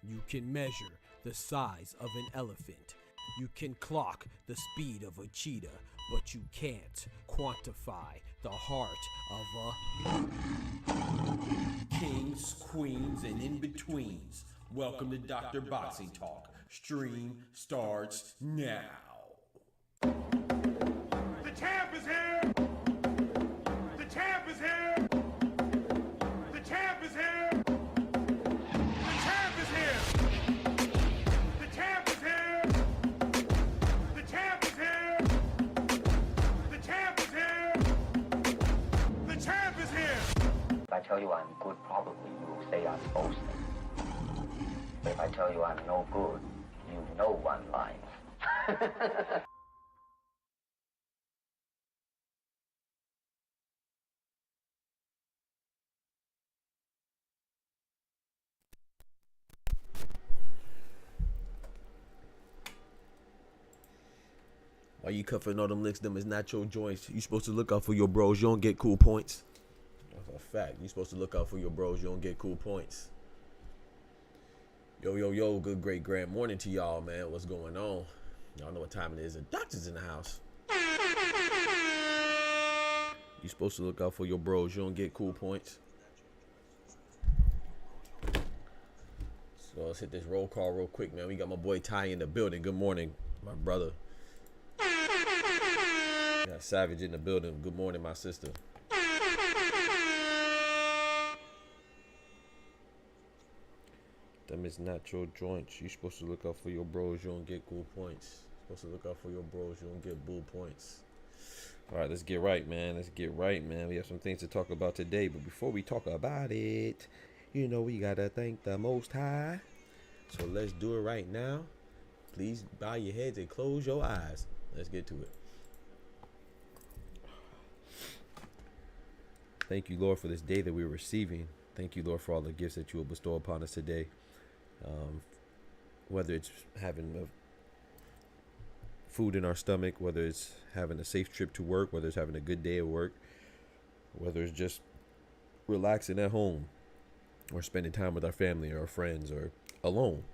You can measure the size of an elephant. You can clock the speed of a cheetah, but you can't quantify the heart of a kings, queens, and in-betweens. Welcome to Dr. Boxing Talk. Stream starts now. The champ is here! The champ is here! The champ is here! The champ is here! The champ is here! The champ is here! The champ is here! The champ is here! If I tell you I'm good, probably you will say I'm boasting. But if I tell you I'm no good, you know one line. Why you cuffing all them licks? Them is not your joints. You supposed to look out for your bros. You don't get cool points. That's a fact. You supposed to look out for your bros. You don't get cool points. Yo, yo, yo. Good, great, grand morning to y'all, man. What's going on? Y'all know what time it is. The doctor's in the house. You supposed to look out for your bros. You don't get cool points. So let's hit this roll call real quick, man. We got my boy Ty in the building. Good morning, my brother. Got Savage in the building. Good morning, my sister. Them is not your joints. You supposed to look out for your bros. You don't get cool points. Supposed to look out for your bros. You don't get bull points. All right, let's get right, man. Let's get right, man. We have some things to talk about today, but before we talk about it, you know we gotta thank the Most High. So let's do it right now. Please bow your heads and close your eyes. Let's get to it. Thank you, Lord, for this day that we're receiving. Thank you, Lord, for all the gifts that you will bestow upon us today. Whether it's having food in our stomach, whether it's having a safe trip to work, whether it's having a good day at work, whether it's just relaxing at home or spending time with our family or our friends or alone,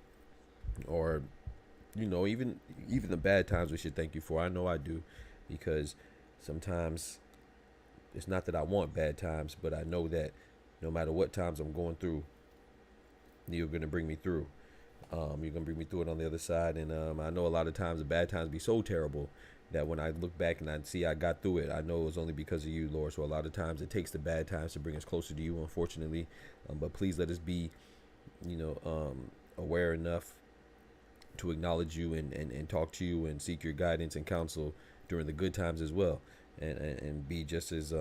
or you know, even the bad times we should thank you for. I know I do, because sometimes it's not that I want bad times, but I know that no matter what times I'm going through, you're going to bring me through. You're going to bring me through it on the other side. And I know a lot of times the bad times be so terrible that when I look back and I see I got through it, I know it was only because of you, Lord. So a lot of times it takes the bad times to bring us closer to you, unfortunately. But please let us be, aware enough to acknowledge you and talk to you and seek your guidance and counsel during the good times as well. And be just as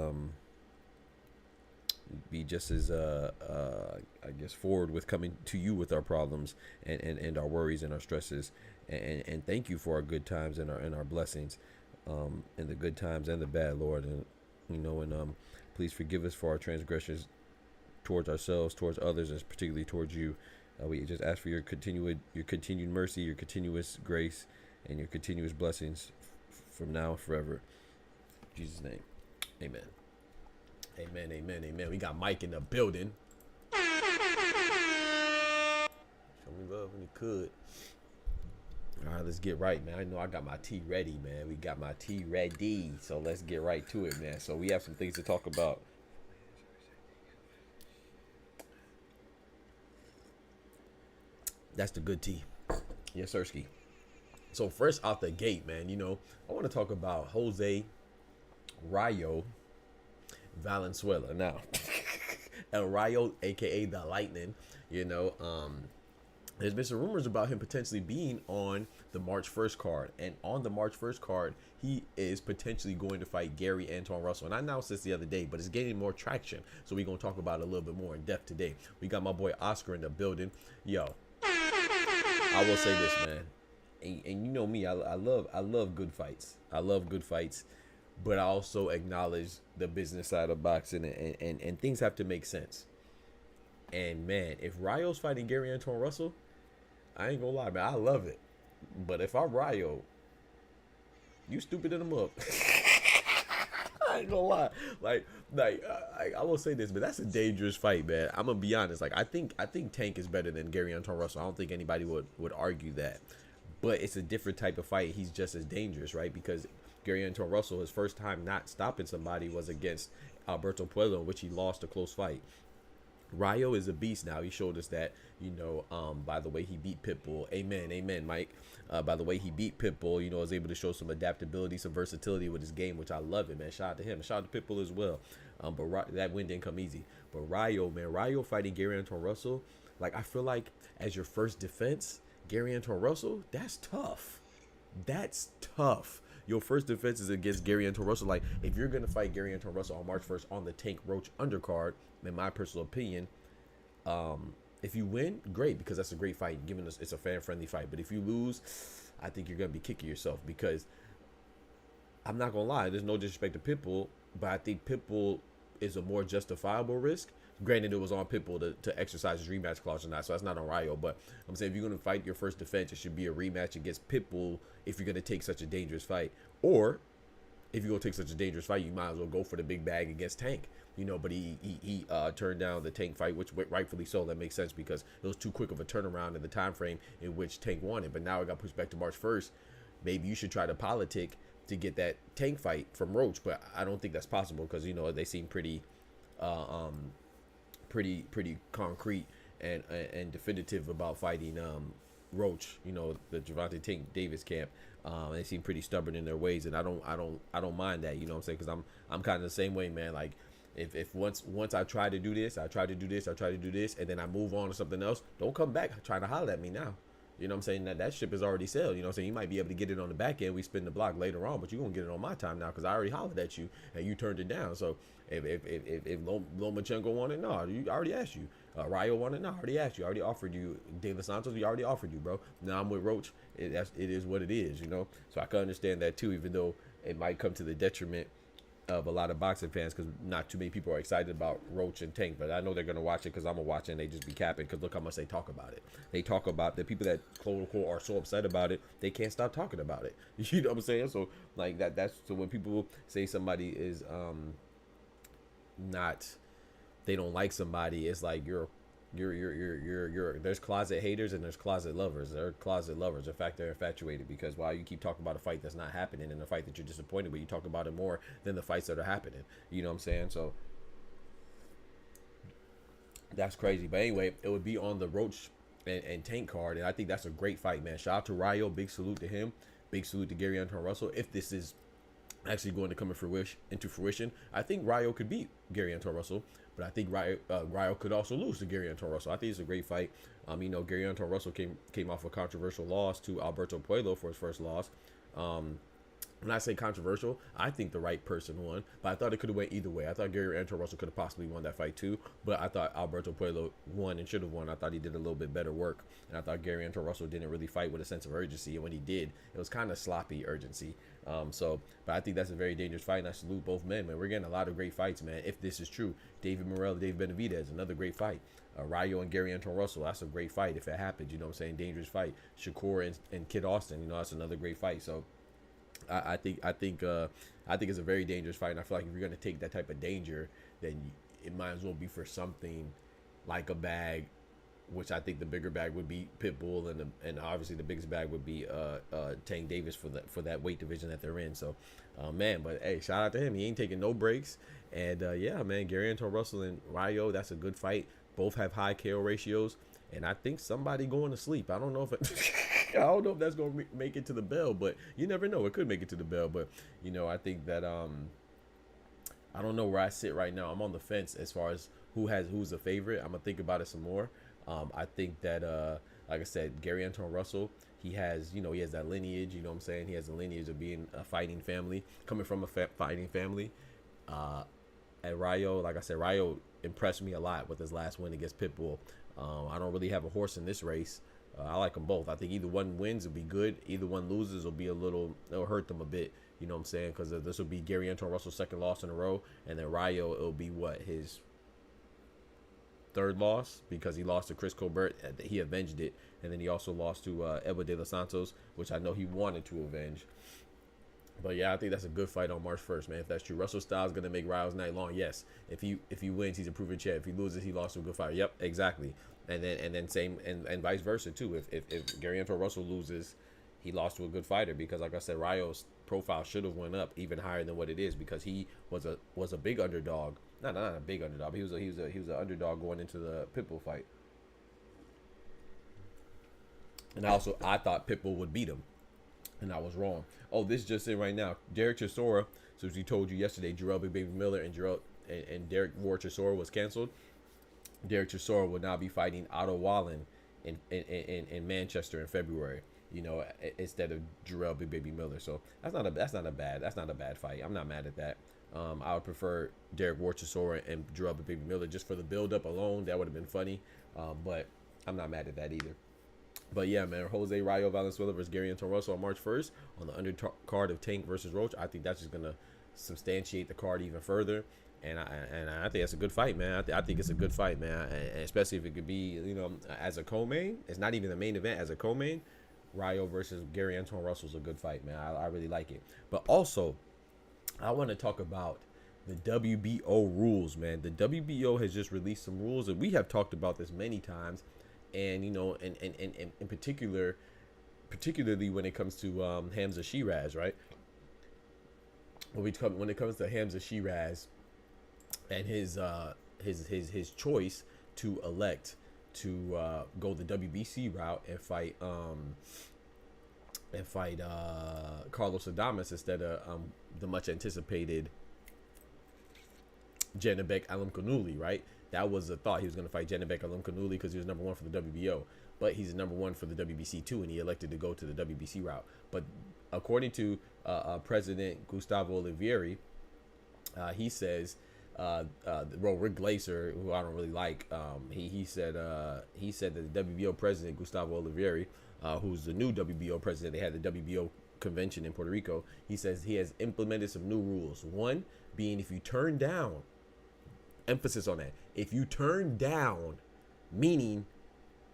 be just as I guess forward with coming to you with our problems and our worries and our stresses, and thank you for our good times and our blessings, and the good times and the bad, Lord. And please forgive us for our transgressions towards ourselves, towards others, and particularly towards you. We just ask for your continued mercy, your continuous grace, and your continuous blessings from now and forever. In Jesus' name, amen. Amen, amen, amen. We got Mike in the building. Show me love when you could. All right, let's get right, man. I know I got my tea ready, man. We got my tea ready. So let's get right to it, man. So we have some things to talk about. That's the good tea. Yes, Sirski. So first out the gate, man, I want to talk about Jose Rayo Valenzuela. Now, El Rayo, aka the Lightning, there's been some rumors about him potentially being on the March 1st card. And on the March 1st card, he is potentially going to fight Gary Antoine Russell. And I announced this the other day, but it's gaining more traction. So we're going to talk about it a little bit more in depth today. We got my boy Oscar in the building. Yo, I will say this, man. And you know me, I love good fights. I love good fights. But I also acknowledge the business side of boxing, and things have to make sense. And man, if Rayo's fighting Gary Antoine Russell, I ain't gonna lie, man, I love it. But if I'm Rayo, you stupid in him up. I ain't gonna lie. I will say this, but that's a dangerous fight, man. I'm gonna be honest. I think Tank is better than Gary Antoine Russell. I don't think anybody would argue that. But it's a different type of fight. He's just as dangerous, right? Because Gary Antoine Russell, his first time not stopping somebody was against Alberto Puello, in which he lost a close fight. Rayo is a beast now. He showed us that, by the way he beat Pitbull. Amen, amen, Mike. By the way he beat Pitbull, was able to show some adaptability, some versatility with his game, which I love it, man. Shout out to him. Shout out to Pitbull as well. But that win didn't come easy. But Rayo fighting Gary Antoine Russell, I feel like as your first defense, Gary Antoine Russell, that's tough. That's tough. Your first defense is against Gary Antoine Russell. If you're going to fight Gary Antoine Russell on March 1st on the Tank Roach undercard, in my personal opinion, if you win, great, because that's a great fight, given us it's a fan-friendly fight. But if you lose, I think you're going to be kicking yourself, because I'm not going to lie, there's no disrespect to Pitbull, but I think Pitbull is a more justifiable risk. Granted, it was on Pitbull to exercise his rematch clause or not, so that's not on Rayo. But I'm saying if you're going to fight your first defense, it should be a rematch against Pitbull if you're going to take such a dangerous fight. Or if you're going to take such a dangerous fight, you might as well go for the big bag against Tank. But he turned down the Tank fight, which rightfully so. That makes sense because it was too quick of a turnaround in the time frame in which Tank wanted. But now it got pushed back to March 1st. Maybe you should try to politic to get that Tank fight from Roach, but I don't think that's possible because they seem pretty concrete and definitive about fighting Roach, the Gervonta Tank Davis camp. They seem pretty stubborn in their ways, and I don't mind that, what I'm saying, because I'm kind of the same way, man. If once I try to do this, and then I move on to something else, don't come back trying to holler at me now. What I'm saying? That ship is already sailed. I'm saying? You might be able to get it on the back end. We spin the block later on, but you're going to get it on my time now because I already hollered at you and you turned it down. So if Lomachenko wanted, no, I already asked you. Rayo wanted, no, I already asked you. I already offered you. De Los Santos, we already offered you, bro. Now I'm with Roach. It is what it is, So I can understand that too, even though it might come to the detriment of a lot of boxing fans because not too many people are excited about Roach and Tank, but I know they're going to watch it because I'm going to watch it and they just be capping because look how much they talk about it. They talk about the people that quote unquote are so upset about it, they can't stop talking about it. You know what I'm saying? So that's so when people say somebody is they don't like somebody, it's like you're there's closet haters and there's closet lovers. They're closet lovers. In fact, they're infatuated because while you keep talking about a fight that's not happening and a fight that you're disappointed with, you talk about it more than the fights that are happening. You know what I'm saying? So that's crazy. But anyway, it would be on the Roach and Tank card, and I think that's a great fight, man. Shout out to Rayo. Big salute to him. Big salute to Gary Antoine Russell. If this is actually going to come into fruition, I think Rayo could beat Gary Antoine Russell, but I think Rayo could also lose to Gary Antoine Russell. I think it's a great fight. Gary Antoine Russell came off a controversial loss to Alberto Puello for his first loss. when I say controversial, I think the right person won, but I thought it could have went either way. I thought Gary Anton Russell could have possibly won that fight too, but I thought Alberto Puello won and should have won. I thought he did a little bit better work, and I thought Gary Anton Russell didn't really fight with a sense of urgency, and when he did, it was kind of sloppy urgency. But I think that's a very dangerous fight, and I salute both men, man. We're getting a lot of great fights, man. If this is true, David Morrell, David Benavidez, another great fight. Rayo and Gary Anton Russell, that's a great fight if it happens. You know what I'm saying? Dangerous fight. Shakur and Kid Austin, you know, that's another great fight. So I think it's a very dangerous fight, and I feel like if you're gonna take that type of danger, then it might as well be for something like a bag, which I think the bigger bag would be Pitbull, and obviously the biggest bag would be Tank Davis for that weight division that they're in. So, man, but hey, shout out to him. He ain't taking no breaks, and yeah, man, Gary Anton Russell and Rayo, that's a good fight. Both have high KO ratios, and I think somebody going to sleep. I don't know if I don't know if that's going to make it to the bell, but you never know. It could make it to the bell, but you know, I think that I don't know where I sit right now. I'm on the fence as far as who's the favorite. I'm gonna think about it some more. I think that like I said, Gary Anton Russell, he has that lineage. You know what I'm saying? He has a lineage of being a fighting family, coming from a fighting family. At Rayo, like I said, Rayo impressed me a lot with his last win against Pitbull. I don't really have a horse in this race. I like them both. I think either one wins will be good. Either one loses will be it'll hurt them a bit. You know what I'm saying? Because this will be Gary Anton Russell's second loss in a row, and then Rayo, it'll be his third loss, because he lost to Chris Colbert. He avenged it, and then he also lost to Edward De Los Santos, which I know he wanted to avenge. But yeah, I think that's a good fight on March 1st, man. If that's true, Russell Styles gonna make Rayo's night long. Yes, if he wins, he's a proven champ. If he loses, he lost to a good fighter. Yep, exactly. And then same and vice versa too. If Gary Anton Russell loses, he lost to a good fighter, because like I said, Rayo's profile should have went up even higher than what it is, because he was a big underdog. Not a big underdog. But he was an underdog going into the Pitbull fight. And I thought Pitbull would beat him, and I was wrong. Oh, this just in right now. Derek Chisora, so as we told you yesterday, Jarrell Big Baby Miller and Derek Ward Chisora was canceled. Derek Chisora will now be fighting Otto Wallen in Manchester in February. You know, instead of Jarrell Big Baby Miller. So that's not a bad fight. I'm not mad at that. I would prefer Derek Ward Chisora and Jarrell Big Baby Miller just for the build up alone. That would have been funny. But I'm not mad at that either. But yeah, man, Jose Rayo Valenzuela versus Gary Anton Russell on March 1st on the undercard of Tank versus Roach. I think that's just gonna substantiate the card even further, and I think that's a good fight, man. I think it's a good fight, man, and especially if it could be, you know, as a co-main. It's not even the main event. As a co-main, Rayo versus Gary Anton Russell is a good fight, man. I really like it. But also, I want to talk about the WBO rules, man. The WBO has just released some rules, and we have talked about this many times. And you know, and in particularly when it comes to Hamza Shiraz, right? When it comes to Hamza Shiraz and his choice to elect to go the WBC route and fight Carlos Adames instead of the much anticipated Janibek Alimkhanuly, right? That was the thought. He was going to fight Janibek Alimkhanuly because he was number one for the WBO, but he's number one for the WBC too, and he elected to go to the WBC route. But according to President Gustavo Olivieri, he says, Rick Glaser, who I don't really like, he said that the WBO president Gustavo Olivieri, who's the new WBO president, they had the WBO convention in Puerto Rico. He says he has implemented some new rules. One being, if you turn down, emphasis on that, if you turn down, meaning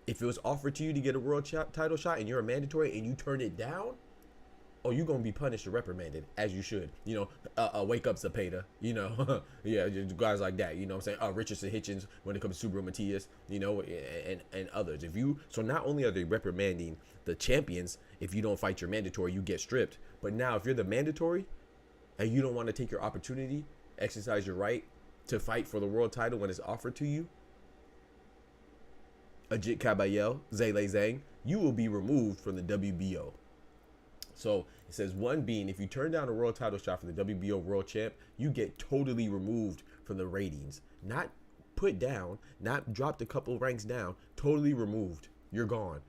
if it was offered to you to get a world title shot and you're a mandatory and you turn it down, oh, you're gonna be punished or reprimanded, as you should. You know, wake up Zepeda, you know, yeah, guys like that, you know what I'm saying? Richardson Hitchens when it comes to Subaru Matias, you know, and others. So not only are they reprimanding the champions, if you don't fight your mandatory, you get stripped. But now if you're the mandatory and you don't want to take your opportunity, exercise your right to fight for the world title when it's offered to you, Ajit Kabayel, Zele Zhang, you will be removed from the WBO. So it says, one being, if you turn down a world title shot for the WBO world champ, you get totally removed from the ratings. Not put down, not dropped a couple ranks down, totally removed. You're gone.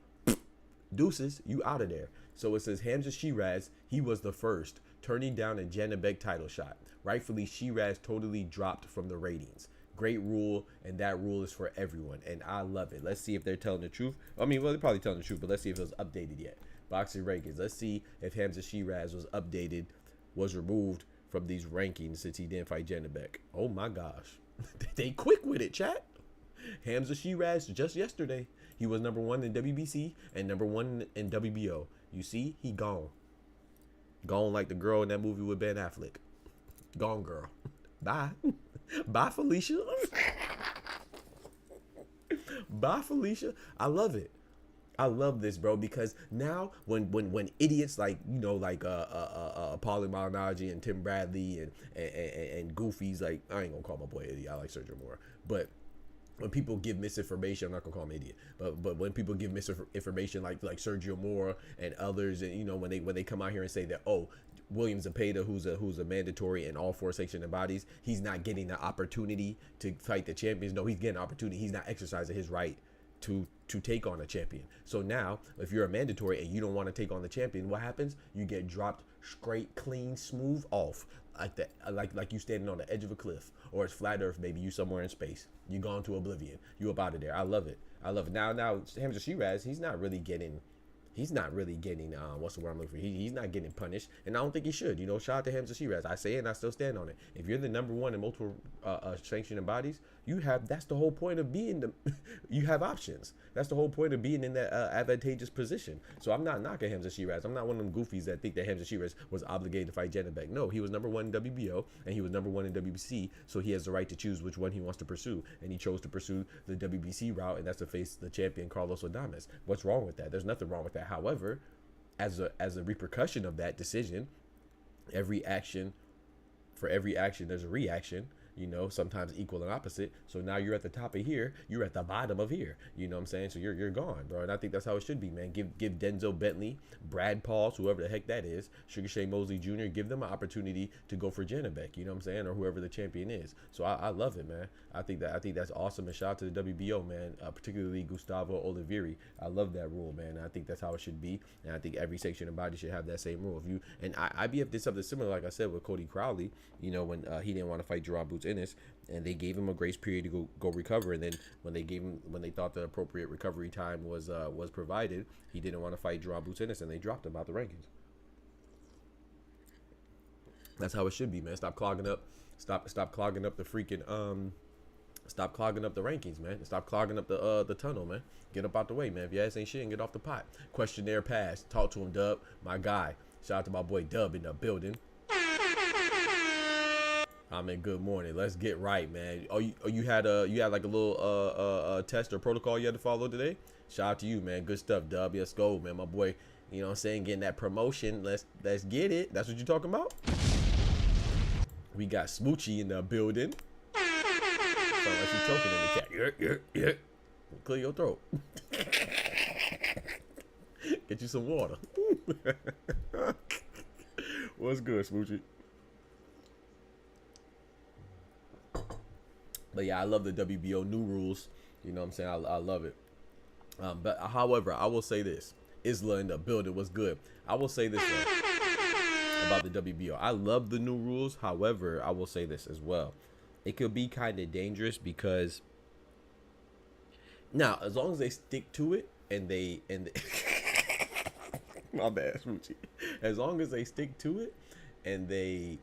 Deuces, you out of there. So it says Hamza Shiraz, he was the first turning down a Janabek title shot. Rightfully, Shiraz totally dropped from the ratings. Great rule, and that rule is for everyone, and I love it. Let's see if they're telling the truth. I mean, well, they're probably telling the truth, but let's see if it was updated yet. Boxing rankings. Let's see if Hamza Shiraz was updated, was removed from these rankings since he didn't fight Janabek. Oh my gosh. They quick with it, chat. Hamza Shiraz, just yesterday, he was #1 in WBC and #1 in WBO. You see, he gone. Gone like the girl in that movie with Ben Affleck. Gone, girl. Bye. Bye, Felicia. Bye, Felicia. I love it. I love this, bro, because now when idiots like, you know, like Paulie Malignaggi and Tim Bradley and goofies, like, I ain't gonna call my boy idiot, I like Sergio Mora, but when people give misinformation, I'm not gonna call him idiot, but when people give misinformation like Sergio Mora and others, and you know, when they come out here and say that, oh, William Zepeda, who's a mandatory in all 4 sanctioned bodies, he's not getting the opportunity to fight the champions. No, he's getting an opportunity. He's not exercising his right to take on a champion. So now, if you're a mandatory and you don't want to take on the champion, what happens? You get dropped straight, clean, smooth off, like you standing on the edge of a cliff, or it's flat earth, baby. You somewhere in space. You gone to oblivion. You up out of there. I love it. I love it. Now Hamza Shiraz, he's not really getting what's the word I'm looking for? He's not getting punished, and I don't think he should. You know, shout out to Hamza Shiraz. I say it and I still stand on it. If you're the #1 in multiple sanctioning bodies, that's the whole point of being you have options. That's the whole point of being in that advantageous position. So I'm not knocking Hamza Shiraz. I'm not one of them goofies that think that Hamza Shiraz was obligated to fight Janabek. No, he was #1 in WBO and he was #1 in WBC, so he has the right to choose which one he wants to pursue, and he chose to pursue the WBC route, and that's to face the champion Carlos Adames. What's wrong with that? There's nothing wrong with that. However, as a repercussion of that decision, for every action there's a reaction, you know, sometimes equal and opposite. So now you're at the top of here, you're at the bottom of here, you know what I'm saying? So you're gone, bro. And I think that's how it should be, man. Give Denzel Bentley, Brad Pauls, whoever the heck that is, Sugar Shane Mosley Jr., give them an opportunity to go for Janabek, you know what I'm saying, or whoever the champion is. So I love it, man. I think that's awesome, and shout out to the WBO, man, particularly Gustavo Olivieri. I love that rule, man. I think that's how it should be, and I think every section of body should have that same rule. IBF did something similar, like I said, with Cody Crowley, you know, when he didn't want to fight Jerron Boots Ennis, and they gave him a grace period to go recover, and then when they thought the appropriate recovery time was provided, he didn't want to fight Jerron Boots Ennis, and they dropped him out the rankings. That's how it should be, man. Stop clogging up the freaking stop clogging up the rankings, man. Stop clogging up the tunnel, man. Get up out the way, man. If your ass ain't shit, and get off the pot. Questionnaire passed. Talk to him, Dub, my guy. Shout out to my boy Dub in the building. I'm in good morning. Let's get right, man. You had like a little test or protocol you had to follow today? Shout out to you, man. Good stuff, Dub. Let's go, man. My boy, you know what I'm saying, getting that promotion. Let's get it. That's what you're talking about? We got Smoochie in the building. Sound like she's choking in the chat. Yeah. Clear your throat. Get you some water. What's good, Smoochie? But yeah, I love the WBO new rules. You know what I'm saying? I love it. But however, I will say this. Isla in the building was good. I will say this about the WBO. I love the new rules. However, I will say this as well. It could be kind of dangerous because now, as long as they stick to it and they my bad, Smoochie. As long as they stick to it and they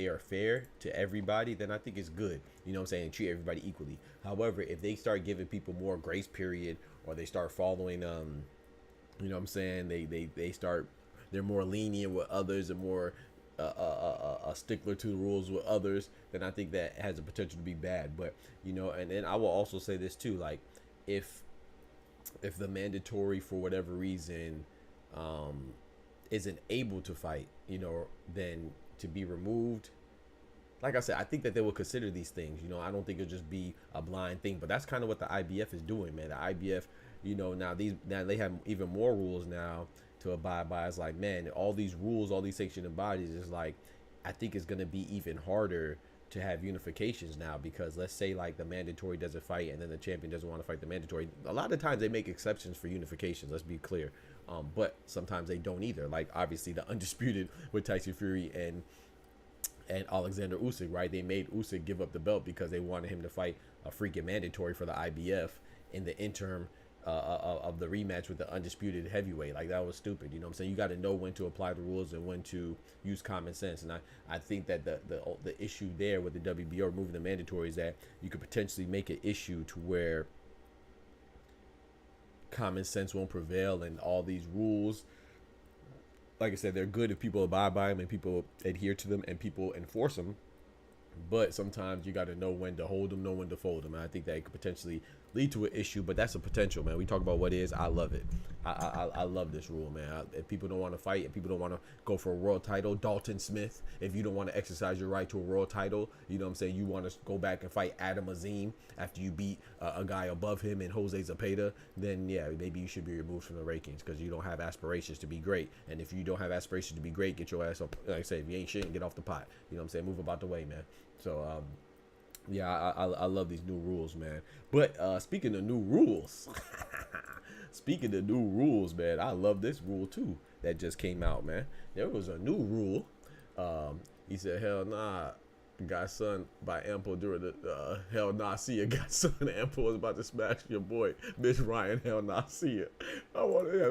are fair to everybody, then I think it's good. You know what I'm saying? Treat everybody equally. However, if they start giving people more grace period, or they start following, you know what I'm saying? They're more lenient with others and more a stickler to the rules with others, then I think that has the potential to be bad. But, you know, and then I will also say this too, like if the mandatory for whatever reason isn't able to fight, you know, then to be removed. Like I said, I think that they will consider these things. You know, I don't think it'll just be a blind thing, but that's kind of what the IBF is doing, man. The IBF, you know, now they have even more rules now to abide by. It's like, man, all these rules, all these sanctioned bodies, is like, I think it's going to be even harder to have unifications now, because let's say like the mandatory doesn't fight and then the champion doesn't want to fight the mandatory. A lot of times they make exceptions for unifications. Let's be clear. But sometimes they don't either. Like obviously the Undisputed with Tyson Fury and Alexander Usyk, right? They made Usyk give up the belt because they wanted him to fight a freaking mandatory for the IBF in the interim of the rematch with the Undisputed heavyweight. Like that was stupid. You know what I'm saying? You got to know when to apply the rules and when to use common sense. And I think that the issue there with the WBO removing the mandatory is that you could potentially make an issue to where common sense won't prevail and all these rules, like I said, they're good if people abide by them and people adhere to them and people enforce them. But sometimes you got to know when to hold them, know when to fold them. And I think that it could potentially lead to an issue, but that's a potential, man. We talk about what is. I love it. I love this rule, man. If people don't want to fight, if people don't want to go for a world title, Dalton Smith, if you don't want to exercise your right to a world title, you know what I'm saying, you want to go back and fight Adam Azim after you beat a guy above him in Jose Zepeda, then yeah, maybe you should be removed from the rankings because you don't have aspirations to be great. And if you don't have aspirations to be great, get your ass up. Like I say, if you ain't shit, get off the pot. You know what I'm saying? Move about the way, man. So yeah, I love these new rules, man. But speaking of new rules, man, I love this rule too that just came out, man. There was a new rule. He said, hell nah, got son by Anpo during the hell nah, see ya. Got son, Anpo was about to smash your boy, Miss Ryan, hell nah, see ya.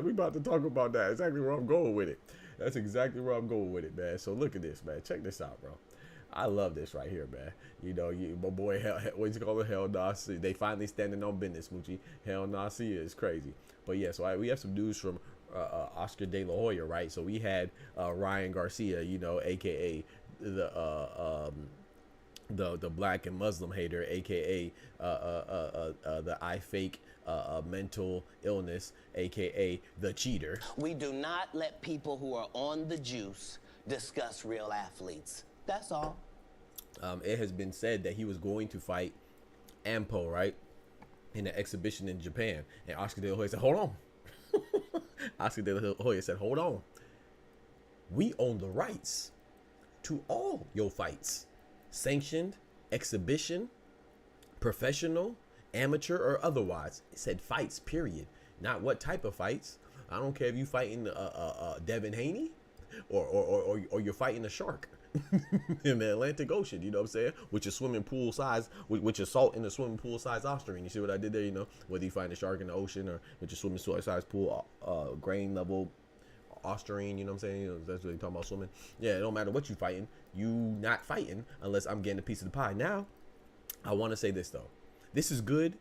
We about to talk about that. Exactly where I'm going with it. That's exactly where I'm going with it, man. So look at this, man. Check this out, bro. I love this right here, man. You know, my boy, what's it called? Hell nah, see. They finally standing on business, Moochie. Hell nah, see is crazy. But yeah, so we have some news from Oscar De La Hoya, right? So we had Ryan Garcia, you know, aka the black and Muslim hater, aka the I fake mental illness, aka the cheater. We do not let people who are on the juice discuss real athletes. That's all. It has been said that he was going to fight Anpo, right, in an exhibition in Japan. And Oscar De La Hoya said, hold on. Oscar De La Hoya said, hold on. We own the rights to all your fights. Sanctioned, exhibition, professional, amateur, or otherwise. It said fights, period. Not what type of fights. I don't care if you fighting Devin Haney or you're fighting a shark. In the Atlantic Ocean, you know what I'm saying? With your swimming pool size, with your salt in the swimming pool size ostarine. You see what I did there? You know, whether you find a shark in the ocean or with your swimming size pool, grain level ostarine. You know what I'm saying? You know, that's what you're talking about swimming. Yeah, it don't matter what you fighting. You not fighting unless I'm getting a piece of the pie. Now, I want to say this though. This is good.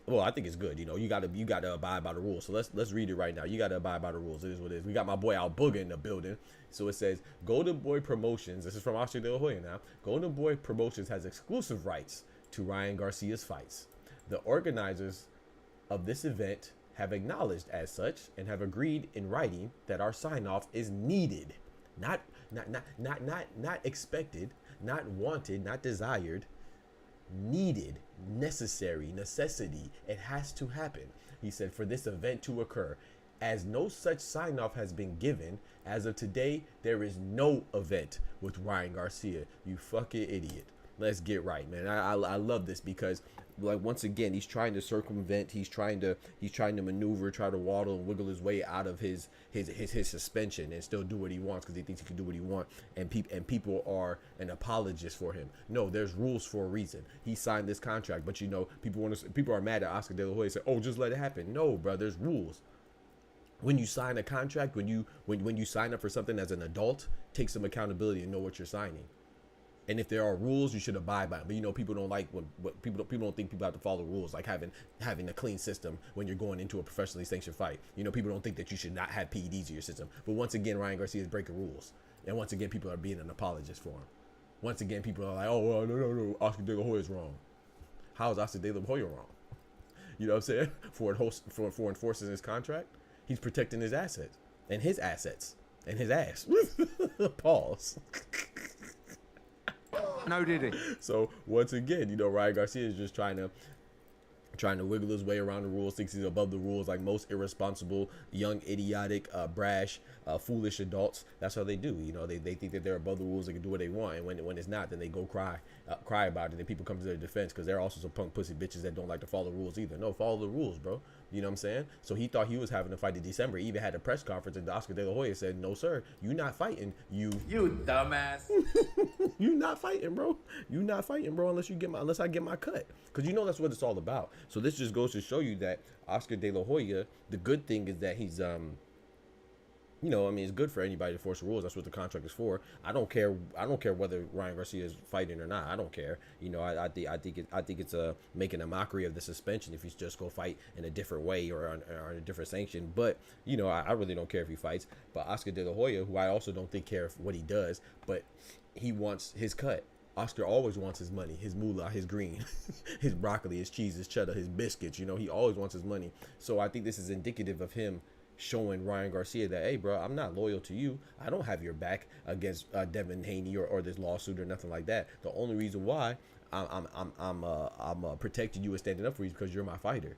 Well, I think it's good. You know, you gotta abide by the rules. So let's read it right now. You gotta abide by the rules. It is what it is. We got my boy Al Booger in the building. So it says, Golden Boy Promotions. This is from Oscar De La Hoya now. Golden Boy Promotions has exclusive rights to Ryan Garcia's fights. The organizers of this event have acknowledged as such and have agreed in writing that our sign off is needed, not expected, not wanted, not desired. Needed, necessary, necessity. It has to happen, he said, for this event to occur. As no such sign off has been given, as of today, there is no event with Ryan Garcia. You fucking idiot. Let's get right, man. I love this because, like, once again, he's trying to circumvent, he's trying to maneuver, try to waddle and wiggle his way out of his suspension and still do what he wants because he thinks he can do what he wants, and people are an apologist for him. No, there's rules for a reason. He signed this contract, but you know, people are mad at Oscar De La Hoya, say, oh, just let it happen. No, bro, there's rules. When you sign a contract, when you sign up for something as an adult, take some accountability and know what you're signing. And if there are rules, you should abide by them. But you know, people don't like when people don't think people have to follow rules, like having a clean system when you're going into a professionally sanctioned fight. You know, people don't think that you should not have PEDs in your system. But once again, Ryan Garcia is breaking rules, and once again, people are being an apologist for him. Once again, people are like, oh well, no, Oscar De La Hoya is wrong. How is Oscar De La Hoya wrong? You know what I'm saying? For enforcing his contract, he's protecting his assets and his ass. Pause. No, did he? So once again, you know, Ryan Garcia is just trying to wiggle his way around the rules, thinks he's above the rules, like most irresponsible, young, idiotic, brash, foolish adults. That's how they do. You know, they think that they're above the rules, they can do what they want, and when it's not, then they go cry about it, and then people come to their defense because they're also some punk pussy bitches that don't like to follow the rules either. No, follow the rules, bro. You know what I'm saying? So he thought he was having a fight in December. He even had a press conference, and Oscar De La Hoya said, "No, sir, you not fighting. You dumbass. you not fighting, bro. You not fighting, bro, unless I get my cut. Because you know that's what it's all about. So this just goes to show you that Oscar De La Hoya, the good thing is that he's you know, I mean, it's good for anybody to force the rules. That's what the contract is for. I don't care whether Ryan Garcia is fighting or not. I don't care. You know, I think it's making a mockery of the suspension if he's just go fight in a different way or on a different sanction. But you know, I really don't care if he fights. But Oscar De La Hoya, who I also don't think care what he does, but he wants his cut. Oscar always wants his money, his moolah, his green, his broccoli, his cheese, his cheddar, his biscuits. You know, he always wants his money. So I think this is indicative of him showing Ryan Garcia that, hey, bro, I'm not loyal to you. I don't have your back against Devin Haney or this lawsuit or nothing like that. The only reason why I'm protecting you and standing up for you is because you're my fighter.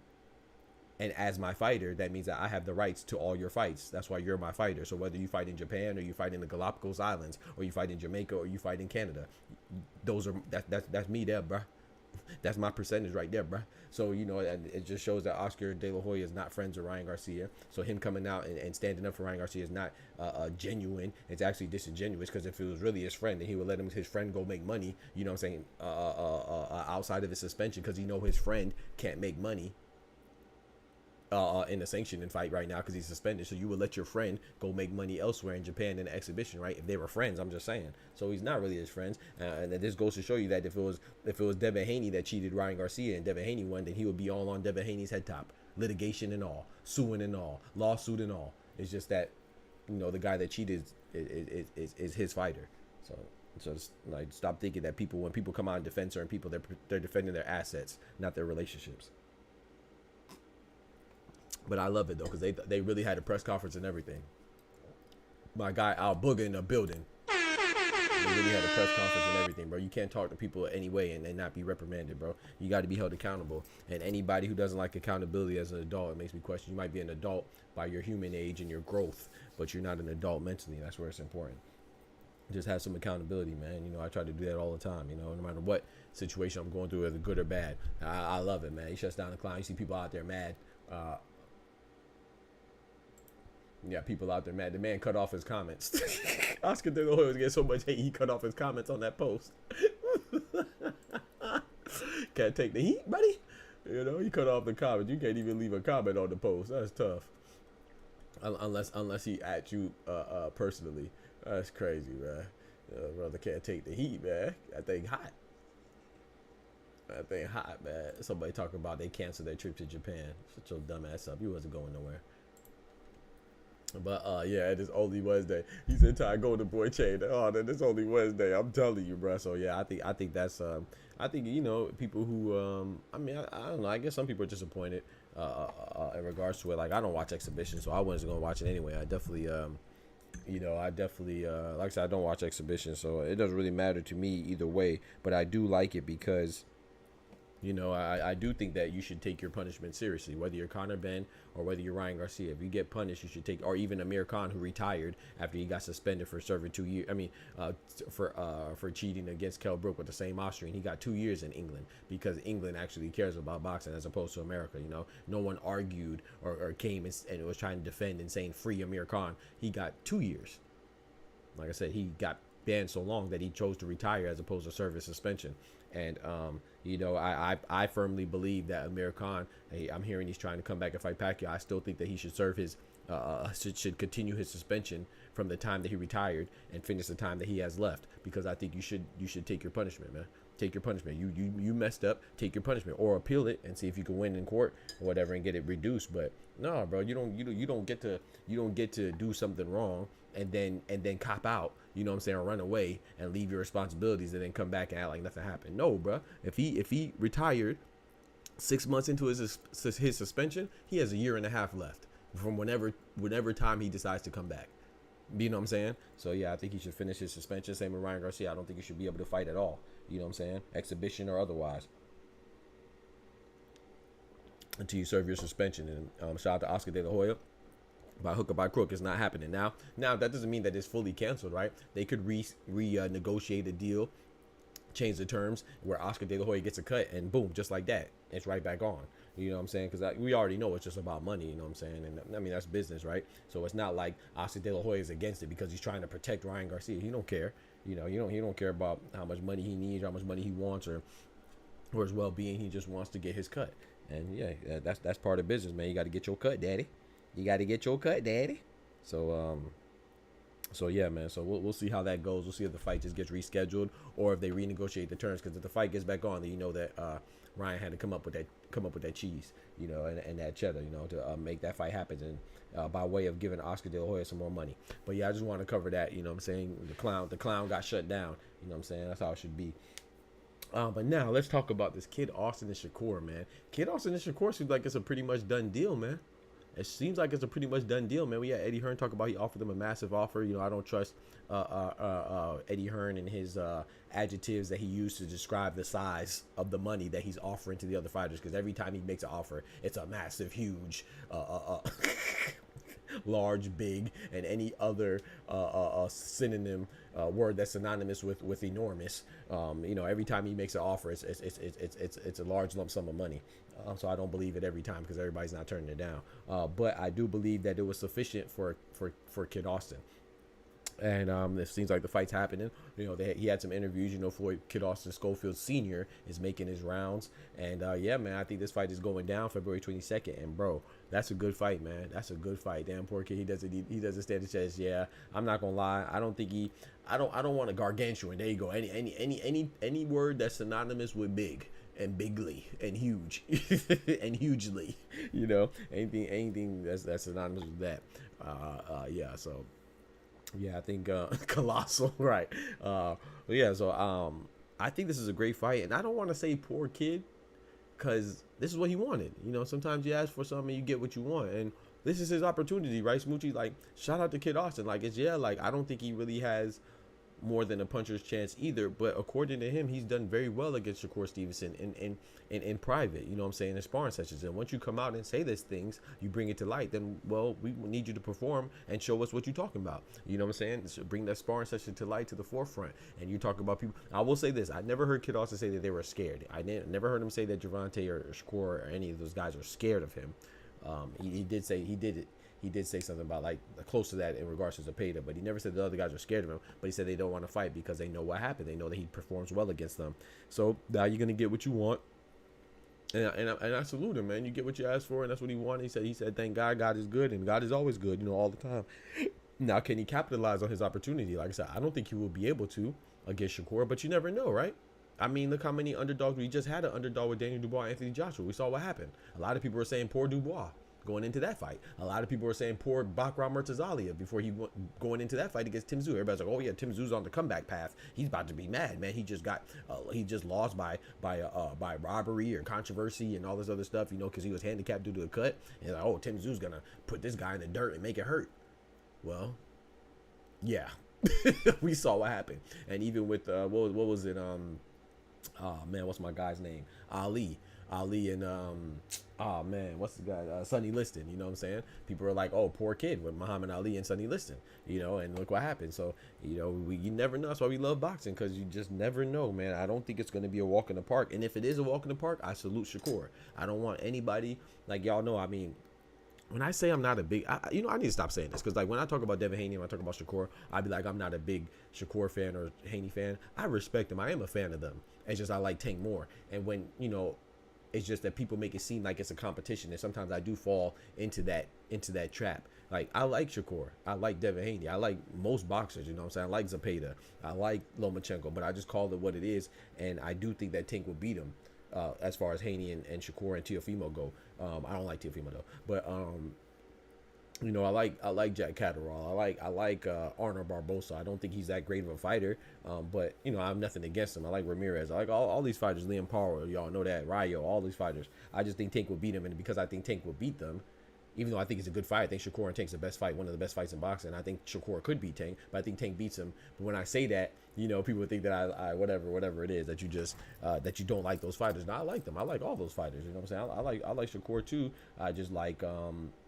And as my fighter, that means that I have the rights to all your fights. That's why you're my fighter. So whether you fight in Japan or you fight in the Galapagos Islands or you fight in Jamaica or you fight in Canada, that's me there, bro. That's my percentage right there, bro. So, you know, it just shows that Oscar De La Hoya is not friends with Ryan Garcia. So him coming out and standing up for Ryan Garcia is not genuine. It's actually disingenuous, because if it was really his friend, then he would let his friend go make money, you know what I'm saying, outside of his suspension, because he know his friend can't make money in a sanctioning fight right now because he's suspended. So you would let your friend go make money elsewhere in Japan in an exhibition, right? If they were friends, I'm just saying. So he's not really his friends, and this goes to show you that if it was Devin Haney that cheated Ryan Garcia and Devin Haney won, then he would be all on Devin Haney's head top, litigation and all, suing and all, lawsuit and all. It's just that, you know, the guy that cheated is his fighter. So just, like, stop thinking that when people come out and defend certain people, they're defending their assets, not their relationships. But I love it, though, because they really had a press conference and everything. My guy Al Booger in the building. They really had a press conference and everything, bro. You can't talk to people any way and not be reprimanded, bro. You got to be held accountable. And anybody who doesn't like accountability as an adult, it makes me question. You might be an adult by your human age and your growth, but you're not an adult mentally. That's where it's important. Just have some accountability, man. You know, I try to do that all the time, you know, no matter what situation I'm going through, whether good or bad. I love it, man. He shuts down the clown. You see people out there mad. Yeah, people out there mad. The man cut off his comments. Oscar De La Hoya was getting so much hate, he cut off his comments on that post. Can't take the heat, buddy. You know, he cut off the comments. You can't even leave a comment on the post. That's tough. Unless he at you personally. That's crazy, man. Brother can't take the heat, man. That thing hot. That thing hot, man. Somebody talking about they canceled their trip to Japan. Shut your dumb ass up. You wasn't going nowhere. But yeah, it is only Wednesday. He said, "Ty, go to boy chain." Oh, then it's only Wednesday. I'm telling you, bro. So yeah, I think that's I think, you know, people who I mean, I don't know. I guess some people are disappointed in regards to it. Like, I don't watch exhibitions, so I wasn't gonna watch it anyway. I definitely you know, like I said, I don't watch exhibitions, so it doesn't really matter to me either way. But I do like it because, you know, I do think that you should take your punishment seriously, whether you're Conor Ben or whether you're Ryan Garcia. If you get punished, you should take, or even Amir Khan, who retired after he got suspended for serving 2 years. I mean, for cheating against Kell Brook with the same Austrian. He got 2 years in England because England actually cares about boxing as opposed to America. You know, no one argued or came and was trying to defend and saying free Amir Khan. He got 2 years. Like I said, he got banned so long that he chose to retire as opposed to serve his suspension. And you know, I firmly believe that Amir Khan, hey, I'm hearing he's trying to come back and fight Pacquiao. I still think that he should serve his should continue his suspension from the time that he retired and finish the time that he has left, because I think you should take your punishment, man. Take your punishment. You messed up. Take your punishment, or appeal it and see if you can win in court or whatever and get it reduced. But no, bro, you don't get to do something wrong and then cop out, you know what I'm saying, or run away and leave your responsibilities and then come back and act like nothing happened. No, bro. If he retired 6 months into his suspension, he has a year and a half left from whenever time he decides to come back. You know what I'm saying? So yeah, I think he should finish his suspension. Same with Ryan Garcia. I don't think he should be able to fight at all. You know what I'm saying? Exhibition or otherwise, until you serve your suspension. And shout out to Oscar De La Hoya. By hook or by crook, it's not happening now. Now that doesn't mean that it's fully canceled, right? They could renegotiate a deal, change the terms where Oscar De La Hoya gets a cut, and boom, just like that, it's right back on. You know what I'm saying? Because we already know it's just about money. You know what I'm saying? And I mean, that's business, right? So it's not like Oscar De La Hoya is against it because he's trying to protect Ryan Garcia. He don't care. You know, he don't care about how much money he needs, how much money he wants, or his well-being. He just wants to get his cut. And yeah, that's part of business, man. You got to get your cut, daddy. You got to get your cut, daddy. So yeah, man. So we'll see how that goes. We'll see if the fight just gets rescheduled or if they renegotiate the terms. Because if the fight gets back on, then you know that Ryan had to come up with that cheese, you know, and that cheddar, you know, to make that fight happen, and by way of giving Oscar De La Hoya some more money. But yeah, I just want to cover that. You know what I'm saying? The clown got shut down. You know what I'm saying? That's how it should be. But now let's talk about this Kid Austin and Shakur, man. Kid Austin and Shakur seems like it's a pretty much done deal, man. It seems like it's a pretty much done deal, man. We had Eddie Hearn talk about he offered them a massive offer. You know, I don't trust Eddie Hearn and his adjectives that he used to describe the size of the money that he's offering to the other fighters. Because every time he makes an offer, it's a massive, huge, large, big, and any other synonym word that's synonymous with enormous. You know, every time he makes an offer, it's a large lump sum of money. So I don't believe it every time because everybody's not turning it down. But I do believe that it was sufficient for Kid Austin. And it seems like the fight's happening. You know, he had some interviews. You know, Floyd Kid Austin Schofield Sr. is making his rounds. And yeah, man, I think this fight is going down February 22nd. And bro, that's a good fight, man. That's a good fight. Damn, poor kid. He doesn't stand a chance. Yeah, I'm not gonna lie. I don't think I don't want a gargantuan. There you go. Any word that's synonymous with big and bigly and huge and hugely. You know, anything that's synonymous with that. Yeah. So. Yeah, I think colossal, right? Yeah, so I think this is a great fight, and I don't want to say poor kid, because this is what he wanted. You know, sometimes you ask for something and you get what you want, and this is his opportunity, right? Smoochie, like, shout out to Kid Austin. Like, like, I don't think he really has more than a puncher's chance either, but according to him, he's done very well against Shakur Stevenson in private, you know what I'm saying, in sparring sessions. And once you come out and say these things, you bring it to light, then, well, we need you to perform and show us what you're talking about. You know what I'm saying? So bring that sparring session to light, to the forefront. And you talk about people. I will say this. I never heard Kid Austin say that they were scared. I never heard him say that Gervonta or Shakur or any of those guys are scared of him. He did say something about like close to that in regards to Zepeda, but he never said the other guys are scared of him. But he said they don't want to fight because they know what happened. They know that he performs well against them. So now you're gonna get what you want, and I salute him, man. You get what you asked for, and that's what he wanted. He said, thank God, God is good, and God is always good, you know, all the time. Now, can he capitalize on his opportunity? Like I said, I don't think he will be able to against Shakur, but you never know, right? I mean, look how many underdogs we just had. An underdog with Daniel Dubois, Anthony Joshua. We saw what happened. A lot of people were saying poor Dubois going into that fight. A lot of people were saying poor Bakram Murtazalia before he went going into that fight against Tim Tszyu. Everybody's like, oh yeah, Tim Tszyu's on the comeback path. He's about to be mad, man. He just lost by robbery or controversy and all this other stuff, you know, because he was handicapped due to a cut. And like, oh, Tim Tszyu's gonna put this guy in the dirt and make it hurt. Well, yeah, we saw what happened. And even with what was it? Oh man, what's my guy's name? Ali and oh man, what's the guy? Sonny Liston. You know what I'm saying? People are like, oh, poor kid with Muhammad Ali and Sonny Liston. You know, and look what happened. So you know, you never know. That's why we love boxing, because you just never know, man. I don't think it's going to be a walk in the park. And if it is a walk in the park, I salute Shakur. I don't want anybody, like y'all know. I mean, when I say I'm not a big, I need to stop saying this, because like when I talk about Devin Haney, when I talk about Shakur, I'd be like, I'm not a big Shakur fan or Haney fan. I respect them. I am a fan of them. It's just I like Tank more. And when, you know, it's just that people make it seem like it's a competition, and sometimes I do fall into that trap. Like, I like Shakur, I like Devin Haney, I like most boxers, you know what I'm saying? I like Zepeda, I like Lomachenko, but I just call it what it is, and I do think that Tank will beat him as far as Haney and Shakur and Teofimo go. I don't like Teofimo though, but you know, I like Jack Catterall. I like Arnold Barbosa. I don't think he's that great of a fighter, but you know, I have nothing against him. I like Ramirez. I like all these fighters. Liam Powell, y'all know that. Rayo, all these fighters. I just think Tank will beat him, and because I think Tank will beat them, even though I think it's a good fight, I think Shakur and Tank's the best fight, one of the best fights in boxing. I think Shakur could beat Tank, but I think Tank beats him. But when I say that, you know, people think that I whatever it is, that you just that you don't like those fighters. No, I like them. I like all those fighters. You know what I'm saying? I like Shakur too. I just like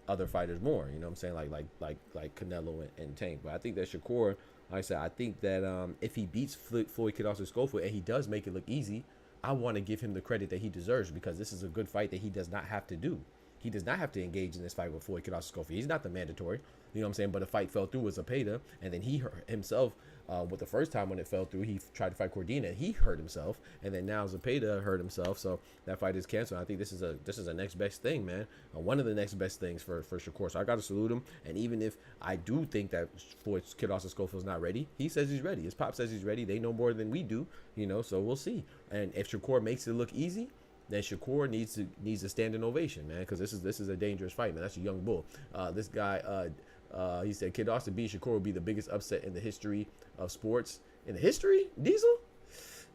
other fighters more. You know what I'm saying? Like Canelo and Tank. But I think that Shakur, like I said, I think that if he beats Floyd Kid Austin Schofield, and he does make it look easy, I want to give him the credit that he deserves, because this is a good fight that he does not have to do. He does not have to engage in this fight with Floyd Kiddos Schofield. He's not the mandatory. You know what I'm saying? But the fight fell through with Zepeda, and then he hurt himself with the first time when it fell through. He tried to fight Cordina, and he hurt himself, and then now Zepeda hurt himself. So that fight is canceled. I think this is a next best thing, man. One of the next best things for Shakur. So I got to salute him. And even if I do think that Floyd Kiddos Schofield's not ready, he says he's ready. His pop says he's ready. They know more than we do, you know. So we'll see. And if Shakur makes it look easy, then Shakur needs to stand in ovation, man, because this is a dangerous fight, man. That's a young bull. This guy, he said Kid Austin beat Shakur would be the biggest upset in the history of sports. In the history, Diesel?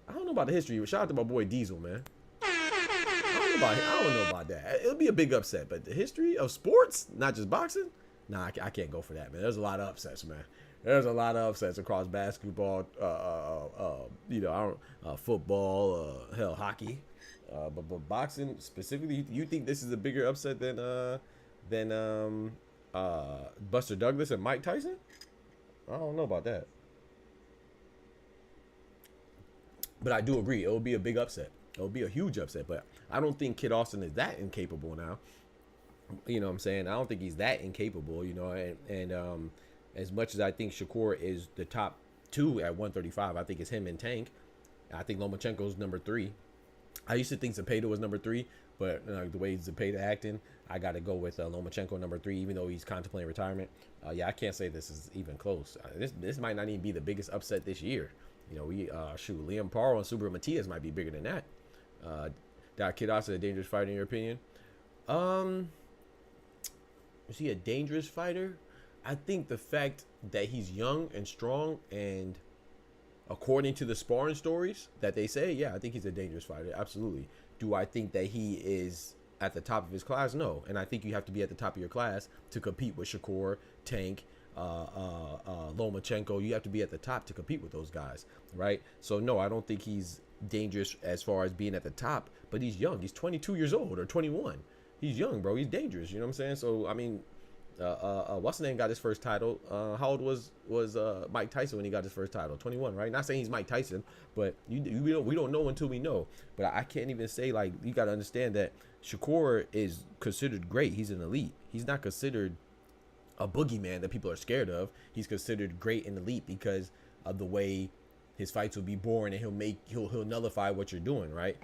I don't know about the history. But shout out to my boy Diesel, man. I don't know about that. It'll be a big upset, but the history of sports, not just boxing, nah, I can't go for that, man. There's a lot of upsets, man. There's a lot of upsets across basketball, football, hell, hockey. But boxing specifically, you think this is a bigger upset than Buster Douglas and Mike Tyson? I don't know about that. But I do agree, it will be a big upset. It will be a huge upset. But I don't think Kid Austin is that incapable now. You know what I'm saying? I don't think he's that incapable, you know. And as much as I think Shakur is the top two at 135, I think it's him and Tank. I think Lomachenko's number 3. I used to think Zepeda was number 3, but the way Zepeda acting, I got to go with Lomachenko number 3, even though he's contemplating retirement. Yeah, I can't say this is even close. This might not even be the biggest upset this year. You know, Liam Paro and Subra Matias might be bigger than that. Kid Austin a dangerous fighter in your opinion? Is he a dangerous fighter? I think the fact that he's young and strong, and according to the sparring stories that they say, yeah, I think he's a dangerous fighter. Absolutely. Do I think that he is at the top of his class? No. And I think you have to be at the top of your class to compete with Shakur, Tank, Lomachenko. You have to be at the top to compete with those guys, right? So no, I don't think he's dangerous as far as being at the top, but he's young. He's 22 years old or 21. He's young, bro. He's dangerous. You know what I'm saying? So I mean, what's his name got his first title? How old was Mike Tyson when he got his first title? 21, right? Not saying he's Mike Tyson, but we don't know until we know. But I can't even say, like, you got to understand that Shakur is considered great. He's an elite. He's not considered a boogeyman that people are scared of. He's considered great and elite because of the way his fights will be boring, and he'll nullify what you're doing, right?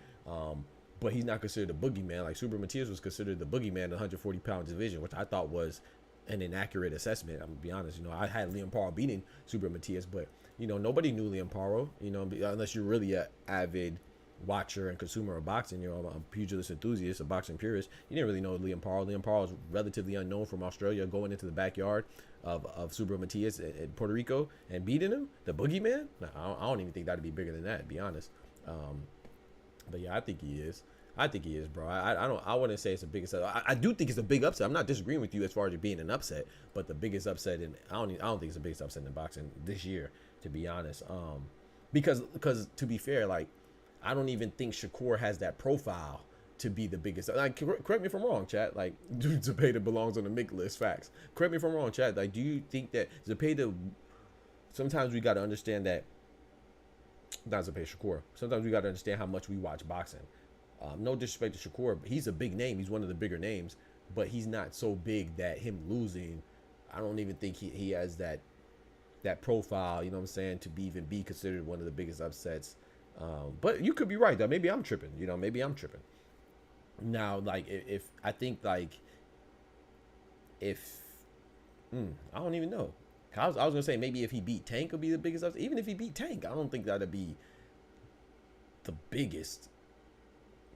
But he's not considered a boogeyman. Like Subra Matias was considered the boogeyman in the 140-pound division, which I thought was an inaccurate assessment. I'm gonna be honest. You know, I had Liam Paro beating Subra Matias, but you know, nobody knew Liam Paro. You know, unless you're really an avid watcher and consumer of boxing. You know, a pugilist enthusiast, a boxing purist. You didn't really know Liam Paro. Liam Paro was relatively unknown from Australia, going into the backyard of Subra Matias in Puerto Rico and beating him, the boogeyman. No, I don't even think that'd be bigger than that, to be honest. But yeah, I think he is. I think he is, bro. I wouldn't say it's the biggest. I do think it's a big upset. I'm not disagreeing with you as far as it being an upset, but the biggest upset in I don't think it's the biggest upset in boxing this year, to be honest. Because to be fair, like, I don't even think Shakur has that profile to be the biggest. Like, correct me if I'm wrong, chat. Like, Zepeda belongs on the Mick list. Facts. Correct me if I'm wrong, chat. Like, do you think that Zepeda? Sometimes we got to understand that. Not Zepeda, Shakur. Sometimes we got to understand how much we watch boxing. No disrespect to Shakur, but he's a big name. He's one of the bigger names, but he's not so big that him losing, I don't even think he has that profile, you know what I'm saying, to even be considered one of the biggest upsets. But you could be right, though. Maybe I'm tripping. You know, maybe I'm tripping. Now, like, if I think, like, I don't even know. I was going to say maybe if he beat Tank would be the biggest upset. Even if he beat Tank, I don't think that'd be the biggest.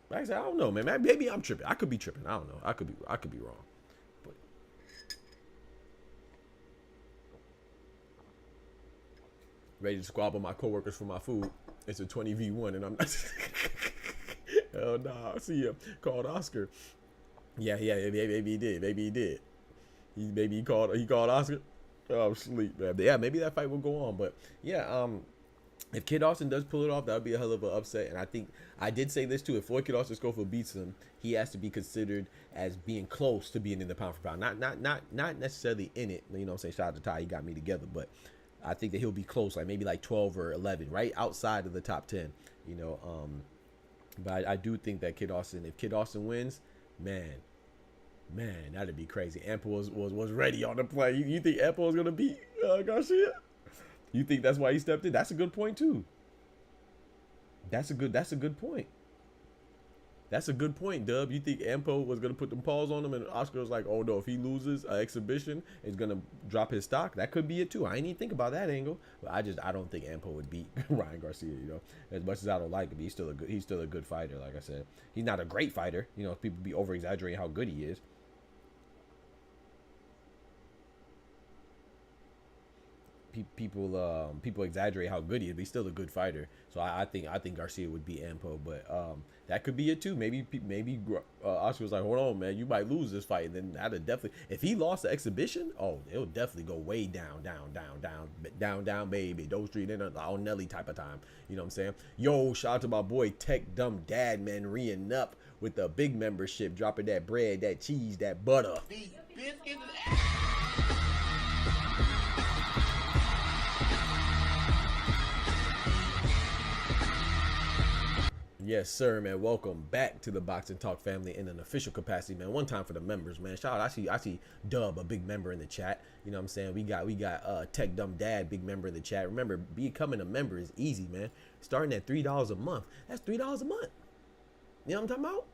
Like I said, I don't know, man. Maybe I'm tripping. I could be tripping. I don't know. I could be wrong. But ready to squabble my coworkers for my food. It's a 20v1, and I'm not. Hell nah. I see him called Oscar. Yeah. Maybe he did. Maybe he called Oscar. Oh, I'm asleep, man. But yeah, maybe that fight will go on. But yeah, if Kid Austin does pull it off, that would be a hell of an upset. And I think I did say this too. If Floyd Kid Austin Schofield beats him, he has to be considered as being close to being in the pound for pound. Not necessarily in it. You know what I'm saying? Shout out to Ty, he got me together. But I think that he'll be close, like maybe like 12 or 11, right outside of the top 10. You know, But I do think that Kid Austin, if Kid Austin wins, man, that'd be crazy. Anpo was ready on the play. You think Anpo was gonna beat Garcia? You think that's why he stepped in? That's a good point too. That's a good point. That's a good point, Dub. You think Anpo was gonna put them paws on him, and Oscar was like, "Oh no, if he loses an exhibition, he's gonna drop his stock." That could be it too. I ain't even think about that angle, but I don't think Anpo would beat Ryan Garcia. You know, as much as I don't like him, he's still a good fighter. Like I said, he's not a great fighter. You know, people be over exaggerating how good he is. People exaggerate how good he is, but he's still a good fighter. So I think Garcia would beat Anpo, but that could be it too. Maybe Oscar was like, hold on, man, you might lose this fight, and then that'd definitely, if he lost the exhibition, oh, it'll definitely go way down, baby. Doe Street in a Nelly type of time. You know what I'm saying? Yo, shout out to my boy Tech Dumb Dad, man, re-ing up with the big membership, dropping that bread, that cheese, that butter. Yes, sir, man. Welcome back to the Boxing Talk family in an official capacity, man. One time for the members, man. Shout out. I see Dub, a big member in the chat. You know what I'm saying? We got Tech Dumb Dad, big member in the chat. Remember, becoming a member is easy, man. Starting at $3 a month. That's $3 a month. You know what I'm talking about?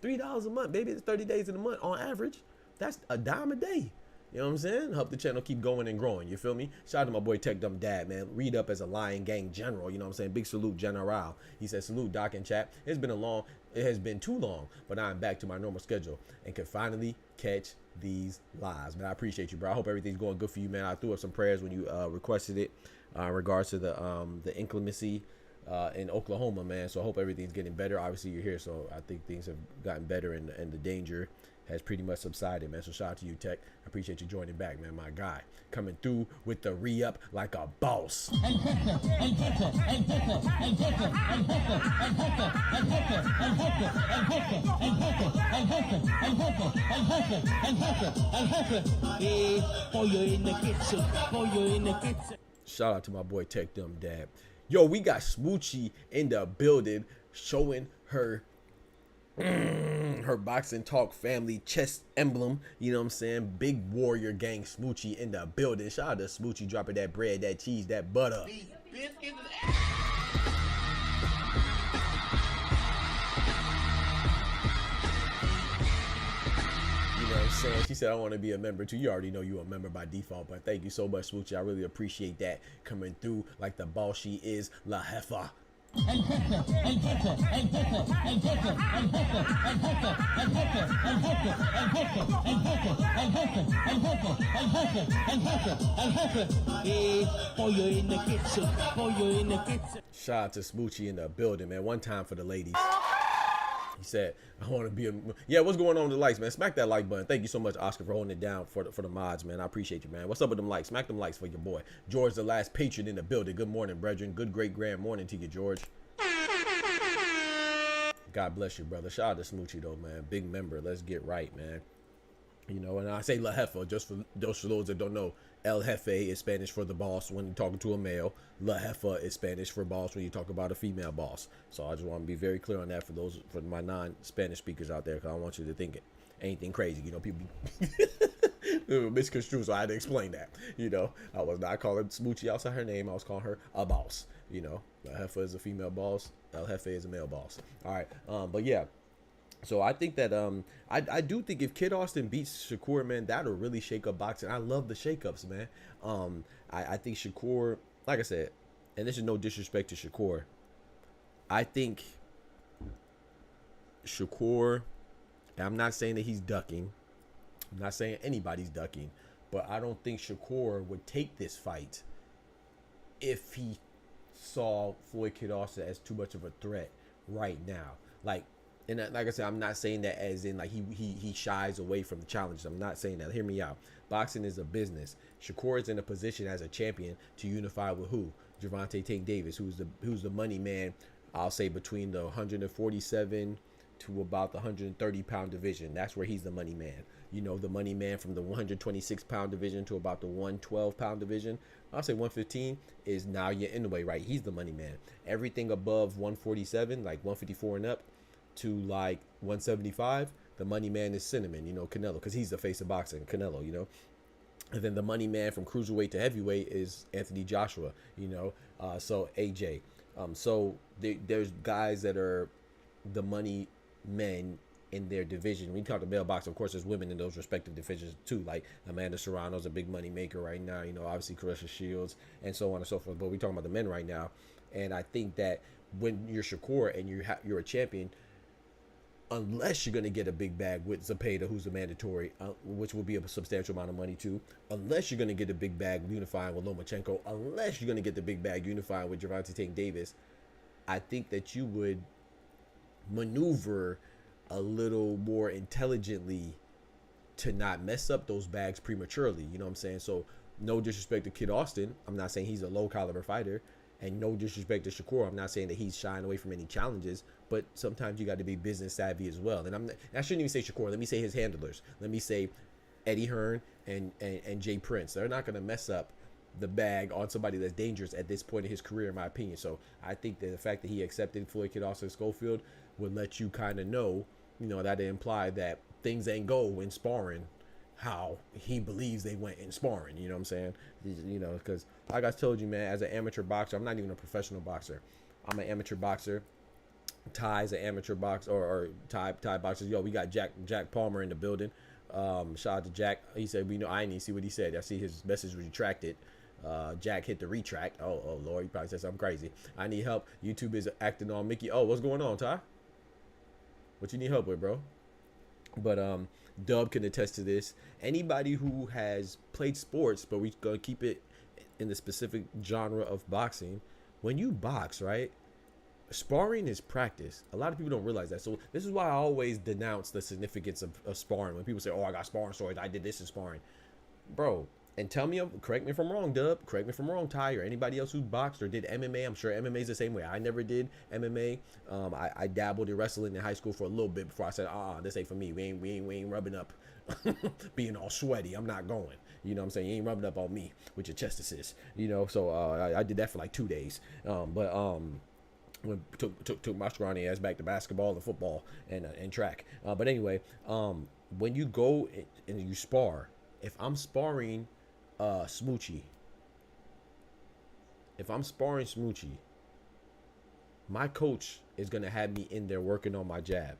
$3 a month, baby. It's 30 days in a month on average. That's a dime a day. You know what I'm saying? Help the channel keep going and growing. You feel me? Shout out to my boy Tech Dumb Dad, man. Read up as a Lion Gang general. You know what I'm saying? Big salute, General. He said, salute, Doc and chat. It has been too long, but I'm back to my normal schedule and can finally catch these lives. Man, I appreciate you, bro. I hope everything's going good for you, man. I threw up some prayers when you requested it in regards to the inclemency in Oklahoma, man. So I hope everything's getting better. Obviously, you're here, so I think things have gotten better and the danger has pretty much subsided, man. So shout out to you, Tech. I appreciate you joining back, man. My guy coming through with the re-up like a boss. Shout out to my boy Tech Dumb Dad. Yo, we got Smoochie in the building showing her Boxing Talk family chest emblem. You know what I'm saying? Big warrior gang Smoochie in the building. Shout out to Smoochie dropping that bread, that cheese, that butter. You know what I'm saying? She said, I want to be a member too. You already know you're a member by default, but thank you so much, Smoochie. I really appreciate that. Coming through like the boss she is, La Jefa. Shout out to Smoochie in the building, man. One time for the ladies. He said, I want to be a... Yeah, what's going on with the likes, man? Smack that like button. Thank you so much, Oscar, for holding it down for the mods, man. I appreciate you, man. What's up with them likes? Smack them likes for your boy. George, the last patron in the building. Good morning, brethren. Good, great, grand morning to you, George. God bless you, brother. Shout out to Smoochie, though, man. Big member. Let's get right, man. You know, and I say La Jefa, just for those that don't know. El Jefe is Spanish for the boss when you're talking to a male. La Jefa is Spanish for boss when you talk about a female boss. So I just want to be very clear on that for my non-Spanish speakers out there, because I don't want you to think anything crazy. You know, people misconstrue, so I had to explain that. You know, I was not calling Smoochie outside her name. I was calling her a boss. You know, La Jefa is a female boss. El Jefe is a male boss. All right, but yeah. So I think that I do think if Kid Austin beats Shakur, man, that'll really shake up boxing. I love the shakeups, man. I think Shakur, like I said, and this is no disrespect to Shakur, I think Shakur, and I'm not saying that he's ducking. I'm not saying anybody's ducking, but I don't think Shakur would take this fight if he saw Floyd Kid Austin as too much of a threat right now. And like I said, I'm not saying that as in like he shies away from the challenges. I'm not saying that. Hear me out. Boxing is a business. Shakur is in a position as a champion to unify with who? Gervonta Tank Davis, who's the money man. I'll say between the 147 to about the 130 pound division. That's where he's the money man. you know, the money man from the 126-pound division to about the 112-pound division. I'll say 115 is now you're in the way, right? He's the money man. Everything above 147, like 154 and up, to like 175, the money man is Cinnamon, you know, Canelo, because he's the face of boxing, Canelo, you know. And then the money man from cruiserweight to heavyweight is Anthony Joshua, you know, so AJ. So there's guys that are the money men in their division. When you talk to male boxing, of course, there's women in those respective divisions too. Like Amanda Serrano's a big money maker right now. You know, obviously Caressa Shields and so on and so forth. But we're talking about the men right now, and I think that when you're Shakur and you're a champion, unless you're going to get a big bag with Zepeda, who's a mandatory, which will be a substantial amount of money too, unless you're going to get a big bag unifying with Lomachenko, unless you're going to get the big bag unifying with Gervonta Tank Davis, I think that you would maneuver a little more intelligently to not mess up those bags prematurely. You know what I'm saying? So no disrespect to Kid Austin. I'm not saying he's a low caliber fighter. And no disrespect to Shakur, I'm not saying that he's shying away from any challenges, but sometimes you got to be business savvy as well. And I shouldn't even say Shakur. Let me say his handlers. Let me say Eddie Hearn and Jay Prince. They're not going to mess up the bag on somebody that's dangerous at this point in his career, in my opinion. So I think that the fact that he accepted Floyd Kid Austin Schofield would let you kind of know, you know, that it implied that things ain't go in sparring how he believes they went in sparring. You know what I'm saying? You know, because like I told you, man, as an amateur boxer, I'm not even a professional boxer. I'm an amateur boxer. Ty's an amateur boxer, or Ty boxers. Yo, we got Jack Palmer in the building. Shout out to Jack. He said, we know. I didn't even see what he said. I see his message retracted. Jack hit the retract. Oh Lord, he probably said something crazy. I need help. YouTube is acting on Mickey. Oh, what's going on, Ty? What you need help with, bro? But Dub can attest to this. Anybody who has played sports, but we gonna keep it in the specific genre of boxing. When you box, right? Sparring is practice. A lot of people don't realize that. So this is why I always denounce the significance of sparring. When people say, "Oh, I got sparring stories. I did this in sparring," bro. And tell me, correct me if I'm wrong, Dub. Correct me if I'm wrong, Ty, or anybody else who boxed or did MMA. I'm sure MMA is the same way. I never did MMA. I dabbled in wrestling in high school for a little bit before I said, this ain't for me. We ain't rubbing up, being all sweaty. I'm not going. You know what I'm saying? You ain't rubbing up on me with your chest assist. You know, so I did that for like 2 days. When took my scrawny ass back to basketball and football and track. But anyway, when you go and you spar, if I'm sparring Smoochie, my coach is gonna have me in there working on my jab.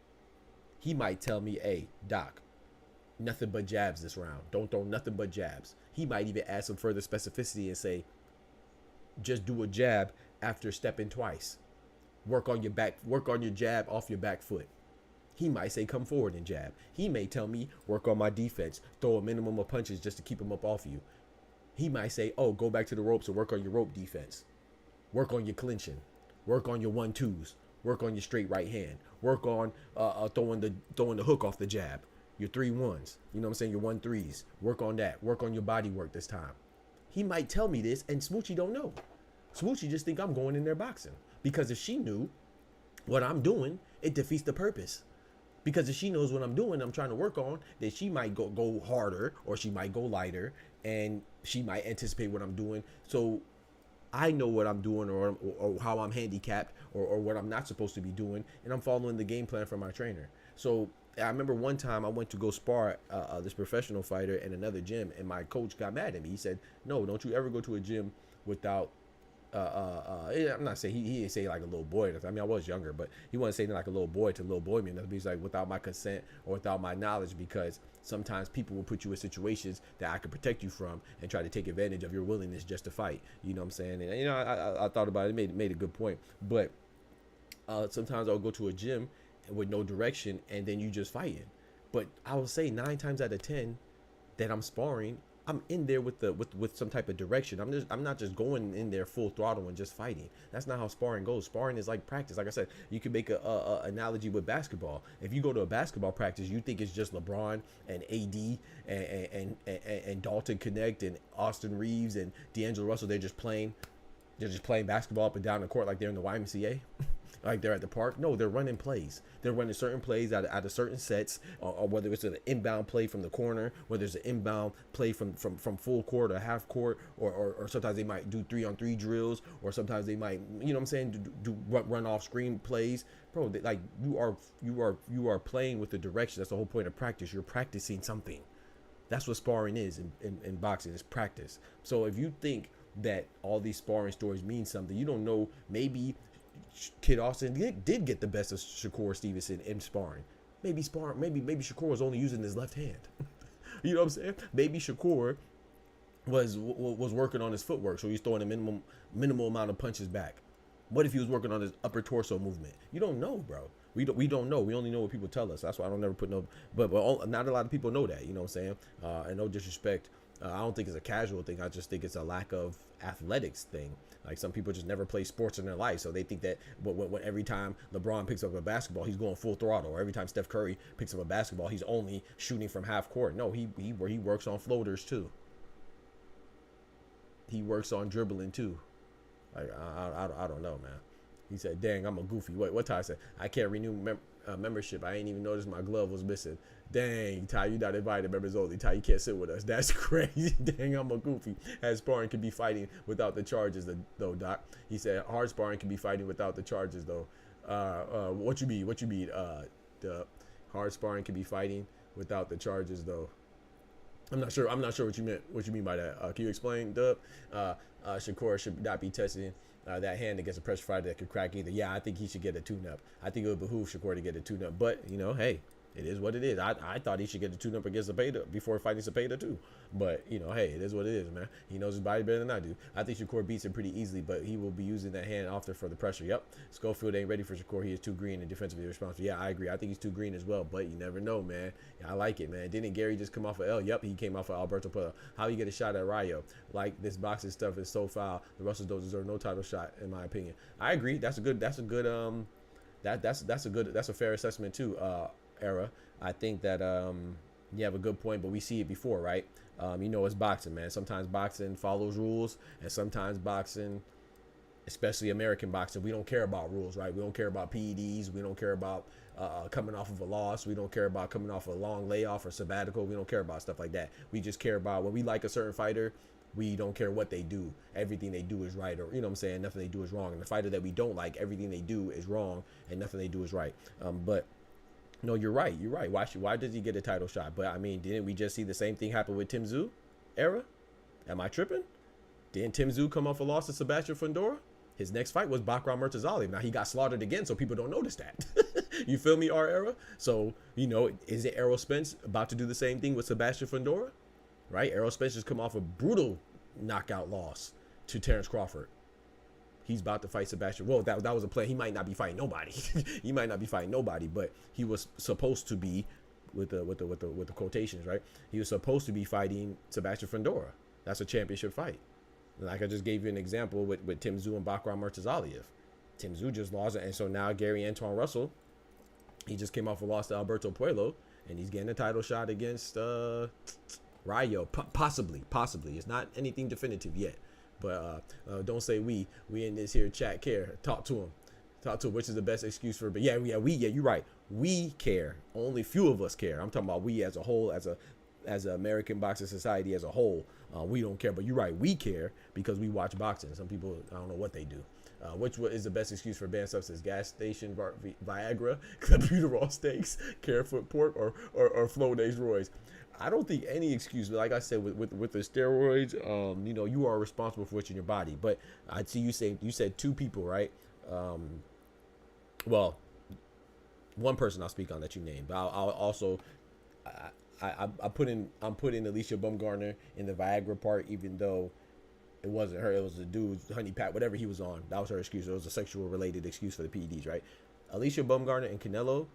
He might tell me, "Hey, Doc, nothing but jabs this round. Don't throw nothing but jabs." He might even add some further specificity and say, "Just do a jab after stepping twice. Work on your jab off your back foot." He might say, "Come forward and jab." He may tell me, "Work on my defense. Throw a minimum of punches just to keep him up off you." He might say, "Oh, go back to the ropes and work on your rope defense. Work on your clinching. Work on your 1-2s. Work on your straight right hand. Work on throwing the hook off the jab. Your 3-1s. You know what I'm saying? Your 1-3s. Work on that. Work on your body work this time." He might tell me this, and Smoochie don't know. Smoochie just think I'm going in there boxing. Because if she knew what I'm doing, it defeats the purpose. Because if she knows what I'm doing, I'm trying to work on, then she might go harder, or she might go lighter, and she might anticipate what I'm doing. So I know what I'm doing, or how I'm handicapped, or what I'm not supposed to be doing, and I'm following the game plan from my trainer. So I remember one time I went to go spar this professional fighter in another gym, and my coach got mad at me. He said, "No, don't you ever go to a gym without." I'm not saying he didn't say like a little boy. I mean, I was younger, but he wasn't saying like a little boy to little boy me. He's like, without my consent or without my knowledge, because sometimes people will put you in situations that I could protect you from and try to take advantage of your willingness just to fight. You know what I'm saying? And you know, I thought about it. It made a good point. But sometimes I'll go to a gym with no direction, and then you just fighting. But I will say 9 times out of 10 that I'm sparring, I'm in there with some type of direction. I'm not just going in there full throttle and just fighting. That's not how sparring goes. Sparring is like practice. Like I said, you can make a analogy with basketball. If you go to a basketball practice, you think it's just LeBron and AD and Dalton Connect and Austin Reeves and D'Angelo Russell. They're just playing basketball up and down the court like they're in the YMCA. like they're at the park. No, they're running plays. They're running certain plays out of certain sets, or whether it's an inbound play from the corner, whether it's an inbound play from full court or half court, or sometimes they might do 3-on-3 drills, or sometimes they might, you know what I'm saying, do run off screen plays. Bro, like you are playing with the direction. That's the whole point of practice. You're practicing something. That's what sparring is in boxing, is practice. So if you think that all these sparring stories mean something, you don't know. Maybe Kid Austin did get the best of Shakur Stevenson in sparring. Maybe Shakur was only using his left hand. You know what I'm saying? Maybe Shakur was working on his footwork, so he's throwing a minimal amount of punches back. What if he was working on his upper torso movement? You don't know, bro. We don't know. We only know what people tell us. That's why I don't ever put no. But not a lot of people know that. You know what I'm saying? And no disrespect, I don't think it's a casual thing. I just think it's a lack of athletics thing. Like, some people just never play sports in their life, so they think that when every time LeBron picks up a basketball, he's going full throttle, or every time Steph Curry picks up a basketball, he's only shooting from half court. No, he works on floaters too. He works on dribbling too. Like, I don't know, man. He said, dang, I'm a goofy. What Ty said? I can't renew membership. I ain't even noticed my glove was missing. Dang, Ty, you not invited, members only. Ty, you can't sit with us. That's crazy. Dang, I'm a goofy. As sparring can be fighting without the charges, though, Doc. He said hard sparring can be fighting without the charges, though. What you mean? The hard sparring can be fighting without the charges, though. I'm not sure what you meant. What you mean by that? Can you explain, Dub? Shakur should not be testing that hand against a pressure fighter that could crack either. Yeah, I think he should get a tune-up. I think it would behoove Shakur to get a tune-up. But, you know, hey, it is what it is. I thought he should get a tune-up against Zepeda before fighting Zepeda too. But, you know, hey, it is what it is, man. He knows his body better than I do. I think Shakur beats him pretty easily, but he will be using that hand often for the pressure. Yep. Schofield ain't ready for Shakur. He is too green and defensively responsible. Yeah, I agree. I think he's too green as well, but you never know, man. Yeah, I like it, man. Didn't Gary just come off of L? Yep, he came off of Alberto Puello. How you get a shot at Rayo? Like, this boxing stuff is so foul. The Russells don't deserve no title shot, in my opinion. I agree. That's a fair assessment too, Era. I think that you have a good point, but we see it before, right? You know, it's boxing, man. Sometimes boxing follows rules, and sometimes boxing, especially American boxing, we don't care about rules, right? We don't care about PEDs. We don't care about coming off of a loss. We don't care about coming off a long layoff or sabbatical. We don't care about stuff like that. We just care about when we like a certain fighter. We don't care what they do. Everything they do is right, or, you know what I'm saying, nothing they do is wrong. And the fighter that we don't like, everything they do is wrong, and nothing they do is right. But no, you're right. Why does he get a title shot? But I mean, didn't we just see the same thing happen with Tim Tszyu? Era? Am I tripping? Didn't Tim Tszyu come off a loss to Sebastian Fundora? His next fight was Bakram Murtazali. Now he got slaughtered again, so people don't notice that. You feel me, our Era? So, you know, is it Errol Spence about to do the same thing with Sebastian Fundora? Right? Errol Spence just come off a brutal knockout loss to Terrence Crawford. He's about to fight Sebastian. Well, that was a plan. He might not be fighting nobody. He might not be fighting nobody, but he was supposed to be, with the quotations, right? He was supposed to be fighting Sebastian Fundora. That's a championship fight. Like I just gave you an example with Tim Tszyu and Bakram Murtazaliev. Tim Tszyu just lost it, and so now Gary Antoine Russell, he just came off a loss to Alberto Puello, and he's getting a title shot against Rayo. Possibly. It's not anything definitive yet. But don't say we in this here chat care. Talk to him, which is the best excuse for. But yeah, you're right. We care. Only few of us care. I'm talking about we as a whole, as an American boxing society as a whole. We don't care. But you're right. We care because we watch boxing. Some people, I don't know what they do. Which is the best excuse for banned substance? Gas station, Viagra, Clenbuterol steaks, Carefoot pork, or Flonase Roy's. I don't think any excuse, like I said, with the steroids, you know, you are responsible for what's in your body. But I see you said two people, right? Well, one person I'll speak on that you named. But I'll also, I'm putting Alicia Baumgartner in the Viagra part, even though it wasn't her. It was the dude, Honey Pat, whatever he was on. That was her excuse. It was a sexual related excuse for the PEDs, right? Alicia Baumgartner and Canelo,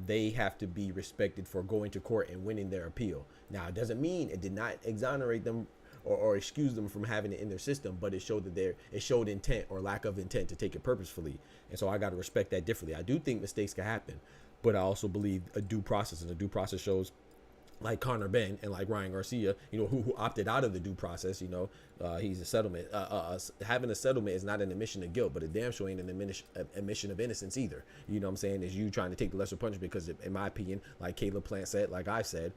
they have to be respected for going to court and winning their appeal. Now, it doesn't mean it did not exonerate them or excuse them from having it in their system, but it showed that it showed intent or lack of intent to take it purposefully. And so I got to respect that differently. I do think mistakes can happen, but I also believe a due process, and a due process shows like Conor Ben and like Ryan Garcia, you know, who opted out of the due process. You know, he's a settlement. Having a settlement is not an admission of guilt, but a damn sure ain't an admission of innocence either. You know what I'm saying? Is you trying to take the lesser punishment because, in my opinion, like Caleb Plant said, like I said,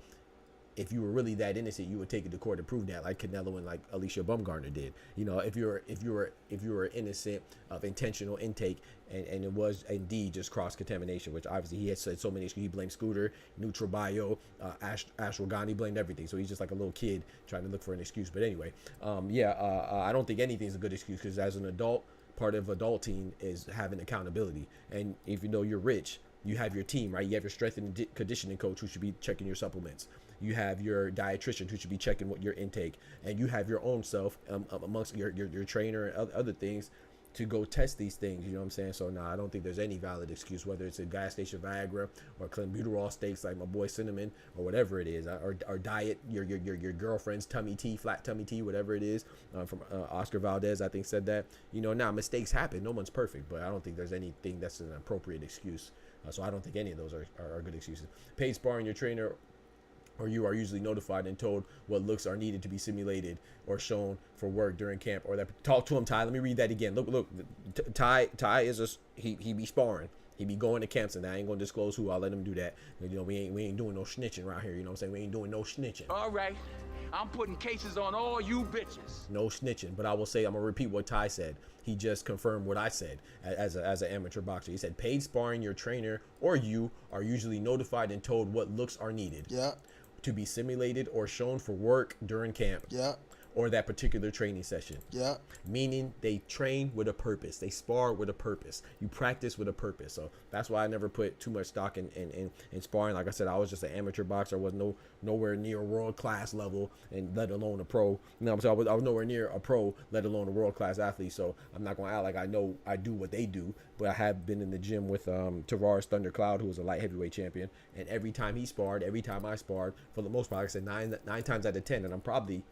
if you were really that innocent, you would take it to court to prove that, like Canelo and like Alicia Bumgarner did. You know, if you were innocent of intentional intake and it was indeed just cross contamination, which obviously he had said so many. He blamed Scooter, Neutral Bio, Ashwell Ghani, blamed everything. So he's just like a little kid trying to look for an excuse. But anyway, I don't think anything's a good excuse because as an adult, part of adulting is having accountability. And if you know you're rich, you have your team, right? You have your strength and conditioning coach who should be checking your supplements. You have your dietitian who should be checking what your intake, and you have your own self amongst your trainer and other things to go test these things. You know what I'm saying? So I don't think there's any valid excuse, whether it's a gas station Viagra or clenbuterol steaks like my boy Cinnamon or whatever it is, or diet your girlfriend's tummy tea, flat tummy tea, whatever it is. From Oscar Valdez, I think said that. You know, mistakes happen. No one's perfect, but I don't think there's anything that's an appropriate excuse. So I don't think any of those are good excuses. Paid sparring your trainer or you are usually notified and told what looks are needed to be simulated or shown for work during camp. Or that, talk to him, Ty. Let me read that again. Look. Ty is he be sparring. He be going to camps, and I ain't gonna disclose who. I'll let him do that. You know, we ain't doing no snitching around here. You know what I'm saying? We ain't doing no snitching. All right, I'm putting cases on all you bitches. No snitching. But I will say, I'm gonna repeat what Ty said. He just confirmed what I said as an amateur boxer. He said, paid sparring your trainer or you are usually notified and told what looks are needed. Yeah. To be simulated or shown for work during camp. Yeah. Or that particular training session. Yeah. Meaning they train with a purpose. They spar with a purpose. You practice with a purpose. So that's why I never put too much stock in sparring. Like I said, I was just an amateur boxer. I was nowhere near a world class level, and let alone a pro. You know what I'm saying? I was nowhere near a pro, let alone a world class athlete. So I'm not gonna act like I know I do what they do. But I have been in the gym with Tavares Thundercloud, who was a light heavyweight champion, and every time he sparred, every time I sparred, for the most part, like I said, nine times out of 10, and I'm probably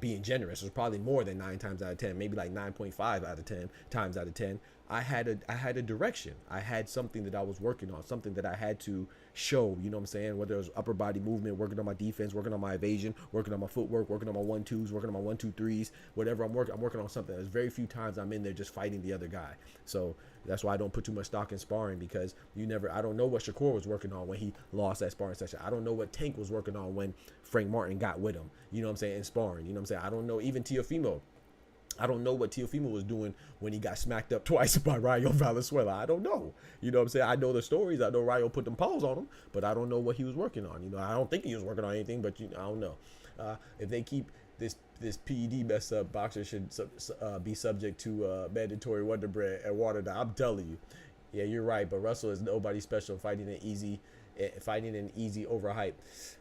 being generous, it was probably more than 9 times out of 10, maybe like 9.5 out of 10 times out of 10. I had a direction. I had something that I was working on, something that I had to show, you know what I'm saying? Whether it was upper body movement, working on my defense, working on my evasion, working on my footwork, working on my 1-2s, working on my 1-2-3s, whatever I'm working on something. There's very few times I'm in there just fighting the other guy. So that's why I don't put too much stock in sparring, because I don't know what Shakur was working on when he lost that sparring session. I don't know what Tank was working on when Frank Martin got with him, you know what I'm saying, in sparring. You know what I'm saying? I don't know, even Teofimo. I don't know what Teofimo was doing when he got smacked up twice by Rayo Valenzuela. I don't know. You know what I'm saying? I know the stories. I know Rayo put them paws on him, but I don't know what he was working on. You know, I don't think he was working on anything, but I don't know. If they keep this PED mess up, boxers should be subject to mandatory Wonder Bread and water. I'm telling you. Yeah, you're right. But Russell is nobody special, fighting an easy overhype.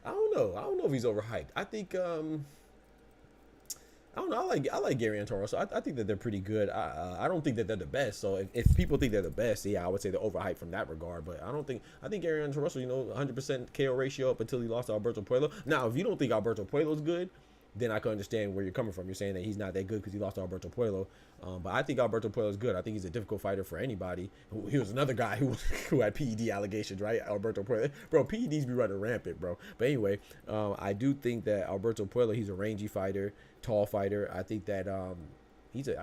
I don't know if he's overhyped. I think I don't know. I like Gary and Toro, so I think that they're pretty good. I don't think that they're the best. So if people think they're the best, yeah, I would say they're overhyped from that regard. But I think Gary and Toro, 100% KO ratio up until he lost to Alberto Puello. Now, if you don't think Alberto Puello's good, then I can understand where you're coming from. You're saying that he's not that good because he lost to Alberto Puello. But I think Alberto Puello is good. I think he's a difficult fighter for anybody. He was another guy who had PED allegations, right? Alberto Puello. Bro, PEDs be running rampant, bro. But anyway, I do think that Alberto Puello, he's a rangy fighter, tall fighter. I think that I don't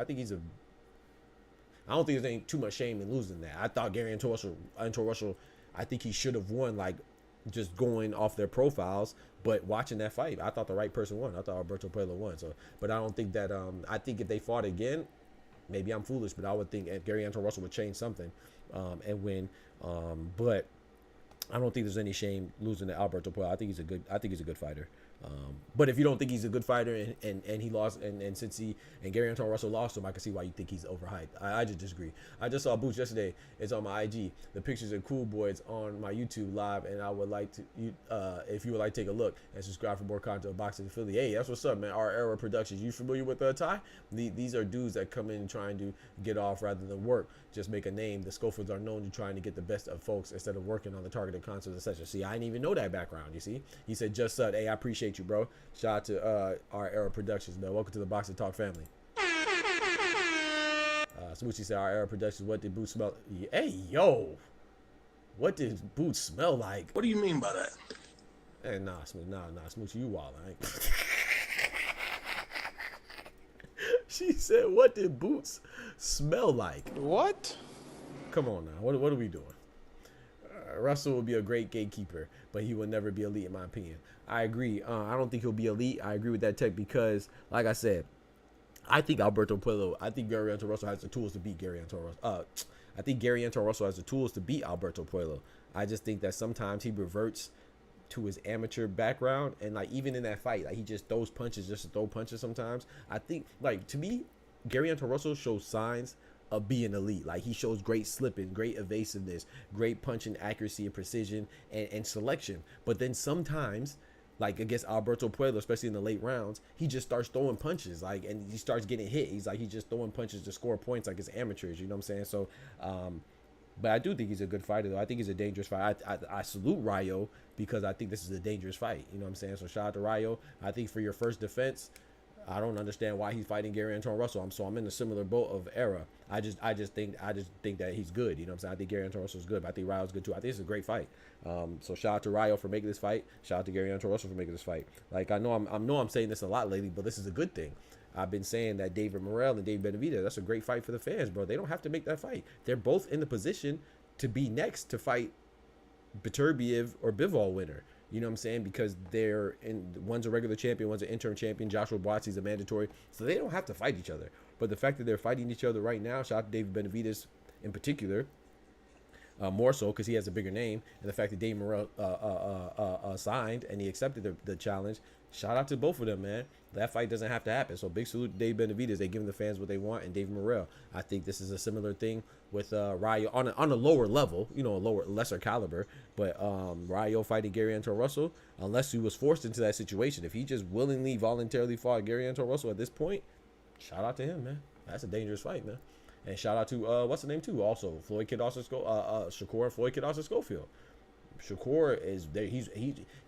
think there's any too much shame in losing that. I thought Gary and Russell, I think he should have won, like, just going off their profiles. But watching that fight, I thought the right person won. I thought Alberto Puello won. So, but I don't think that. I think if they fought again, maybe I'm foolish, but I would think Gary Anton Russell would change something and win. But I don't think there's any shame losing to Alberto Puello. I think he's a good fighter. But if you don't think he's a good fighter and he lost and since Gary Anton Russell lost him, I can see why you think he's overhyped. I just disagree. I just saw Boots yesterday. It's on my IG. The pictures of Cool Boy. It's on my YouTube live, and I would like to if you would like to take a look and subscribe for more content of Boxing Philly. Hey, that's what's up, man. Our Era Productions. You familiar with Ty? These are dudes that come in trying to get off rather than work. Just make a name. The Schofields are known to trying to get the best of folks instead of working on the targeted concepts, etc. See, I didn't even know that background. You see, he said just Sud. Hey, I appreciate you, bro. Shout out to our Era Productions, man. Welcome to the Boxing Talk family. Smoochie said our Era Productions. What did Boots smell? Hey, yo, what did Boots smell like? What do you mean by that? Hey, nah, Smooch, you wild. I ain't. She said, "What did boots smell like?" What? Come on now. What are we doing? Russell will be a great gatekeeper, but he will never be elite in my opinion. I agree. I don't think he'll be elite. I agree with that tech because, like I said, I think Alberto Puello. I think Garcianto Russell has the tools to beat Garcianto Russell. I think Garcianto Russell has the tools to beat Alberto Puello. I just think that sometimes he reverts to his amateur background, and like even in that fight, like he just throws punches just to throw punches sometimes. I think, like, to me, Garcianto Russell shows signs of being elite. Like he shows great slipping, great evasiveness, great punching accuracy and precision and selection. But then sometimes, like against Alberto Puello, especially in the late rounds, he just starts throwing punches, like, and he starts getting hit. He's just throwing punches to score points like it's amateurs, you know what I'm saying? So but I do think he's a good fighter, though. I think he's a dangerous fight. I salute Rayo because I think this is a dangerous fight. You know what I'm saying? So shout out to Rayo. I think for your first defense, I don't understand why he's fighting Garcianto Russell. I'm in a similar boat of era. I just think that he's good. You know what I'm saying? I think Garcianto Russell's good, but I think Rayo's good too. I think it's a great fight. So shout out to Rayo for making this fight. Shout out to Garcianto Russell for making this fight. Like I know I'm saying this a lot lately, but this is a good thing. I've been saying that David Morrell and Dave Benavidez, that's a great fight for the fans, bro. They don't have to make that fight. They're both in the position to be next to fight Beterbiev or Bivol winner. You know what I'm saying? Because they're in, one's a regular champion, one's an interim champion. Joshua Buatsi's a mandatory, so they don't have to fight each other. But the fact that they're fighting each other right now, shout out to David Benavidez in particular, more so because he has a bigger name, and the fact that Dave Morrell signed and he accepted the challenge. Shout out to both of them, man. That fight doesn't have to happen. So big salute to Dave Benavidez. They giving the fans what they want, and Dave Morrell. I think this is a similar thing with Rayo on a lower level, you know, lesser caliber. But Rayo fighting Garcianto Russell, unless he was forced into that situation. If he just willingly, voluntarily fought Garcianto Russell at this point, shout out to him, man. That's a dangerous fight, man. And shout out to what's the name too? Also, Floyd Kid Austin Shakur and Floyd Kid Austin Schofield. Shakur is there.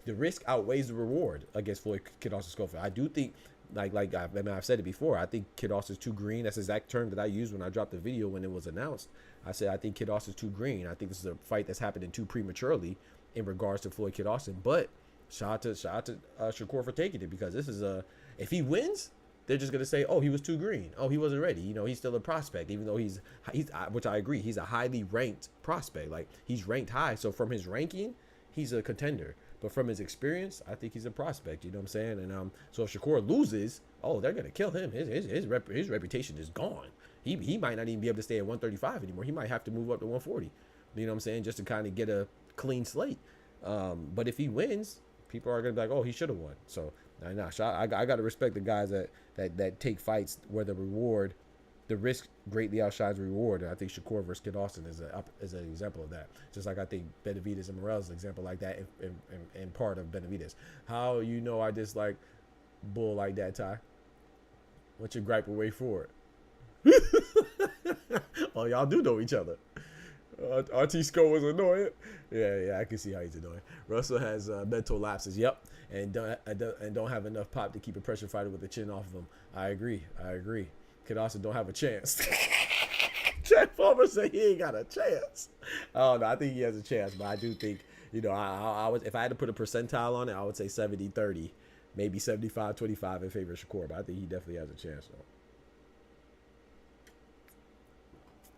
The risk outweighs the reward against Floyd Kid Austin Schofield. I do think, like I've said it before. I think Kid Austin's too green. That's the exact term that I used when I dropped the video when it was announced. I said I think Kid Austin's too green. I think this is a fight that's happening too prematurely in regards to Floyd Kid Austin. But shout out to Shakur for taking it, because this is if he wins, they're just gonna say, oh, he was too green. Oh, he wasn't ready. You know, he's still a prospect, even though he's which I agree, he's a highly ranked prospect. Like he's ranked high, so from his ranking, he's a contender. But from his experience, I think he's a prospect. You know what I'm saying? And so if Shakur loses, oh, they're gonna kill him. His reputation is gone. He might not even be able to stay at 135 anymore. He might have to move up to 140. You know what I'm saying? Just to kind of get a clean slate. But if he wins, people are gonna be like, oh, he should have won. So I got to respect the guys that take fights where the risk greatly outshines the reward. And I think Shakur versus Kid Austin is an example of that. Just like I think Benavidez and Morrell is an example like that in part of Benavidez. How you know I dislike bull like that, Ty? What's your gripe away for it? Oh, y'all do know each other. RT Sco was annoying. Yeah, I can see how he's annoying. Russell has mental lapses. Yep, and don't have enough pop to keep a pressure fighter with the chin off of him. I agree. Kid Austin don't have a chance. Jack Palmer said he ain't got a chance. Oh no, I think he has a chance, but I do think, you know, I was, if I had to put a percentile on it, I would say 70-30, maybe 75-25 in favor of Shakur, but I think he definitely has a chance though.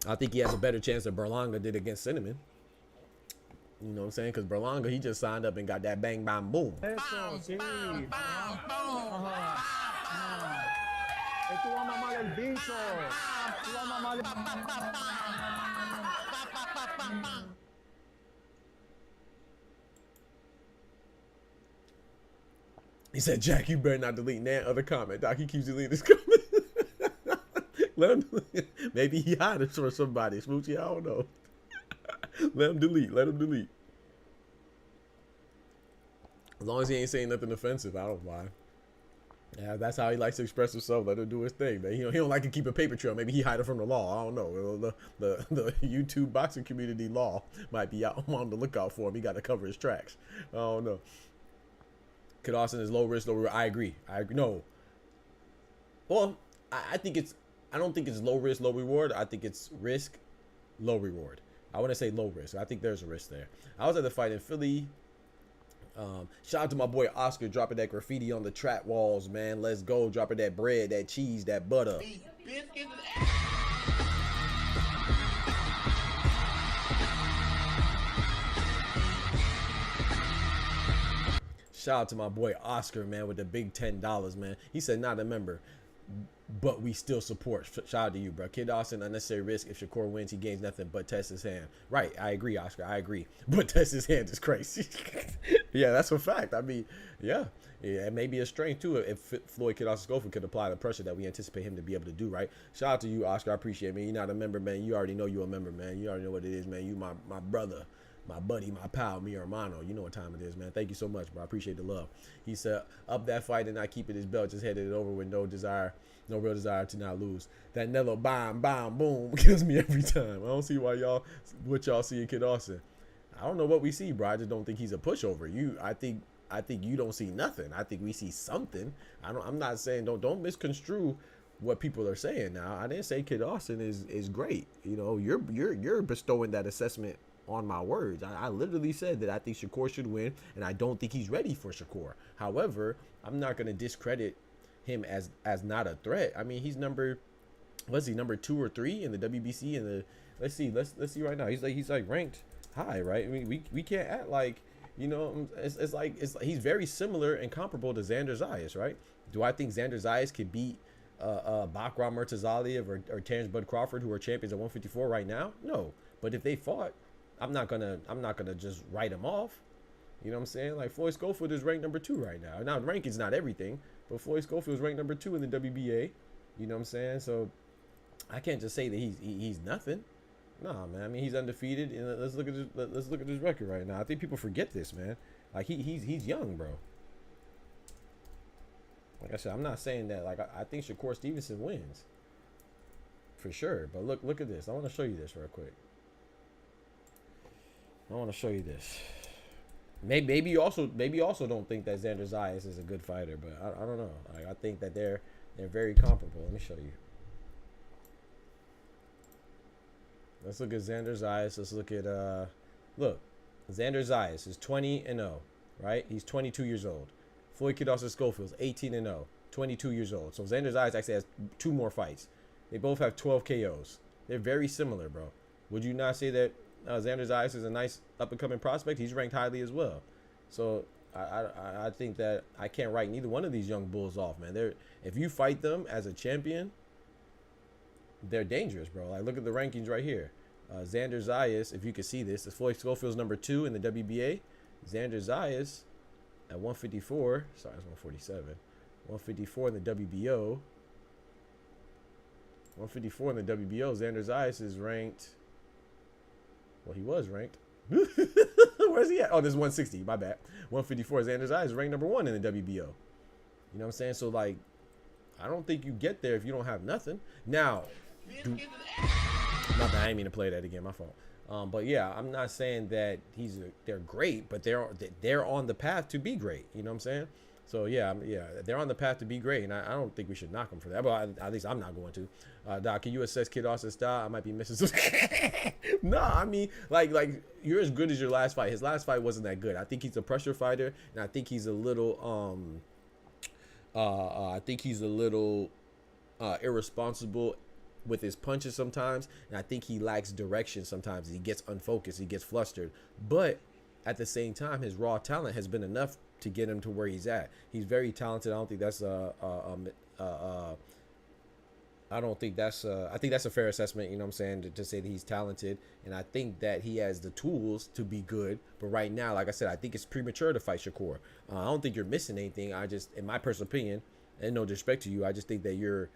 I think he has a better chance than Berlanga did against Cinnamon. You know what I'm saying? Because Berlanga, he just signed up and got that bang, bang, boom. He said, Jack, you better not delete that other comment. Doc, he keeps deleting his comment. Let him, maybe he hiding for somebody. Smoochie, I don't know. Let him delete. As long as he ain't saying nothing offensive, I don't mind. Yeah, that's how he likes to express himself. Let him do his thing, man. He don't like to keep a paper trail. Maybe he hiding from the law. I don't know. The YouTube boxing community law might be out on the lookout for him. He got to cover his tracks. I don't know. Kid Austin is low risk, low reward. I agree. No. Well, I think it's. I don't think it's low risk, low reward. I think it's risk, low reward. I want to say low risk. I think there's a risk there. I was at the fight in Philly. Shout out to my boy Oscar dropping that graffiti on the trap walls, man. Let's go. Dropping that bread, that cheese, that butter. Shout out to my boy Oscar, man, with the big $10, man. He said not a member, but we still support. Shout out to you, bro. Kid Austin, unnecessary risk. If Shakur wins, he gains nothing but test his hand. Right, I agree, Oscar. I agree. But test his hand is crazy. Yeah, that's a fact. I mean, yeah, it may be a strength too if Floyd Kid Austin Schofield could apply the pressure that we anticipate him to be able to do. Right. Shout out to you, Oscar. I appreciate it, man. You're not a member, man. You already know you're a member, man. You already know what it is, man. You my brother, my buddy, my pal, mi hermano. You know what time it is, man. Thank you so much, bro. I appreciate the love. He said, up that fight and not keeping his belt, just headed it over with no real desire to not lose. That Nello bam, bam, boom kills me every time. I don't see why what y'all see in Kid Austin. I don't know what we see, bro. I just don't think he's a pushover. I think you don't see nothing. I think we see something. I'm not saying don't misconstrue what people are saying now. I didn't say Kid Austin is great. You know, you're bestowing that assessment on my words. I literally said that I think Shakur should win, and I don't think he's ready for Shakur. However, I'm not going to discredit him as not a threat. I mean, he's number 2 or 3 in the WBC, and the let's see right now. He's like ranked high, right? I mean, we can't act like, you know, it's like he's very similar and comparable to Xander Zayas, right? Do I think Xander Zayas could beat Bakram Murtazaliev or Terrence Bud Crawford, who are champions at 154 right now? No, but if they fought, I'm not gonna just write him off. You know what I'm saying? Like, Floyd Schofield is ranked number 2 right now. Now, ranking's not everything, but Floyd Schofield is ranked number 2 in the WBA. You know what I'm saying? So I can't just say that he's nothing. Nah, man. I mean, he's undefeated. And let's look at his record right now. I think people forget this, man. Like, he's young, bro. Like I said, I'm not saying that. Like, I think Shakur Stevenson wins for sure. But look at this. I want to show you this real quick. I want to show you this. Maybe you also don't think that Xander Zayas is a good fighter, but I don't know. Like, I think that they're very comparable. Let me show you. Let's look at Xander Zayas. Let's look at look. Xander Zayas is 20-0, right? He's 22 years old. Floyd Kid Austin Schofield's 18-0, 22 years old. So Xander Zayas actually has 2 more fights. They both have 12 KOs. They're very similar, bro. Would you not say that Xander Zayas is a nice up-and-coming prospect? He's ranked highly as well. So I think that I can't write neither one of these young bulls off, man. If you fight them as a champion, they're dangerous, bro. Like, look at the rankings right here. Xander Zayas, if you can see this, is Floyd Schofield's number 2 in the WBA. Xander Zayas at 154. Sorry, it's 147. 154 in the WBO. 154 in the WBO. Xander Zayas is ranked. Well, he was ranked. Where's he at? Oh, this is 160. My bad. 154. Xander Zayas is ranked number 1 in the WBO. You know what I'm saying? So, like, I don't think you get there if you don't have nothing. Now, my bad. I didn't mean to play that again. My fault. But yeah, I'm not saying that they're great, but they're on the path to be great. You know what I'm saying? So yeah, they're on the path to be great, and I don't think we should knock them for that. But at least I'm not going to. Doc, can you assess Kid Austin's style? I might be missing some. No, I mean, like you're as good as your last fight. His last fight wasn't that good. I think he's a pressure fighter, and I think he's a little irresponsible with his punches sometimes, and I think he lacks direction sometimes. He gets unfocused, he gets flustered, but at the same time, his raw talent has been enough to get him to where he's at. He's very talented. I don't think that's I think that's a fair assessment, you know what I'm saying, to say that he's talented, and I think that he has the tools to be good. But right now, like I said, I think it's premature to fight Shakur. I don't think you're missing anything. I just, in my personal opinion, and no disrespect to you, I just think that you're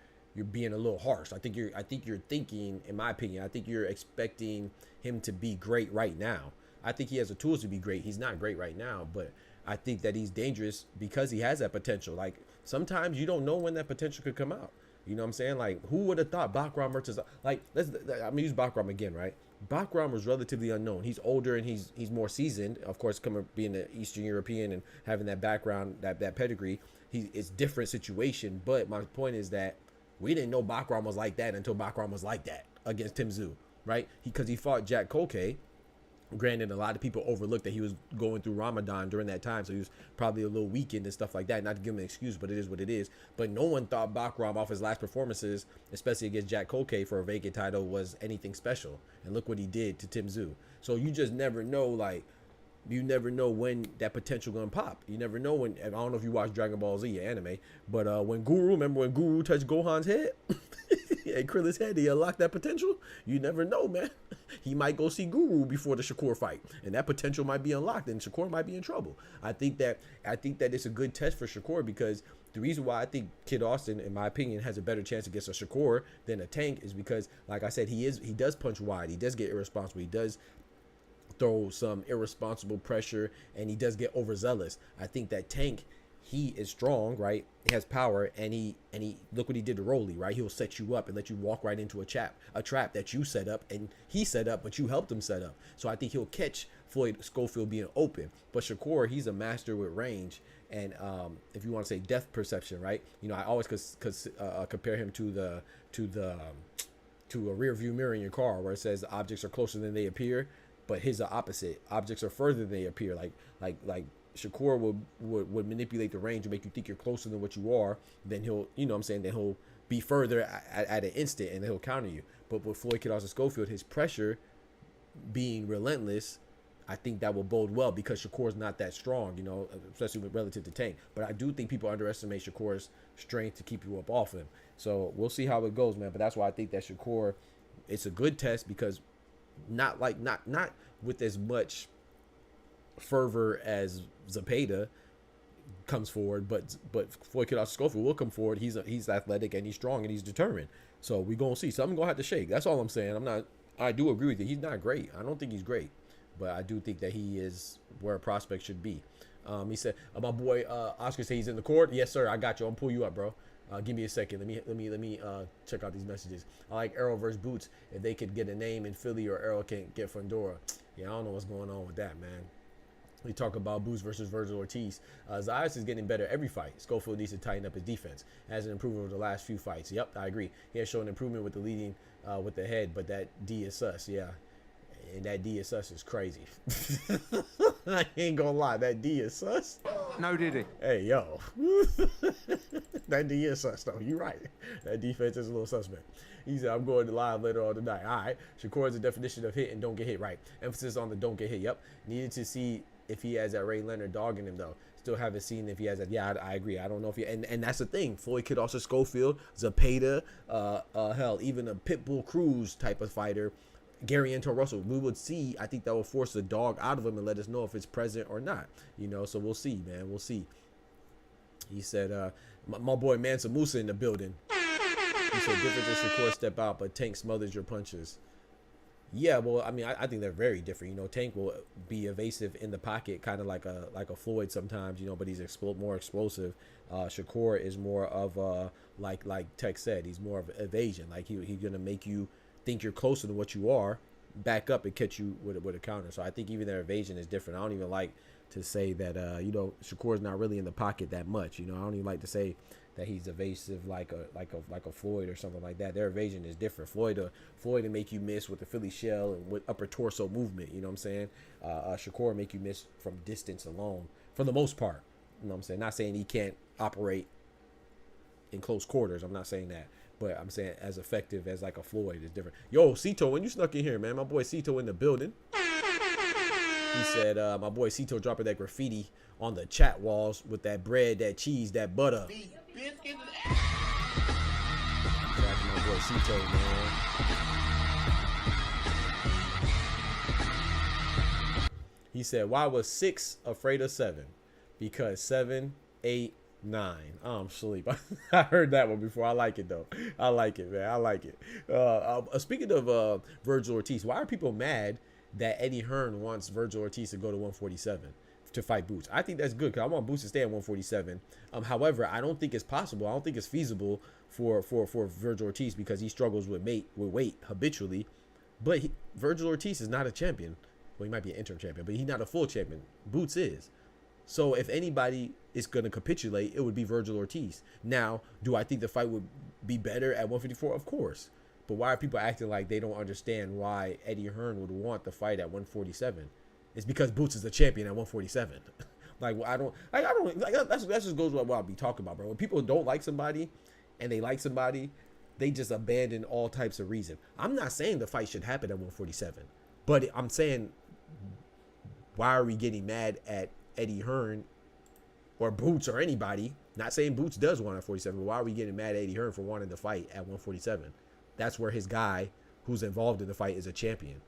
being a little harsh. I think you're thinking, in my opinion, I think you're expecting him to be great right now. I think he has the tools to be great. He's not great right now, but I think that he's dangerous because he has that potential. Like, sometimes you don't know when that potential could come out. You know what I'm saying? Like, who would have thought Bakram Murtaza? Like, I'm gonna use Bakram again, right? Bakram was relatively unknown. He's older and he's more seasoned. Of course, being an Eastern European and having that background, that pedigree, it's different situation. But my point is that we didn't know Bakram was like that until Bakram was like that against Tim Tszyu, right? Because he fought Jack Kolke, Granted, a lot of people overlooked that he was going through Ramadan during that time, so he was probably a little weakened and stuff like that. Not to give him an excuse, but it is what it is. But no one thought Bakram off his last performances, especially against Jack Colque for a vacant title, was anything special. And look what he did to Tim Tszyu. So you just never know, like, you never know when that potential gonna pop. You never know when. I don't know if you watch Dragon Ball Z, anime, but remember when Guru touched Gohan's head and Krillin's head, he unlocked that potential. You never know, man. He might go see Guru before the Shakur fight, and that potential might be unlocked, and Shakur might be in trouble. I think that it's a good test for Shakur, because the reason why I think Kid Austin, in my opinion, has a better chance against a Shakur than a Tank is because, like I said, he does punch wide, he does get irresponsible, he does throw some irresponsible pressure, and he does get overzealous. I think that Tank, he is strong, right? He has power, and he look what he did to Rolly, right? He'll set you up and let you walk right into a trap that you set up, and he set up, but you helped him set up. So I think he'll catch Floyd Schofield being open. But Shakur, he's a master with range, and if you want to say depth perception, right? You know, I always compare him to a rear view mirror in your car, where it says objects are closer than they appear. But his the opposite. Objects are further than they appear. Like Shakur would manipulate the range and make you think you're closer than what you are. Then he'll, you know what I'm saying, then he'll be further at an instant, and then he'll counter you. But with Floyd Kid Austin Schofield, his pressure being relentless, I think that will bode well, because Shakur's not that strong, you know, especially relative to Tank. But I do think people underestimate Shakur's strength to keep you up off him. So we'll see how it goes, man. But that's why I think that Shakur, it's a good test, because not with as much fervor as Zepeda comes forward, but Floyd Kid Austin Schofield will come forward. He's athletic, and he's strong, and he's determined. So we gonna see. Something gonna have to shake. That's all I'm saying. I do agree with you. He's not great. I don't think he's great, but I do think that he is where a prospect should be. He said, my boy Oscar said he's in the court. Yes, sir. I got you. I'm pull you up, bro. Give me a second. Let me check out these messages. I like Errol versus Boots. If they could get a name in Philly, or Errol can't get Fundora. Yeah, I don't know what's going on with that, man. We talk about Boots versus Virgil Ortiz. Zayas is getting better every fight. Schofield needs to tighten up his defense. Has an improvement over the last few fights. Yep, I agree. He has shown improvement with the leading with the head, but that D is sus. Yeah, and that D is sus is crazy. I ain't gonna lie, that D is sus. No, did he? Hey, yo. That D is sus, though. You're right. That defense is a little suspect. He said, I'm going to live later on tonight. All right. Shakur is the definition of hit and don't get hit, right? Emphasis on the don't get hit. Yep. Needed to see if he has that Ray Leonard dog in him, though. Still haven't seen if he has that. Yeah, I agree. I don't know if he, and that's the thing. Floyd Kid Austin Schofield, Zepeda, hell, even a Pitbull Cruz type of fighter, Gary Anto Russell, we would see. I think that will force the dog out of him and let us know if it's present or not. You know, so we'll see, man. We'll see. He said, my boy Mansa Musa in the building. He said, different than Shakur step out, but Tank smothers your punches. Yeah, well, I mean, I think they're very different. You know, Tank will be evasive in the pocket, kind of like a Floyd sometimes, you know, but he's more explosive. Shakur is more of like Tech said, he's more of evasion. Like he's gonna make you think you're closer than what you are, back up and catch you with a counter. So I think even their evasion is different. I don't even like to say that you know, Shakur's not really in the pocket that much. You know, I don't even like to say that he's evasive like a Floyd or something like that. Their evasion is different. Floyd to make you miss with the Philly shell and with upper torso movement. You know what I'm saying? Shakur make you miss from distance alone for the most part. You know what I'm saying? Not saying he can't operate in close quarters. I'm not saying that. But I'm saying as effective as like a Floyd is different. Yo, Cito, when you snuck in here, man, my boy Cito in the building. He said, my boy Cito dropping that graffiti on the chat walls with that bread, that cheese, that butter. Shout out to my boy Cito, man. He said, why was 6 afraid of 7? Because 7, 8, 9. I'm asleep. I heard that one before. I like it, though. I like it, man. I like it. Speaking of Virgil Ortiz, why are people mad that Eddie Hearn wants Virgil Ortiz to go to 147 to fight Boots? I think that's good, because I want Boots to stay at 147. However, I don't think it's possible. I don't think it's feasible for Virgil Ortiz, because he struggles with weight habitually. But Virgil Ortiz is not a champion. Well, he might be an interim champion, but he's not a full champion. Boots is. So if anybody is going to capitulate, it would be Virgil Ortiz. Now, do I think the fight would be better at 154? Of course. But why are people acting like they don't understand why Eddie Hearn would want the fight at 147? It's because Boots is the champion at 147. Like, I don't like that just goes with what I'll be talking about, bro. When people don't like somebody and they like somebody, they just abandon all types of reason. I'm not saying the fight should happen at 147, but I'm saying, why are we getting mad at Eddie Hearn or Boots or anybody? Not saying Boots does want at 47, but why are we getting mad at Eddie Hearn for wanting to fight at 147? That's where his guy who's involved in the fight is a champion.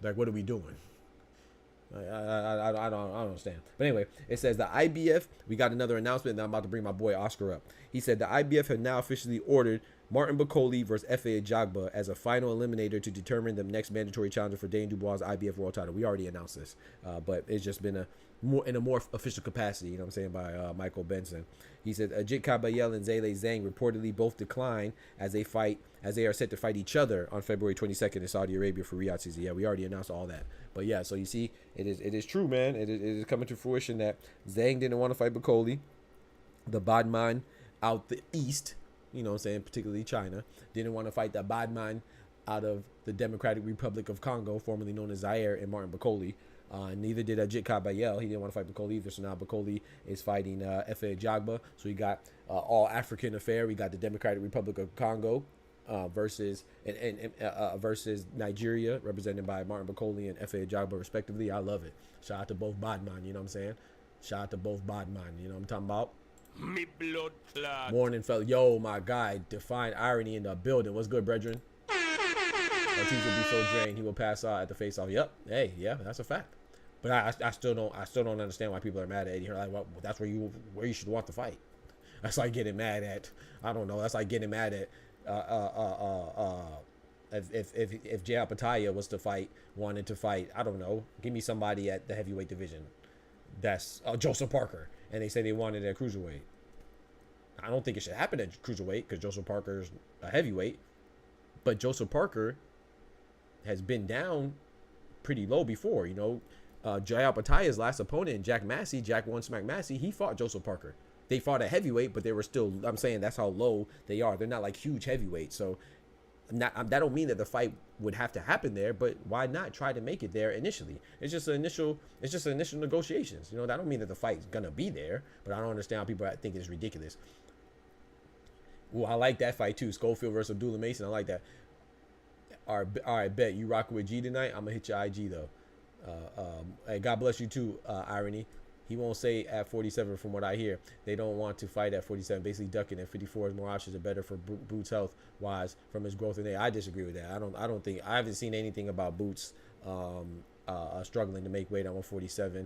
Like, what are we doing? I don't understand. But anyway, it says the IBF, we got another announcement, and I'm about to bring my boy Oscar up. He said the IBF have now officially ordered Martin Bakole versus Efe Ajagba as a final eliminator to determine the next mandatory challenger for Dane Dubois' IBF world title. We already announced this, but it's just been in a more official capacity, you know what I'm saying, by Michael Benson. He said Ajit Kabayel and Zele Zhang reportedly both decline as they are set to fight each other on February 22nd in Saudi Arabia for Riyadh season. Yeah, we already announced all that. But yeah, so you see, it is true, man. It is coming to fruition that Zhang didn't want to fight Bakole. The Badman out the east, you know what I'm saying, particularly China, didn't want to fight the Badman out of the Democratic Republic of Congo, formerly known as Zaire, and Martin Bakole. Neither did Ajit Kabayel. He didn't want to fight Bakole either. So now Bakole is fighting Efe Ajagba. So we got all African affair. We got the Democratic Republic of Congo versus Nigeria, represented by Martin Bakole and Efe Ajagba, respectively. I love it. Shout out to both Badman. You know what I'm saying? Shout out to both Badman. You know what I'm talking about? Me blood clot. Morning, fella. Yo, my guy, define irony in the building. What's good, brethren? Ortiz will be so drained he will pass out at the face-off. Yep. Hey, yeah, that's a fact. But I still don't understand why people are mad at Eddie Hearn. Like, well, that's where you should want to fight. That's like getting mad at, I don't know. That's like getting mad at if Jay Apataya was to fight, wanted to fight, I don't know, give me somebody at the heavyweight division. That's Joseph Parker, and they say they wanted it at cruiserweight. I don't think it should happen at cruiserweight because Joseph Parker's a heavyweight, but Joseph Parker has been down pretty low before. You know, Jay Apataya's last opponent, Jack Massey, Jack One Smack Massey, he fought Joseph Parker. They fought at heavyweight, but they were still, I'm saying that's how low they are. They're not like huge heavyweights. So that don't mean that the fight would have to happen there, but why not try to make it there initially? It's just initial negotiations. You know, that don't mean that the fight's gonna be there, but I don't understand how people think it's ridiculous. Well, I like that fight too. Schofield versus Abdullah Mason. I like that. All right, bet you rocking with G tonight. I'm gonna hit your IG though. Hey, God bless you too, Irony. He won't say at 47 from what I hear. They don't want to fight at 47, basically ducking at 54 is more options are better for Boots health wise from his growth in there. I disagree with that. I haven't seen anything about Boots struggling to make weight at 147.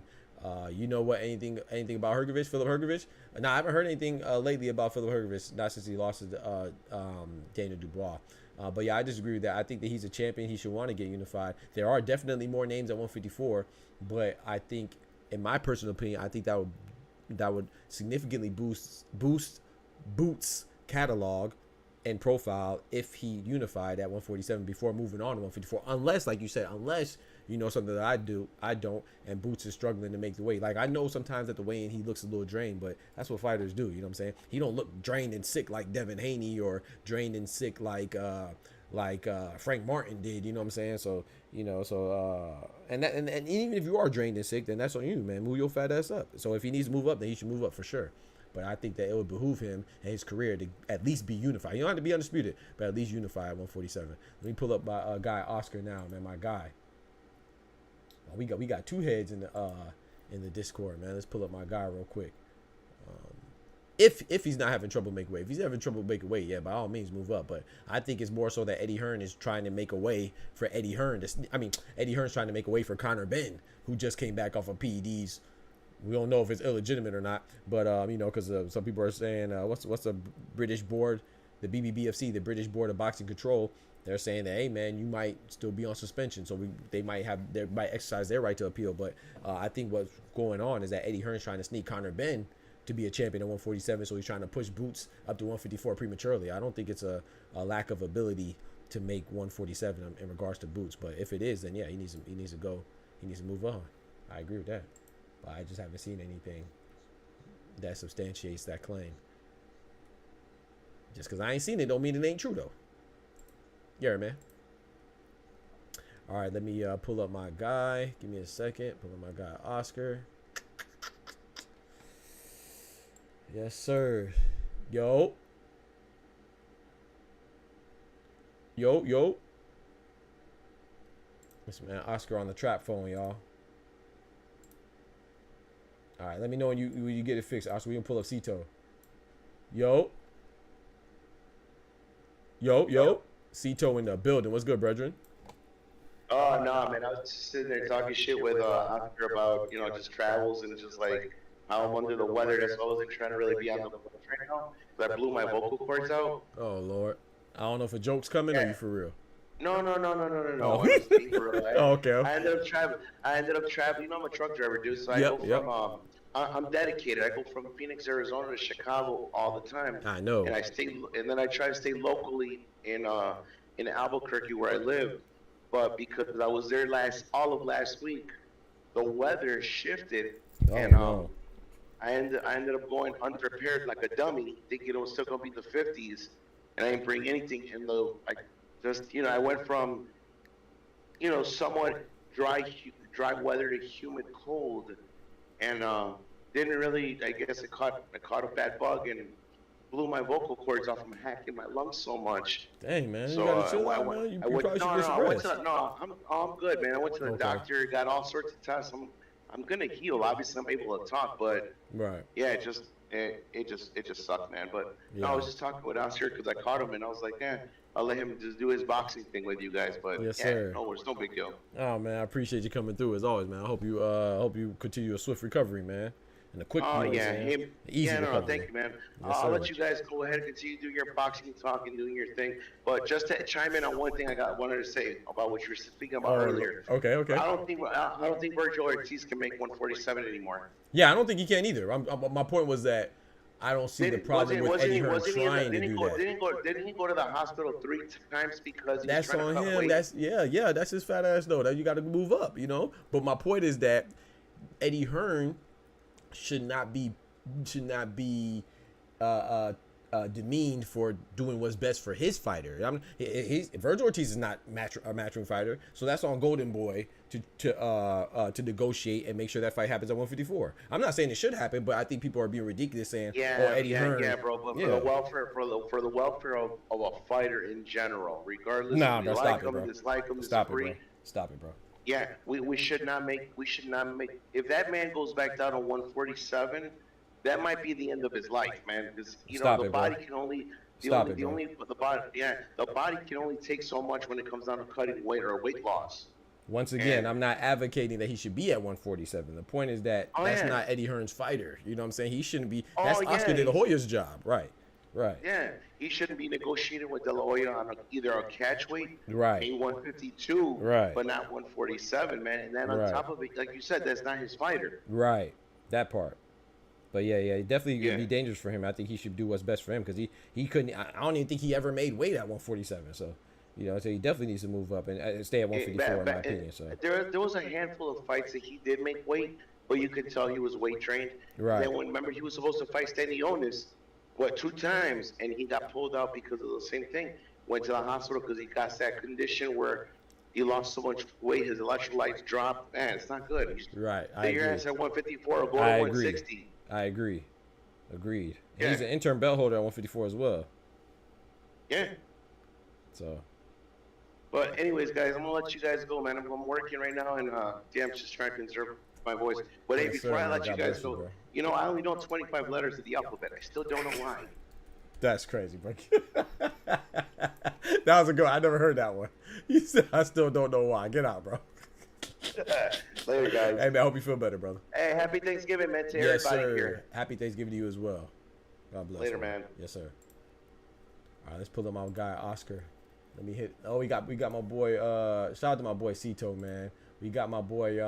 You know what, anything about Hrgovic, Filip Hrgovic? No, I haven't heard anything lately about Filip Hrgovic, not since he lost to Dana Dubois. But yeah, I disagree with that. I think that he's a champion. He should want to get unified. There are definitely more names at 154, but I think, in my personal opinion, I think that would significantly boost Boots' catalog and profile if he unified at 147 before moving on to 154. Unless, like you said, unless you know something that I don't, and Boots is struggling to make the weight. Like, I know sometimes at the weigh-in he looks a little drained, but that's what fighters do. You know what I'm saying? He don't look drained and sick like Devin Haney or drained and sick like Frank Martin did. You know what I'm saying? So, you know, and even if you are drained and sick, then that's on you, man. Move your fat ass up. So if he needs to move up, then he should move up for sure. But I think that it would behoove him and his career to at least be unified. You don't have to be undisputed, but at least unified at 147. Let me pull up my guy Oscar now, man. My guy. Oh, we got two heads in the Discord, man. Let's pull up my guy real quick. If he's not having trouble making weight, if he's having trouble making weight, yeah, by all means move up. But I think it's more so that Eddie Hearn is trying to make a way for Eddie Hearn. Eddie Hearn's trying to make a way for Conor Benn, who just came back off of PEDs. We don't know if it's illegitimate or not, but you know, because some people are saying what's the British board, the BBBFC, the British Board of Boxing Control. They're saying that, hey man, you might still be on suspension, so they might exercise their right to appeal. But I think what's going on is that Eddie Hearn's trying to sneak Conor Benn to be a champion at 147, so he's trying to push Boots up to 154 prematurely. I don't think it's a lack of ability to make 147 in regards to Boots, but if it is, then yeah, he needs to go. He needs to move on. I agree with that, but I just haven't seen anything that substantiates that claim. Just because I ain't seen it don't mean it ain't true, though. Yeah, man. All right, let me pull up my guy. Give me a second. Pull up my guy, Oscar. Yes, sir. Yo. Yo. Listen, man, Oscar on the trap phone, y'all. All right, let me know when you get it fixed, Oscar. We can pull up Cito. Yo. Cito in the building. What's good, brethren? Oh, no, man. I was just sitting there talking shit with Oscar about, just travels and just like how I'm under the weather. That's why I wasn't trying to really be on the phone right now. But I blew my vocal cords out. Oh, Lord. I don't know if a joke's coming or you for real. No. Oh. I was being for real. Oh, okay. I ended up traveling. I'm a truck driver, dude. So I go from, I'm dedicated. I go from Phoenix, Arizona to Chicago all the time. I know. And then I try to stay locally in Albuquerque where I live. But because I was there all of last week, the weather shifted, no. I ended up going unprepared like a dummy, thinking it was still gonna be the 50s, and I didn't bring anything. And I went from, somewhat dry weather to humid cold, and didn't really. I guess I caught a bad bug and blew my vocal cords off from hacking my lungs so much. Dang, man. So you gotta chill out, man. You probably should get some rest. I'm good, man. I went to the doctor, got all sorts of tests. I'm gonna heal. Obviously, I'm able to talk, but yeah, it just sucked, man. But no, I was just talking with Oscar because I caught him, and I was like, I'll let him just do his boxing thing with you guys. But yes, sir. No, it's no big deal. Oh, man, I appreciate you coming through as always, man. I hope you continue a swift recovery, man. And a quick easy recovery. Thank you, man. Yes, I'll let you guys go ahead and continue to do your boxing talk and doing your thing. But just to chime in on one thing wanted to say about what you were speaking about earlier. Okay. I don't think Virgil Ortiz can make 147 anymore. Yeah, I don't think he can either. My point was that I don't see the problem with Eddie Hearn trying to do that. Didn't he go to the hospital 3 times because he that's was trying on to cut him? weight? That's his fat ass though. That you got to move up, But my point is that Eddie Hearn should not be demeaned for doing what's best for his fighter. Virgil Ortiz is not a matchroom fighter, so that's on Golden Boy to negotiate and make sure that fight happens at 154. I'm not saying it should happen, but I think people are being ridiculous saying, Eddie Hearn. Yeah, bro. But for the welfare of a fighter in general, regardless if you like him, dislike him, disagree. Stop it, bro. Yeah, we should not make. If that man goes back down to 147, that might be the end of his life, man. Because the body can only. The body can only take so much when it comes down to cutting weight or weight loss. Once again, I'm not advocating that he should be at 147. The point is that that's not Eddie Hearn's fighter. You know what I'm saying? He shouldn't be. That's Oscar De La Hoya's job, right? Yeah, he shouldn't be negotiating with De La Hoya on either a catch weight, right, a 152, right, but not 147, man. And then on top of it, like you said, that's not his fighter. Right, that part. But yeah, definitely it'd be dangerous for him. I think he should do what's best for him because he couldn't. I don't even think he ever made weight at 147. So so he definitely needs to move up and stay at 154 in my opinion. So there was a handful of fights that he did make weight, but you could tell he was weight trained. Right. And then remember he was supposed to fight Stanionis. 2 times, and he got pulled out because of the same thing. Went to the hospital because he got that condition where he lost so much weight, his electrolytes dropped. Man, it's not good. Right. Stay your ass at 154 or go to 160. I agree. Agreed. Yeah. He's an interim belt holder at 154 as well. Yeah. So. But anyways, guys, I'm gonna let you guys go, man. I'm working right now, and I'm just trying to conserve my voice. But hey, before I let you guys go, I only know 25 letters of the alphabet. I still don't know why. That's crazy, bro. That was a good one. I never heard that one. You said I still don't know why. Get out, bro. Later, guys. Hey, man, I hope you feel better, brother. Hey, happy Thanksgiving, man, to yes, everybody sir. here. Happy Thanksgiving to you as well. God bless. Later, man. Yes, sir. All right, let's pull up my guy, Oscar. Let me hit. Oh, we got my boy. Shout out to my boy Cito, man. We got my boy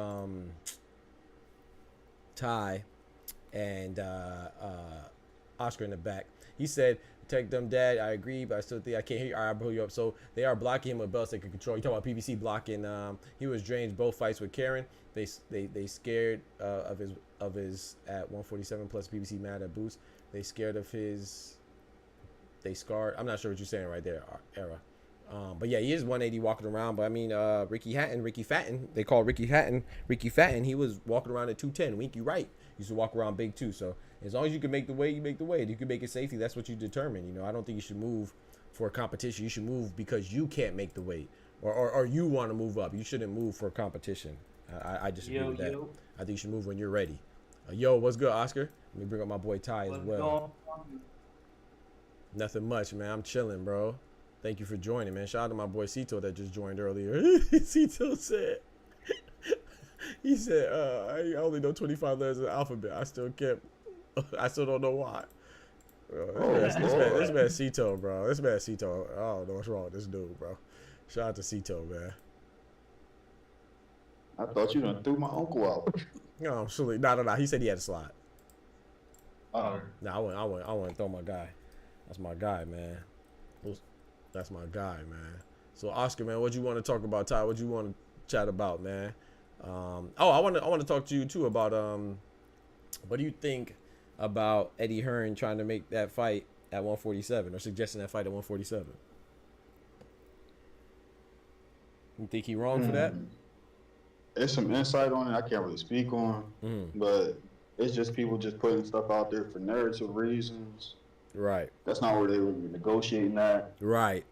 Ty and Oscar in the back. He said, "Take them, Dad. I agree, but I still think I can't hear you. All right, I'll pull you up." So they are blocking him with belts they can control. You talking about PBC blocking? He was drained both fights with Karen. They scared of his at 147 plus PBC mad at boost. They scared of his they scarred. I'm not sure what you're saying right there, Era. But yeah, he is 180 walking around. But I mean, Ricky Fatton, they call Ricky Fatton. He was walking around at 210. Winky Wright used to walk around big too. So as long as you can make the weight, you make the weight. You can make it safely. That's what you determine. You know, I don't think you should move for a competition. You should move because you can't make the weight, or you want to move up. You shouldn't move for a competition. I disagree with that. I think you should move when you're ready. Yo, what's good, Oscar? Let me bring up my boy Ty as well. Nothing much, man. I'm chilling, bro. Thank you for joining, man. Shout out to my boy Cito that just joined earlier. Cito said, he said, I only know 25 letters of the alphabet. I still don't know why. Bro, this man Cito, bro. This man Cito. I don't know what's wrong with this dude, bro. Shout out to Cito, man. I thought you done threw my uncle out. No, I'm silly. No. He said he had a slide. Oh. No, I wouldn't throw my guy. That's my guy, man. That's my guy, man. So Oscar, man, what you want to talk about, Ty? What you want to chat about, man? I want to talk to you too about what do you think about Eddie Hearn trying to make that fight at 147 or suggesting that fight at 147? You think he wrong for that? There's some insight on it I can't really speak on, but it's just people just putting stuff out there for narrative reasons. Right. That's not where they were negotiating that. Right.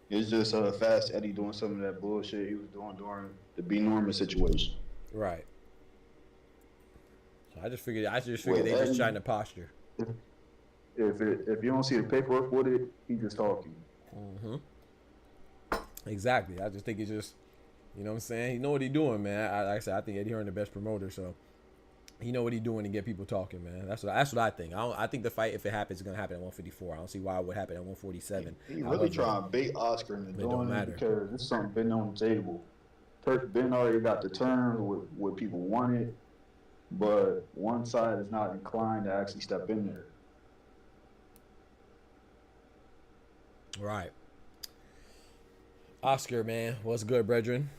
It's just Fast Eddie doing some of that bullshit he was doing during the B. Norman situation. Right. So I just figured they just trying to posture. If you don't see the paperwork with it, he just talking. Exactly. I just think it's just, you know what I'm saying? He know what he doing, man. Like I said, I think Eddie Hearn the best promoter, so he know what he doing to get people talking, man. That's what I think. I think the fight, if it happens, is gonna happen at 154. I don't see why it would happen at 147. He really trying to bait Oscar into doing it because this is something been on the table. Ben already got the terms with what people wanted, but one side is not inclined to actually step in there. Right. Oscar, man, what's good, brethren?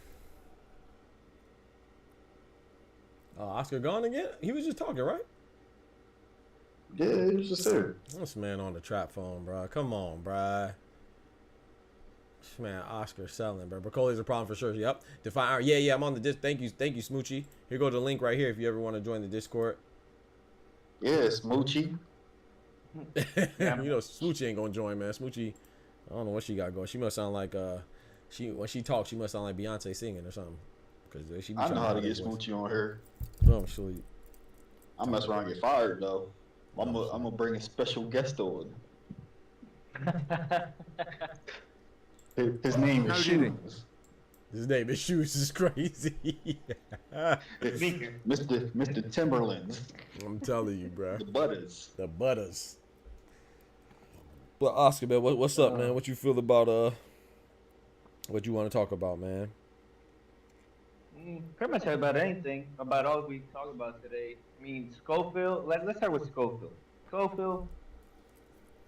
Oscar gone again? He was just talking, right? Yeah, he was just there. This man on the trap phone, bro. Come on, bro. This man, Oscar selling, bro. Brocoli's a problem for sure. Yep. Define. Yeah. I'm on the disc. Thank you, Smoochie. Here go the link right here if you ever want to join the Discord. Yeah, Smoochie. You know, Smoochie ain't gonna join, man. Smoochie, I don't know what she got going. She must sound like when she talks, she must sound like Beyonce singing or something. Cause she be I know how to get Smoochie on her. Oh, sweet. I mess around and get fired though. I'm gonna bring a special guest on. His name is Shoes. His name is Shoes is crazy. Mr. Timberlands. I'm telling you, bro. The Butters. But Oscar, man, what's up, man? What you feel about what you want to talk about, man? Pretty much about anything, about all we talk about today. I mean, Schofield, let's start with Schofield. Schofield,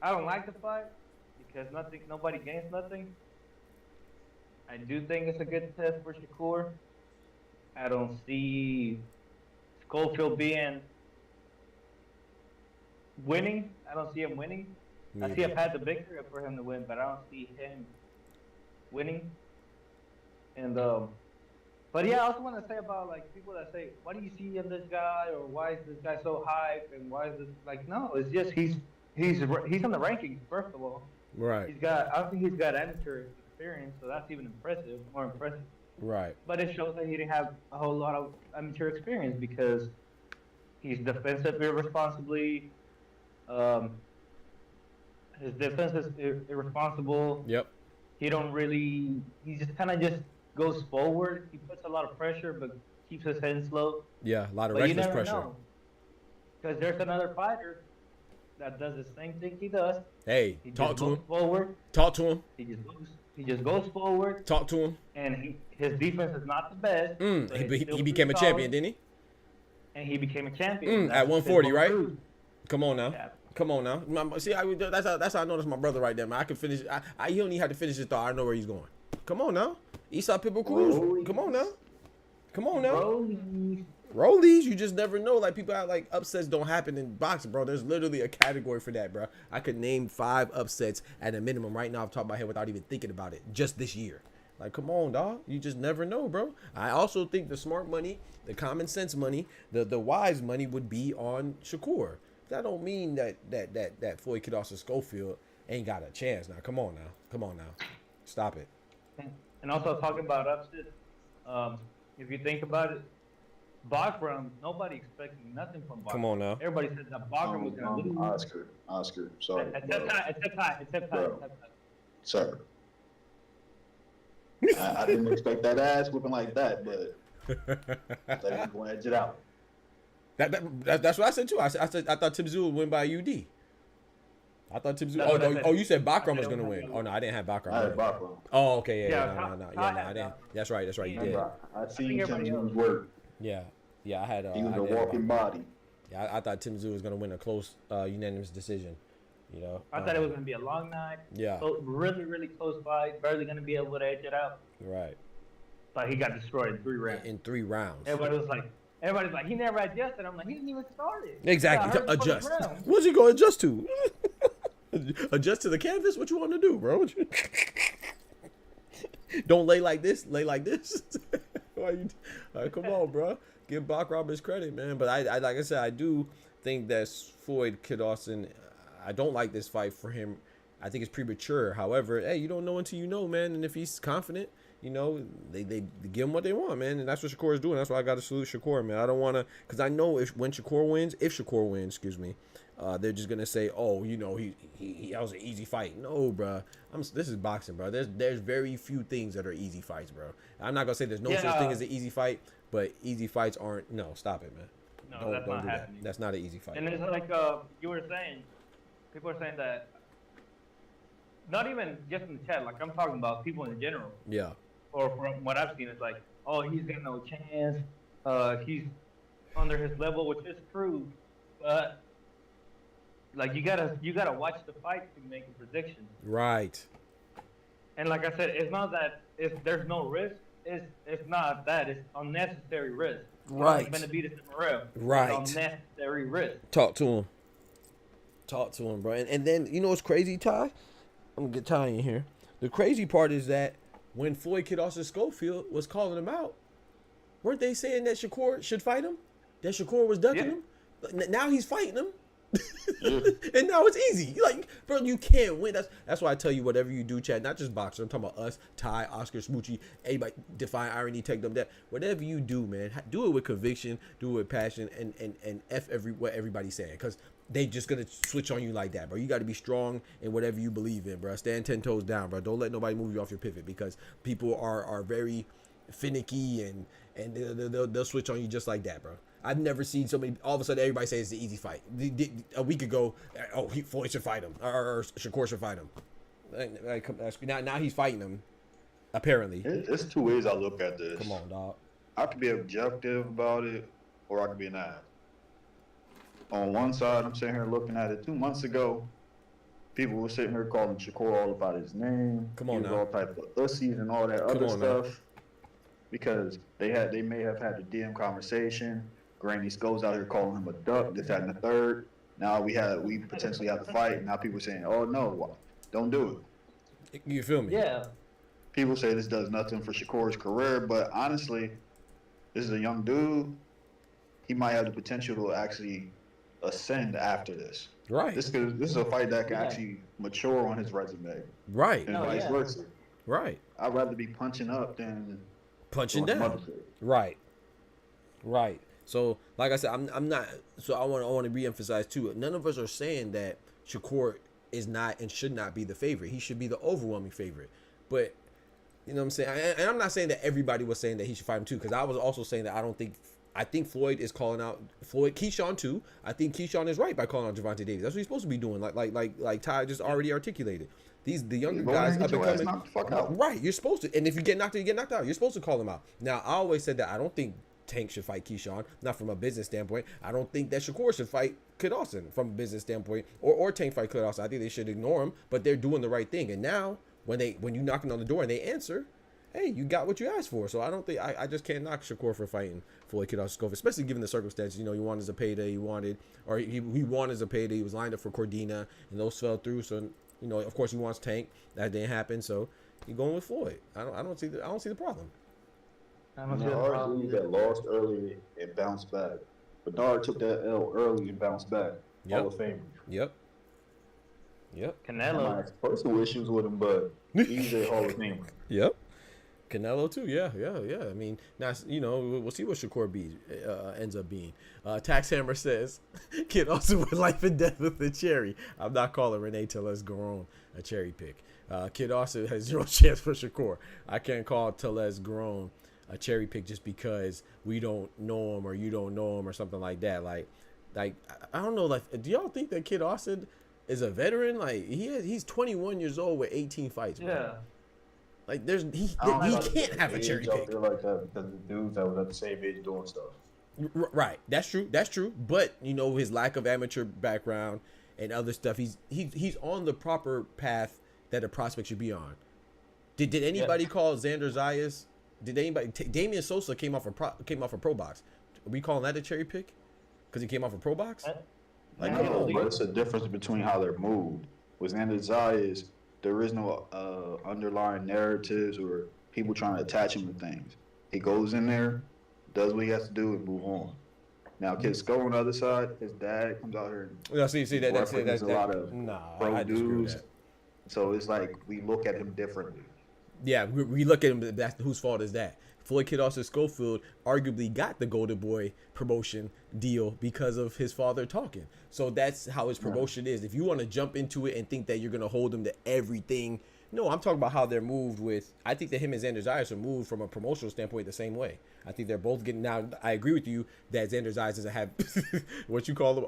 I don't like the fight because nobody gains nothing. I do think it's a good test for Shakur. I don't see Schofield winning. I don't see him winning. I see a path to victory for him to win, but I don't see him winning. And but yeah, I also want to say about like people that say, "What do you see in this guy?" or "Why is this guy so hype?" and "Why is this like?" No, it's just he's on the rankings first of all. Right. I don't think he's got amateur experience, so that's even more impressive. Right. But it shows that he didn't have a whole lot of amateur experience because he's defensive irresponsibly. His defense is irresponsible. Yep. He just kind of just goes forward. He puts a lot of pressure, but keeps his head slow. Yeah, a lot of reckless pressure. Because there's another fighter that does the same thing he does. Hey, talk to him. Forward. Talk to him. He just goes forward. Talk to him. And his defense is not the best. He became a champion, didn't he? And he became a champion. At 140, right? Come on now. Yeah. Come on now. See, that's how I know that's my brother right there, man. I can finish. He don't even have to finish his thought. I know where he's going. Come on now. Eastside Pitbull Cruz. Come on now. Come on now. Rollies, you just never know. Like people are like upsets don't happen in boxing, bro. There's literally a category for that, bro. I could name 5 upsets at a minimum right now off the top of my head without even thinking about it just this year. Like, come on, dog. You just never know, bro. I also think the smart money, the common sense money, the wise money would be on Shakur. That don't mean that Floyd could also Schofield ain't got a chance. Now, come on now. Stop it. And also talking about upsets, if you think about it, Bachram, nobody expected nothing from Bachram. Come on now. Everybody said that Bachram was going to lose. Oscar, sorry. Except Ty. Sir. I didn't expect that ass whooping like that, but they going to edge it out. That's what I said too. I thought Tim Tszyu would win by UD. I thought Tim Tszyu. Oh, you said Bachram was gonna win. Oh no, I didn't have Bachram. I had Bachram. Oh, okay, no, I didn't. That's right. You did. I seen Tim Tszયુ's work. Yeah, I had. He was a walking body. Yeah, I thought Tim Tszyu was gonna win a close, unanimous decision. You know, I thought it was gonna be a long night. Yeah. So really, really close fight. Barely gonna be able to edge it out. Right. But he got destroyed in 3 rounds. In 3 rounds. Everybody's like, he never adjusted. I'm like, he didn't even start it. Exactly. Adjust. What's he gonna adjust to? Adjust to the canvas? What you want to do, bro? Don't lay like this. Lay like this. Why you? Come on, bro. Give Bachram his credit, man. But I like I said, I do think that Floyd Kid Austin. I don't like this fight for him. I think it's premature. However, hey, you don't know until you know, man. And if he's confident, you know, they give him what they want, man. And that's what Shakur is doing. That's why I got to salute Shakur, man. I don't want to, because I know if Shakur wins, excuse me, they're just gonna say, oh, you know, he that was an easy fight. No, bro. This is boxing, bro. There's very few things that are easy fights, bro. I'm not gonna say there's no such thing as an easy fight, but easy fights aren't. No, stop it, man. No, that's not happening. That's not an easy fight. And it's like you were saying, people are saying that. Not even just in the chat, like I'm talking about people in general. Yeah. Or from what I've seen, it's like, oh, he's got no chance. He's under his level, which is true. But like you gotta watch the fight to make a prediction. Right. And like I said, it's not that there's no risk. It's not that. It's unnecessary risk. Right. Benavidez and Morel. Right. It's unnecessary risk. Talk to him, bro. And then you know what's crazy, Ty? I'm gonna get Ty in here. The crazy part is that when Floyd Kid Austin Schofield was calling him out, weren't they saying that Shakur should fight him? That Shakur was ducking him? Now he's fighting him. And now it's easy. Like, bro, you can't win. That's why I tell you, whatever you do, Chad, not just boxing. I'm talking about us, Ty, Oscar, Smoochie, anybody, Define Irony, Take Them That. Whatever you do, man, do it with conviction, do it with passion, and F what everybody's saying. Because they just going to switch on you like that, bro. You got to be strong in whatever you believe in, bro. Stand 10 toes down, bro. Don't let nobody move you off your pivot, because people are very finicky and they'll switch on you just like that, bro. I've never seen somebody all of a sudden everybody say it's the easy fight. A week ago, Floyd should fight him or Shakur should fight him. Now he's fighting him. Apparently, it's 2 ways I look at this. Come on, dog. I could be objective about it, or I could be an ass. On one side, I'm sitting here looking at it. 2 months ago, people were sitting here calling Shakur all about his name. Come on now. All type of ussies and all that other stuff. Now. Because they may have had a DM conversation. Granny goes out here calling him a duck, this, that, and the third. Now we potentially have to fight. Now people are saying, oh no, don't do it. You feel me? Yeah. People say this does nothing for Shakur's career, but honestly, this is a young dude. He might have the potential to actually ascend after this. Right. This is a fight that can actually mature on his resume. Right. And vice versa. Right. I'd rather be punching up than punching down. Right. So, like I said, I'm not. So I want to reemphasize too. None of us are saying that Shakur is not and should not be the favorite. He should be the overwhelming favorite. But you know what I'm saying. And I'm not saying that everybody was saying that he should fight him too, because I was also saying that I think Floyd is calling out Keyshawn too. I think Keyshawn is right by calling out Gervonta Davis. That's what he's supposed to be doing. Like Ty just already articulated. The younger guys up and coming. Right, you're supposed to. And if you get knocked out, you get knocked out. You're supposed to call them out. Now, I always said that I don't think Tank should fight Keyshawn, not from a business standpoint. I don't think that Shakur should fight Kid Austin from a business standpoint, or Tank fight Kid Austin. I think they should ignore him, but they're doing the right thing. And now, when you knocking on the door and they answer, hey, you got what you asked for. So I don't think I just can't knock Shakur for fighting Floyd Kid Schofield, especially given the circumstances. You know, he wanted a payday, he wanted a payday. He was lined up for Cordina, and those fell through. So you know, of course, he wants Tank. That didn't happen. So he's going with Floyd. I don't see the problem. Bernard that lost early and bounced back. Bernard took that L early and bounced back. Hall of Famer. Yep. Canelo. I have personal issues with him, but he's a Hall of Famer. Yep. Canelo too, yeah. I mean, now you know we'll see what Shakur ends up being. Tax Hammer says, Kid also with life and death with the cherry. I'm not calling Renee Tellez Garon a cherry pick. Kid also has 0 chance for Shakur. I can't call Tellez Garon a cherry pick just because we don't know him or you don't know him or something like that. Like I don't know. Like, do y'all think that Kid Austin is a veteran? Like he's 21 years old with 18 fights. Bro. Yeah. Like he can't have a cherry pick. Like that because the dudes that was at the same age doing stuff. Right, that's true. But you know his lack of amateur background and other stuff. He's on the proper path that a prospect should be on. Did anybody call Xander Zayas? Did anybody? Damian Sosa came off a pro box. Are we calling that a cherry pick? Because he came off a pro box. Like, no, but it's a difference between how they're moved. With Xander Zayas, there is no underlying narratives or people trying to attach him to things. He goes in there, does what he has to do, and move on. Now, Kid Skull on the other side, his dad comes out here. And see that's a lot of pro dudes. That. So it's like we look at him differently. Yeah, we look at him. That's whose fault is that? Floyd Kid Austin Schofield arguably got the Golden Boy promotion deal because of his father talking. So that's how his promotion is. If you want to jump into it and think that you're going to hold him to everything, no, I'm talking about how they're moved with. I think that him and Xander Zayas are moved from a promotional standpoint the same way. I think they're both getting. Now, I agree with you that Xander Zayas doesn't have what you call him,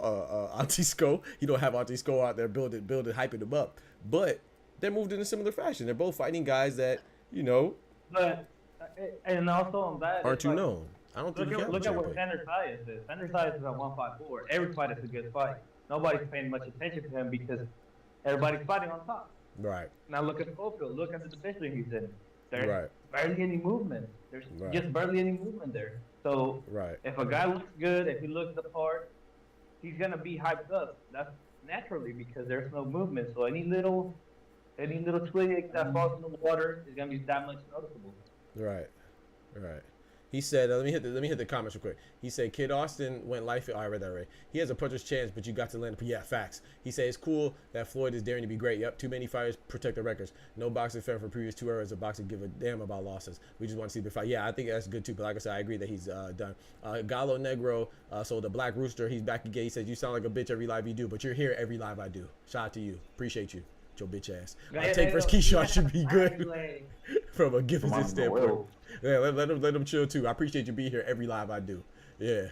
Auntie Sco. He don't have Auntie Sco out there building, hyping him up. But they're moved in a similar fashion. They're both fighting guys that, you know. But, and also on that, aren't too known. I don't think look at what Xander Zayas is. Xander Zayas is at 154. Every fight is a good fight. Nobody's paying much attention to him because everybody's fighting on top. Right. Now look at Schofield. Look at the division he's in. There's barely any movement. There's just barely any movement there. So if a guy looks good, if he looks the part, he's gonna be hyped up. That's naturally because there's no movement. So any little twig that falls in the water is gonna be that much noticeable. Right. He said, let me hit the comments real quick. He said, Kid Austin went life. Oh, I read that right. He has a puncher's chance, but you got to land. Yeah, facts. He said it's cool that Floyd is daring to be great. Yep, too many fighters protect their records. No boxing fan for previous 2 eras of boxing give a damn about losses. We just want to see the fight. Yeah, I think that's good too. But like I said, I agree that he's done. Gallo Negro, so the Black Rooster, he's back again. He says, you sound like a bitch every live you do, but you're here every live I do. Shout out to you. Appreciate you. Your bitch ass. Take versus Keyshawn should be good from a gifted standpoint. Yeah, let him chill too. I appreciate you being here every live I do. Yeah.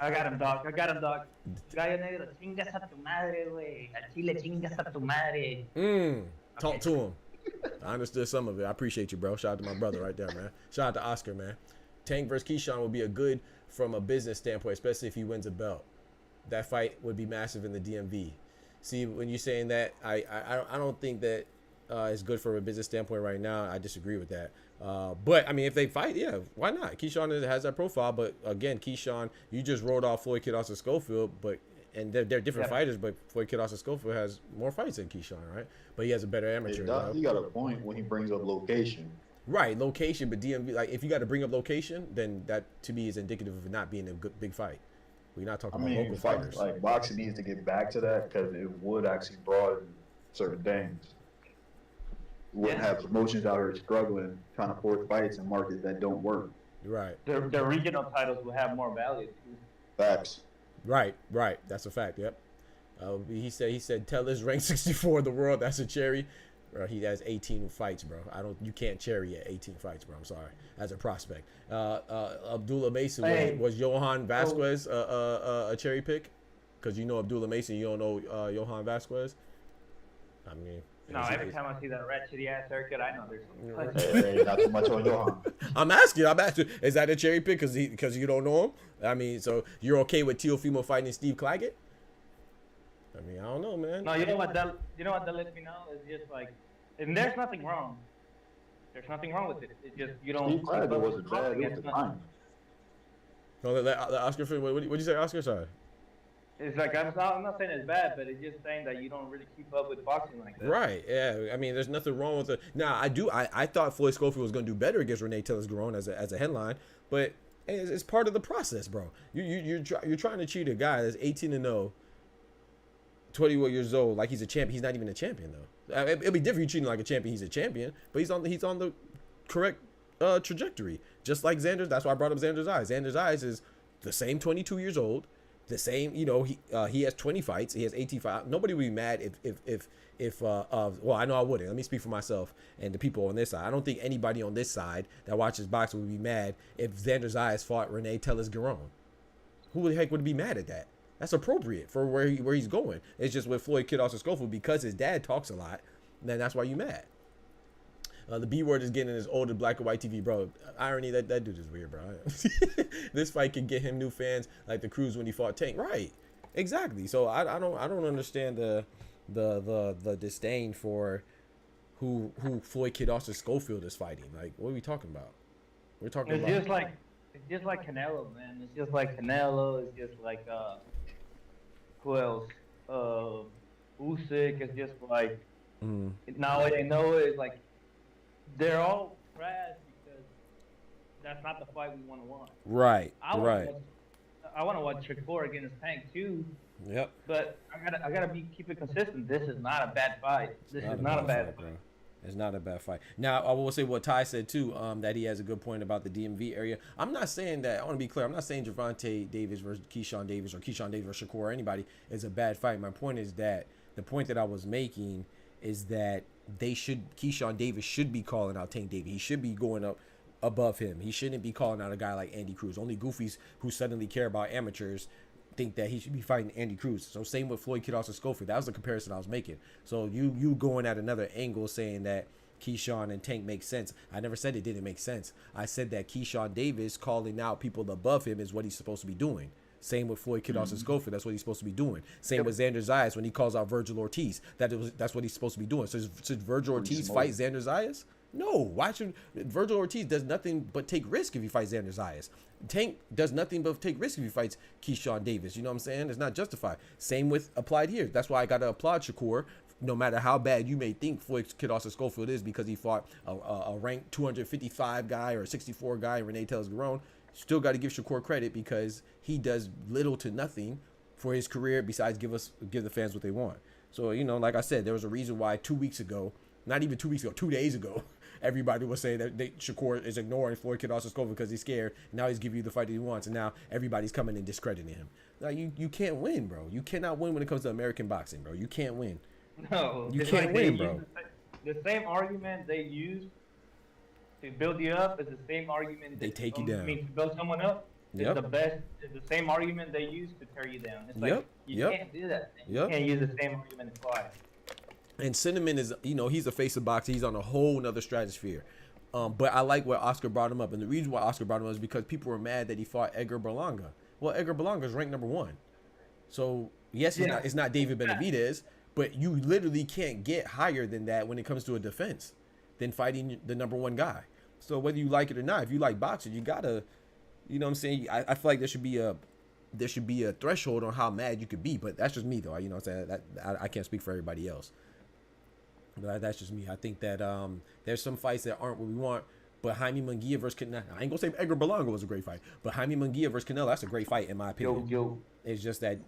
I got him, dog. Gallo Negro, chingas a tu madre, güey. A Chile chingas a tu madre. Talk to him. I understood some of it. I appreciate you, bro. Shout out to my brother right there, man. Shout out to Oscar, man. Tank versus Keyshawn would be a good from a business standpoint, especially if he wins a belt. That fight would be massive in the DMV. See, when you're saying that, I don't think that it's good from a business standpoint right now. I disagree with that. But, I mean, if they fight, yeah, why not? Keyshawn has that profile. But, again, Keyshawn, you just rolled off Floyd Kid Austin Schofield. And they're different fighters, but Floyd Kid Austin Schofield has more fights than Keyshawn, right? But he has a better amateur. He got a point when he brings up location. Right, location. But DMV, like, if you got to bring up location, then that, to me, is indicative of it not being a good big fight. We're not talking about local fighters. Like, boxing needs to get back to that because it would actually broaden certain things. We wouldn't have promotions out here struggling, trying to force fights in markets that don't work. Right. The regional titles will have more value too. Facts. Right. That's a fact. Yep. He said Tellez ranked 64 in the world. That's a cherry. Bro, he has 18 fights, bro. You can't cherry at 18 fights, bro. I'm sorry. As a prospect. Abdullah Mason, was Johan Vasquez a cherry pick? Because you know Abdullah Mason, you don't know Johan Vasquez. I mean, no. Every time I see that ratchet ass haircut, I know there's not too much on Johan. I'm asking. Is that a cherry pick? Because you don't know him. I mean, so you're okay with Teofimo fighting Steve Claggett? I mean, I don't know, man. No, you know what that lets me know is just like, and there's nothing wrong. There's nothing wrong with it. It's just you don't. Steve Claudio wasn't bad. It was the timing. No, the Oscar film. What did you say, Oscar? Sorry. It's like I'm not saying it's bad, but it's just saying that you don't really keep up with boxing like that. Right. Yeah. I mean, there's nothing wrong with it. Now, I thought Floyd Schofield was going to do better against Renee Taylor-Garone as a headline, but it's part of the process, bro. You're trying to cheat a guy that's 18-0, 21 years old, like he's a champion. He's not even a champion though. It'd be different. You cheating like a champion. He's a champion, but he's on the correct trajectory. Just like Xander's. That's why I brought up Xander's Eyes. Xander's Eyes is the same 22 years old. The same, he has 20 fights. He has 18 fights. Nobody would be mad well, I know I wouldn't. Let me speak for myself and the people on this side. I don't think anybody on this side that watches boxing would be mad if Xander's Eyes fought Renee Taylor-Garone. Who the heck would be mad at that? That's appropriate for where he's going. It's just with Floyd Kid Austin Schofield, because his dad talks a lot, then that's why you mad. The B word is getting his older black and white TV, bro. Irony, that dude is weird, bro. This fight can get him new fans like the Cruz when he fought Tank. Right. Exactly. So I don't understand the disdain for who Floyd Kid Austin Schofield is fighting. Like, what are we talking about? We're talking it's about just like Canelo, man. It's just like Canelo. It's just like who else? Usyk. It's just like now they know it. It's like they're all trash because that's not the fight we want to watch. Right. I want to watch Shakur against Tank too. Yep. But I gotta keep it consistent. This is not a bad fight. This is not a bad fight. Bro. It's not a bad fight. Now, I will say what Ty said too, that he has a good point about the DMV area. I'm not saying that, I want to be clear, I'm not saying Gervonta Davis versus Keyshawn Davis or Keyshawn Davis versus Shakur or anybody is a bad fight. My point is that, the point that I was making is that Keyshawn Davis should be calling out Tank Davis. He should be going up above him. He shouldn't be calling out a guy like Andy Cruz. Only goofies who suddenly care about amateurs think that he should be fighting Andy Cruz. So same with Floyd Kid Austin Schofield. That was the comparison I was making. So you going at another angle saying that Keyshawn and Tank make sense. I never said it didn't make sense. I said that Keyshawn Davis calling out people above him is what he's supposed to be doing. Same with Floyd Kid Austin Schofield. That's what he's supposed to be doing. Same with Xander Zayas when he calls out Virgil Ortiz. That's what he's supposed to be doing. So should Virgil Ortiz fight Xander Zayas? No. Why should Virgil Ortiz does nothing but take risk if he fights Xander Zayas. Tank does nothing but take risk if he fights Keyshawn Davis. You know what I'm saying? It's not justified. Same with applied here. That's why I got to applaud Shakur. No matter how bad you may think Floyd Kid Austin Schofield is because he fought a ranked 255 guy or a 64 guy, Renee Taylor-Garone, still got to give Shakur credit because he does little to nothing for his career besides give the fans what they want. So, like I said, there was a reason why 2 weeks ago, not even 2 weeks ago, 2 days ago, everybody was saying that Shakur is ignoring Floyd Kid Austin Schofield because he's scared. Now he's giving you the fight that he wants, and now everybody's coming and discrediting him. Now you can't win, bro. You cannot win when it comes to American boxing, bro. You can't win. No, you can't win, bro. The same argument they use to build you up is the same argument they take you down. I mean, to build someone up is the same argument they use to tear you down. It's like you can't do that. You can't use the same argument twice. And Cinnamon is, he's a face of boxing. He's on a whole nother stratosphere. But I like where Oscar brought him up. And the reason why Oscar brought him up is because people were mad that he fought Edgar Berlanga. Well, Edgar Berlanga is ranked #1. So, yes, it's not David Benavidez, but you literally can't get higher than that when it comes to a defense than fighting the #1 guy. So whether you like it or not, if you like boxing, you gotta, you know what I'm saying? I feel like there should be a threshold on how mad you could be, but that's just me though. You know what I'm saying? I can't speak for everybody else. But that's just me. I think that there's some fights that aren't what we want. But Jaime Munguia versus Canelo, I ain't gonna say Edgar Berlanga was a great fight, but Jaime Munguia versus Canelo, that's a great fight in my opinion. It's just that,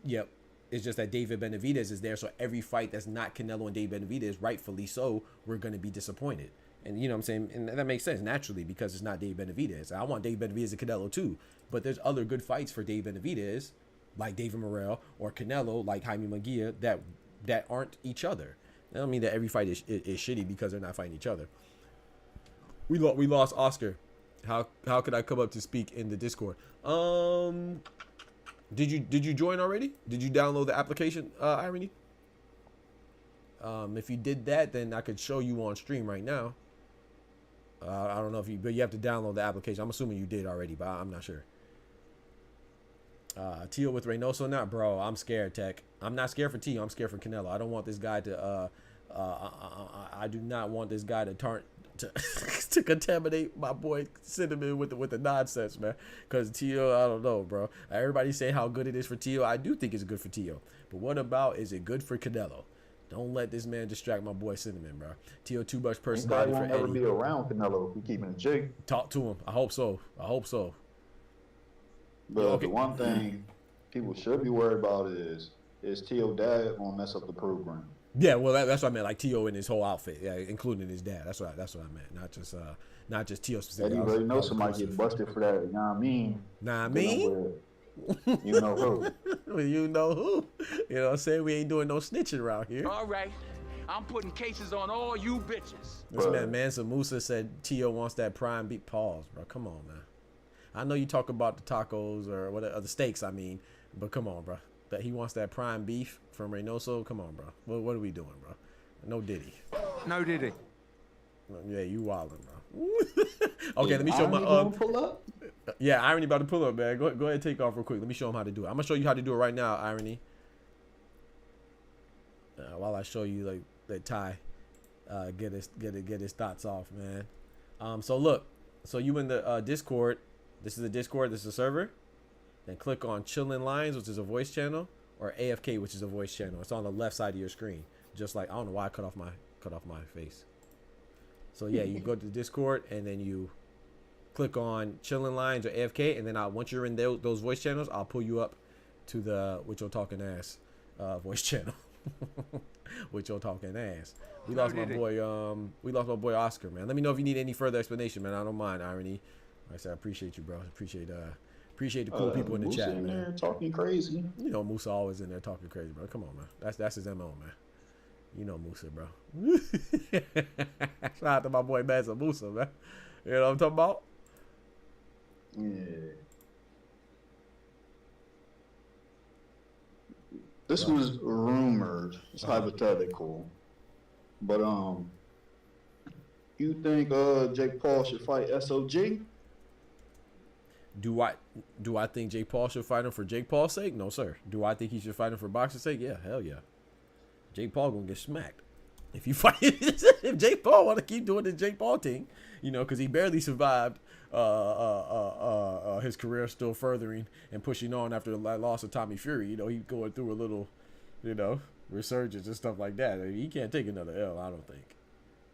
it's just that David Benavidez is there, so every fight that's not Canelo and David Benavidez, rightfully so, we're gonna be disappointed. And you know what I'm saying? And that makes sense naturally because it's not Dave Benavidez. I want Dave Benavidez and Canelo too, but there's other good fights for Dave Benavidez, like David Morrell, or Canelo, like Jaime Munguia, that aren't each other. I don't mean that every fight is shitty because they're not fighting each other. We lost Oscar. How could I come up to speak in the Discord? Did you join already? Did you download the application, Irony? If you did that, then I could show you on stream right now. I don't know but you have to download the application. I'm assuming you did already, but I'm not sure. Tio with Reynoso, not bro. I'm scared, Tech. I'm not scared for Tio. I'm scared for Canelo. I don't want this guy to. I do not want this guy to to contaminate my boy Cinnamon with the nonsense, man. Because Tio, I don't know, bro. Everybody say how good it is for Tio. I do think it's good for Tio. But what about, is it good for Canelo? Don't let this man distract my boy Cinnamon, bro. Tio too much personality for Eddie. Eddie. Never be around Canelo if we keep in jig. Talk to him. I hope so. But Okay. the one thing people should be worried about is Tio dad gonna mess up the program? Yeah, well, that's what I meant. Like Tio in his whole outfit, yeah, including his dad. That's what I meant. Not just Tio specifically. Eddie already knows somebody get busted for that. You know what I mean? Nah, I mean. You know who? You know who? You know what I'm saying? We ain't doing no snitching around here. All right. I'm putting cases on all you bitches. This man Mansa Musa said Tio wants that prime beef. Pause, bro. Come on, man. I know you talk about the tacos or whatever, the steaks, I mean, but come on, bro. That he wants that prime beef from Reynoso. Come on, bro. What are we doing, bro? No Diddy. No Diddy. Yeah, you wildin', bro. Okay, let me show my pull up. Yeah, Irony about to pull up, man. Go ahead and take off real quick. Let me show him how to do it. I'm gonna show you how to do it right now, Irony. While I show you, like, let Ty get his thoughts off, man. So look, so you in the Discord. This is the Discord. This is the server. Then click on Chillin' Lines, which is a voice channel, or AFK, which is a voice channel. It's on the left side of your screen. Just like, I don't know why I cut off my face. So yeah, you go to the Discord and then you click on Chillin' Lines or AFK, and then once you're in those voice channels, I'll pull you up to the With Your Talking Ass voice channel. With Your Talking Ass. We lost my boy Oscar, man. Let me know if you need any further explanation, man. I don't mind, Irony. Like I said, I appreciate you, bro. Appreciate the cool people in the chat, in man. there talking crazy. You know Musa always in there talking crazy, bro. Come on, man. That's his MO, man. You know Musa, bro. Shout out to my boy Mansa Musa, man. You know what I'm talking about? Yeah. This was rumored. It's hypothetical. But you think Jake Paul should fight SOG? Do I think Jake Paul should fight him for Jake Paul's sake? No, sir. Do I think he should fight him for boxing's sake? Yeah, hell yeah. Jake Paul gonna get smacked if you fight. If Jake Paul want to keep doing the Jake Paul thing, you know, because he barely survived his career, still furthering and pushing on after the loss of Tommy Fury. You know, he going through a little, you know, resurgence and stuff like that. I mean, he can't take another L, I don't think.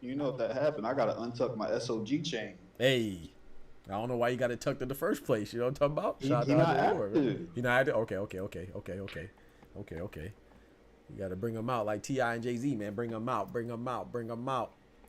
You know, if that happened, I gotta untuck my SOG chain. Hey. I don't know why you got it tucked in the first place. You know what I'm talking about? He not active. You not active? Okay. You got to bring them out like T.I. and Jay-Z, man. Bring them out.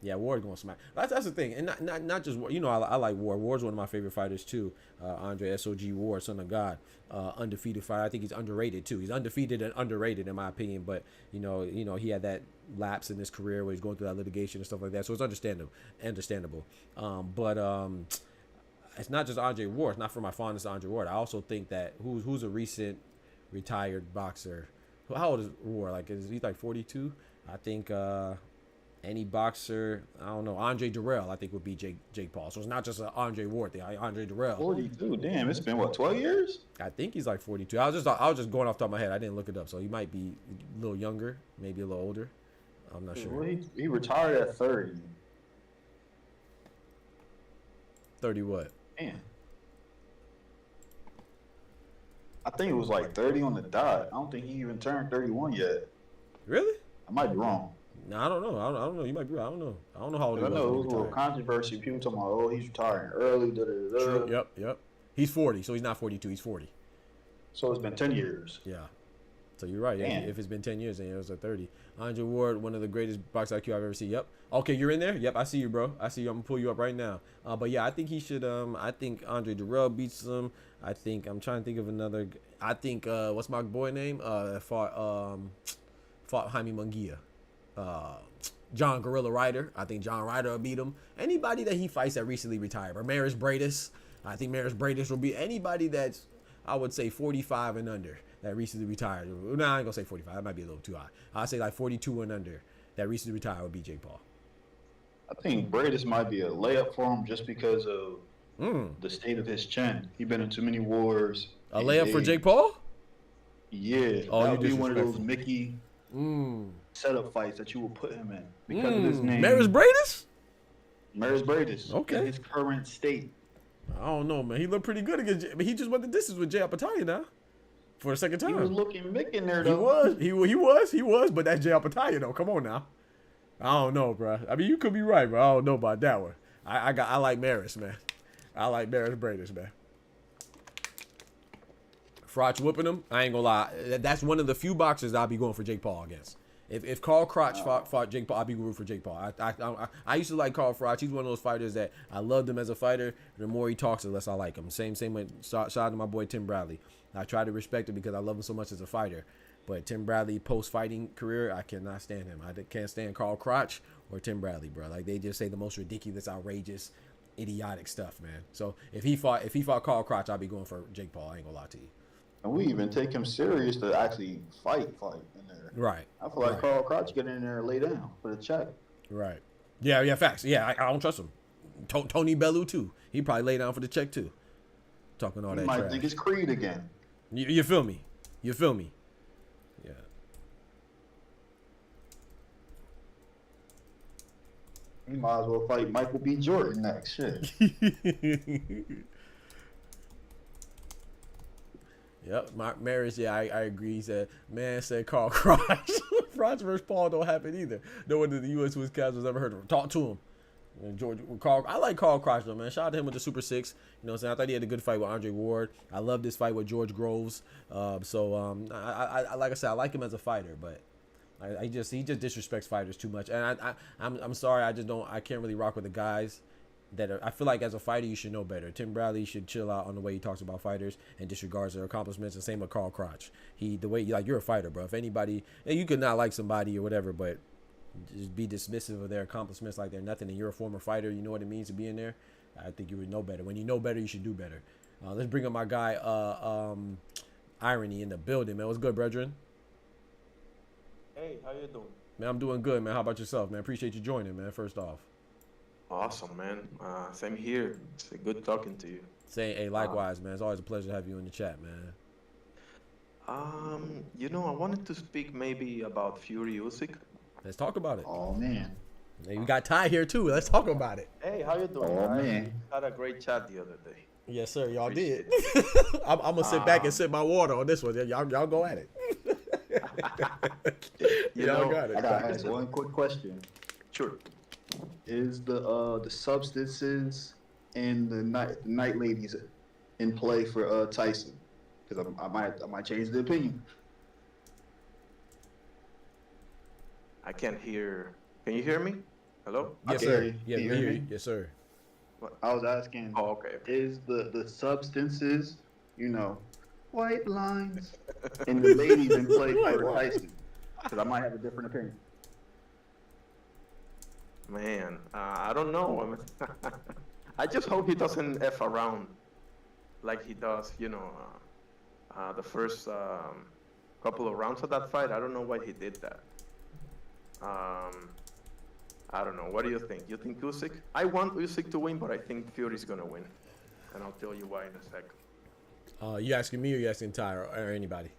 Yeah, Ward's going to smack. That's the thing. And not just, you know, I like Ward. Ward's one of my favorite fighters, too. Andre SOG Ward, son of God. Undefeated fighter. I think he's underrated, too. He's undefeated and underrated, in my opinion. But, you know, he had that lapse in his career where he's going through that litigation and stuff like that. So it's understandable. It's not just Andre Ward. It's not for my fondness of Andre Ward. I also think that who's a recent retired boxer. How old is Ward? Like, is he like 42? I think any boxer, I don't know, Andre Durrell, I think would be Jake Paul. So it's not just an Andre Ward thing. Andre Durrell. 42. Damn, it's been what, 12 years? I think he's like 42. I was just going off the top of my head. I didn't look it up. So he might be a little younger, maybe a little older. I'm not sure. Well, he retired at 30. 30 what? Man. I think it was like 30 on the dot. I don't think he even turned 31 yet. Really? I might be wrong. No, I don't know. I don't know. You might be right. I don't know how old he was. I know it was a little controversy. People talking about, oh, he's retiring early. True. Yep. He's 40, so he's not 42. He's 40. So it's been 10 years. Yeah. So you're right. Yeah, if it's been 10 years, then it was like 30. Andre Ward, one of the greatest box IQ I've ever seen. Yep. Okay, you're in there? Yep, I see you, bro. I see you. I'm going to pull you up right now. But yeah, I think he should, I think Andre Durrell beats him. I'm trying to think of another. I think, what's my boy name? Fought Jaime Munguia. John Gorilla Ryder. I think John Ryder will beat him. Anybody that he fights that recently retired. Ramirez Bradis. I think Ramirez Bradis will be anybody that's, I would say, 45 and under that recently retired. No, I ain't gonna say 45. That might be a little too high. I'll say like 42 and under that recently retired would be Jake Paul. I think Bradis might be a layup for him just because of the state of his chin. He's been in too many wars. A layup for Jake Paul? Yeah. Oh, that would be one of those Mickey setup fights that you will put him in because of his name. Ramirez Bradis? Maris Bradis. Okay. In his current state. I don't know, man. He looked pretty good against. I mean, he just went the distance with Jay Apatoya now, for a second time. He was looking Mick in there He though. was. But that's Jay Apatoya though. Come on now. I don't know, bro. I mean, you could be right, bro. I don't know about that one. I like Maris, man. I like Maris Bradis, man. Frotch whooping him. I ain't gonna lie. That's one of the few boxers that I'll be going for Jake Paul against. If Carl Crotch fought Jake Paul, I'd be rooting for Jake Paul. I used to like Carl Crotch. He's one of those fighters that I loved him as a fighter. The more he talks, the less I like him. Same with shout out to my boy Tim Bradley. I try to respect him because I love him so much as a fighter. But Tim Bradley post-fighting career, I cannot stand him. I can't stand Carl Crotch or Tim Bradley, bro. Like they just say the most ridiculous, outrageous, idiotic stuff, man. So if he fought Carl Crotch, I'd be going for Jake Paul. I ain't gonna lie to you. And we even take him serious to actually fight in there. Right. I feel like Carl Crotch get in there and lay down for the check. Right. Yeah, facts. Yeah, I don't trust him. Tony Bellew, too. He probably lay down for the check, too. Talking all that trash. You might think it's Creed again. You feel me? You feel me? Yeah. He might as well fight Michael B. Jordan next. Shit. Yep, Maris, yeah, I agree. He said, man said Carl Crotch. Crotch versus Paul don't happen either. No one in the U.S. Wisconsin's ever heard of him. Talk to him. And I like Carl Crotch, though, man. Shout out to him with the Super Six. You know what I'm saying? I thought he had a good fight with Andre Ward. I love this fight with George Groves. I like I said, I like him as a fighter, but he just disrespects fighters too much. And I'm sorry, I can't really rock with the guys that I feel like as a fighter you should know better. Tim Bradley should chill out on the way he talks about fighters and disregards their accomplishments. And same with Carl Crotch. You're a fighter, bro. If anybody, you could not like somebody or whatever, but just be dismissive of their accomplishments like they're nothing. And you're a former fighter, you know what it means to be in there. I think you would know better. When you know better, you should do better. Let's bring up my guy, Irony in the building, man. What's good, brethren? Hey, how you doing? Man, I'm doing good, man. How about yourself, man? Appreciate you joining, man. First off. Awesome, man. Same here. It's good talking to you. Hey, likewise, man. It's always a pleasure to have you in the chat, man. I wanted to speak maybe about Fury Usyk. Let's talk about it. Oh man. Hey, we got Ty here too. Let's talk about it. Hey, how you doing? Oh man. Had a great chat the other day. Yes, sir. Y'all did. I'm gonna sit back and sip my water on this one. Y'all go at it. Y'all got it. I gotta ask one quick question. Sure. Is the substances and the night ladies in play for Tyson? Because I might change the opinion. I can't hear. Can you hear me? Hello? Yes, sir. Yeah, we hear you. Yes, sir. What? I was asking. Oh, okay. Is the substances, white lines, and the ladies in play for Tyson? Because I might have a different opinion. Man, I don't know. I just hope he doesn't F around like he does, the first couple of rounds of that fight. I don't know why he did that. I don't know. What do you think? You think Usyk? I want Usyk to win, but I think Fury's going to win. And I'll tell you why in a second. You asking me or you asking Ty or anybody?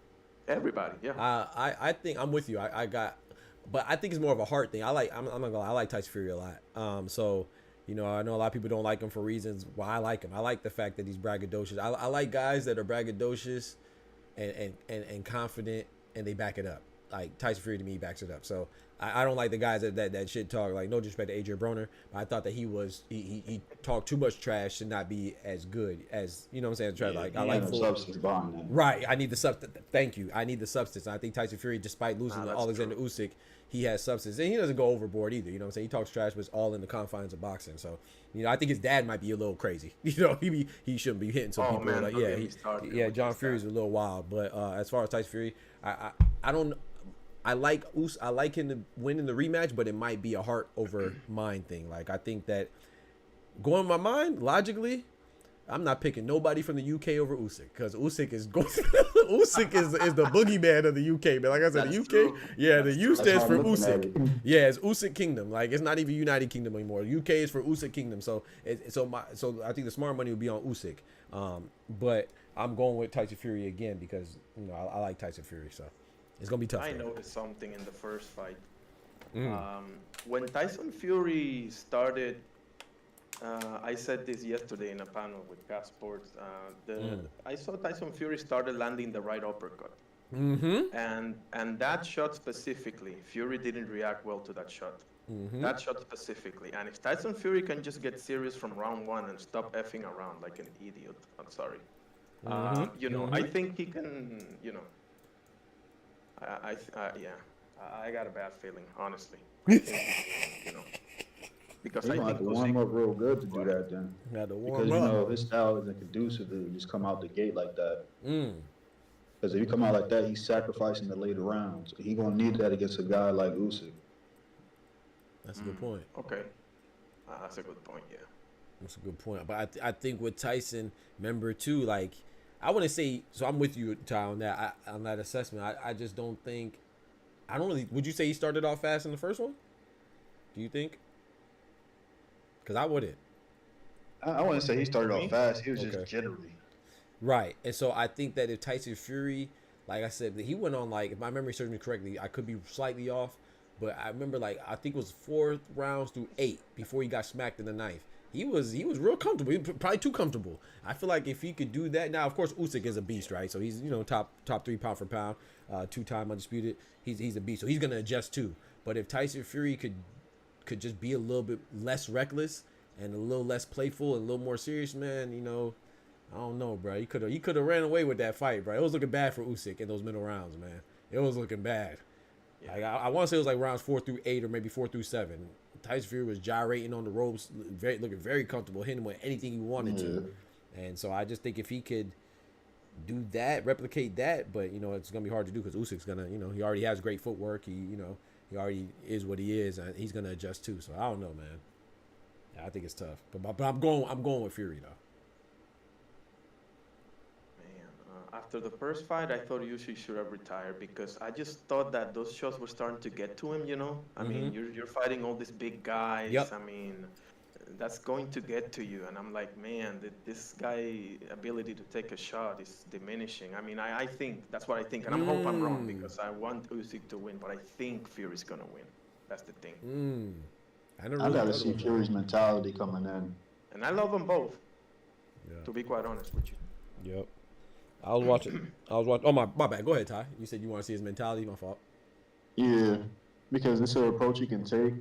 Everybody, yeah. I think I'm with you. But I think it's more of a heart thing. I'm not gonna lie, I like Tyson Fury a lot. So, I know a lot of people don't like him for reasons why I like him. I like the fact that he's braggadocious. I like guys that are braggadocious and confident and they back it up. Like Tyson Fury to me backs it up. So I don't like the guys that shit talk. Like no disrespect to Adrian Broner, but I thought that he talked too much trash to not be as good as what I'm saying. Trash. Like I like substance behind that. Right. I need the substance. Thank you. I need the substance. And I think Tyson Fury, despite losing to Alexander Usyk, he has substance and he doesn't go overboard either. You know what I'm saying? He talks trash, but it's all in the confines of boxing. So I think his dad might be a little crazy. He shouldn't be hitting some people. Man, like John Fury's a little wild. But as far as Tyson Fury, I don't. I like him to win in the rematch, but it might be a heart over mind thing. Like I think that going in my mind logically, I'm not picking nobody from the UK over Usyk because Usyk is the boogeyman of the UK. Man, like I said, the UK, true. The U stands for Usyk. Yeah, it's Usyk Kingdom. Like it's not even United Kingdom anymore. UK is for Usyk Kingdom. So I think the smart money would be on Usyk. But I'm going with Tyson Fury again because I like Tyson Fury. So. It's gonna be tough. I noticed something in the first fight. When Tyson Fury started I said this yesterday in a panel with Gas Sports. I saw Tyson Fury started landing the right uppercut. And that shot specifically, Fury didn't react well to that shot. That shot specifically. And if Tyson Fury can just get serious from round one and stop effing around like an idiot, I'm sorry. You know, I think he can, you know, I got a bad feeling, honestly. I think, you know, because I think to warm up real good to do that then. Because, you know, his style isn't conducive to just come out the gate like that. Because if you come out like that, he's sacrificing the later rounds. He gonna need that against a guy like Usyk. That's a good point. Okay. That's a good point, yeah. That's a good point. But I think with Tyson, remember too, like, I want to say, so I'm with you, Ty, on that. On that assessment. I just don't think, I don't really, would you say he started off fast in the first one? Do you think? Because I wouldn't. I wouldn't say he started off fast. He was just jittery. Right. And so I think that if Tyson Fury, like I said, he went on, like, if my memory serves me correctly, I could be slightly off, but I remember, like, I think it was 4 rounds through 8 before he got smacked in the ninth. He was real comfortable. He was probably too comfortable. I feel like if he could do that, now of course Usyk is a beast, right? So he's, you know, top 3 pound for pound, 2-time undisputed. He's a beast, so he's gonna adjust too. But if Tyson Fury could just be a little bit less reckless and a little less playful and a little more serious, man, you know, I don't know, bro. He could have ran away with that fight, bro. It was looking bad for Usyk in those middle rounds, man. It was looking bad. Yeah. Like, I want to say it was like rounds 4 through 8 or maybe 4 through 7. Tyson Fury was gyrating on the ropes, looking very comfortable, hitting with anything he wanted to. And so I just think if he could do that, replicate that, but, you know, it's going to be hard to do because Usyk's going to, you know, he already has great footwork. He, you know, he already is what he is, and he's going to adjust too. So I don't know, man. Yeah, I think it's tough. But I'm going with Fury, though. After the first fight, I thought Usyk should have retired because I just thought that those shots were starting to get to him, you know? I mean, you're fighting all these big guys. I mean, that's going to get to you. And I'm like, man, this guy ability to take a shot is diminishing. I mean, I think, that's what I think. And I hope I'm wrong because I want Usyk to win, but I think Fury's going to win. That's the thing. I got to see Fury's mentality coming in. And I love them both, to be quite honest with you. Yep. I was watching. Oh, my bad. Go ahead, Ty. You said you want to see his mentality. My fault. Yeah, because this is an approach he can take,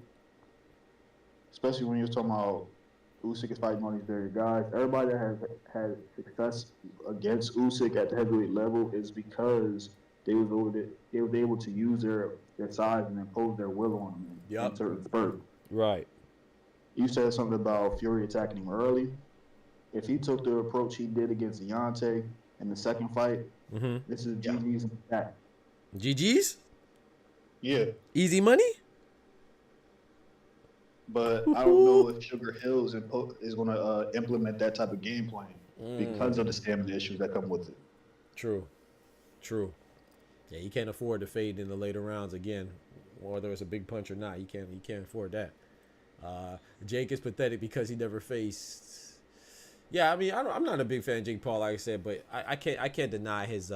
especially when you're talking about Usyk is fighting all these very guys. Everybody that has had success against Usyk at the heavyweight level is because they was able to use their size and impose their will on him in certain spurts. Right. You said something about Fury attacking him early. If he took the approach he did against Deontay in the second fight, this is GG's attack. GG's? Yeah. Easy money? But I don't know if Sugar Hills is going to implement that type of game plan because of the stamina issues that come with it. True. Yeah, you can't afford to fade in the later rounds again, whether it's a big punch or not. You can't afford that. Jake is pathetic because he never faced. Yeah, I mean, I'm not a big fan of Jake Paul, like I said, but I can't deny his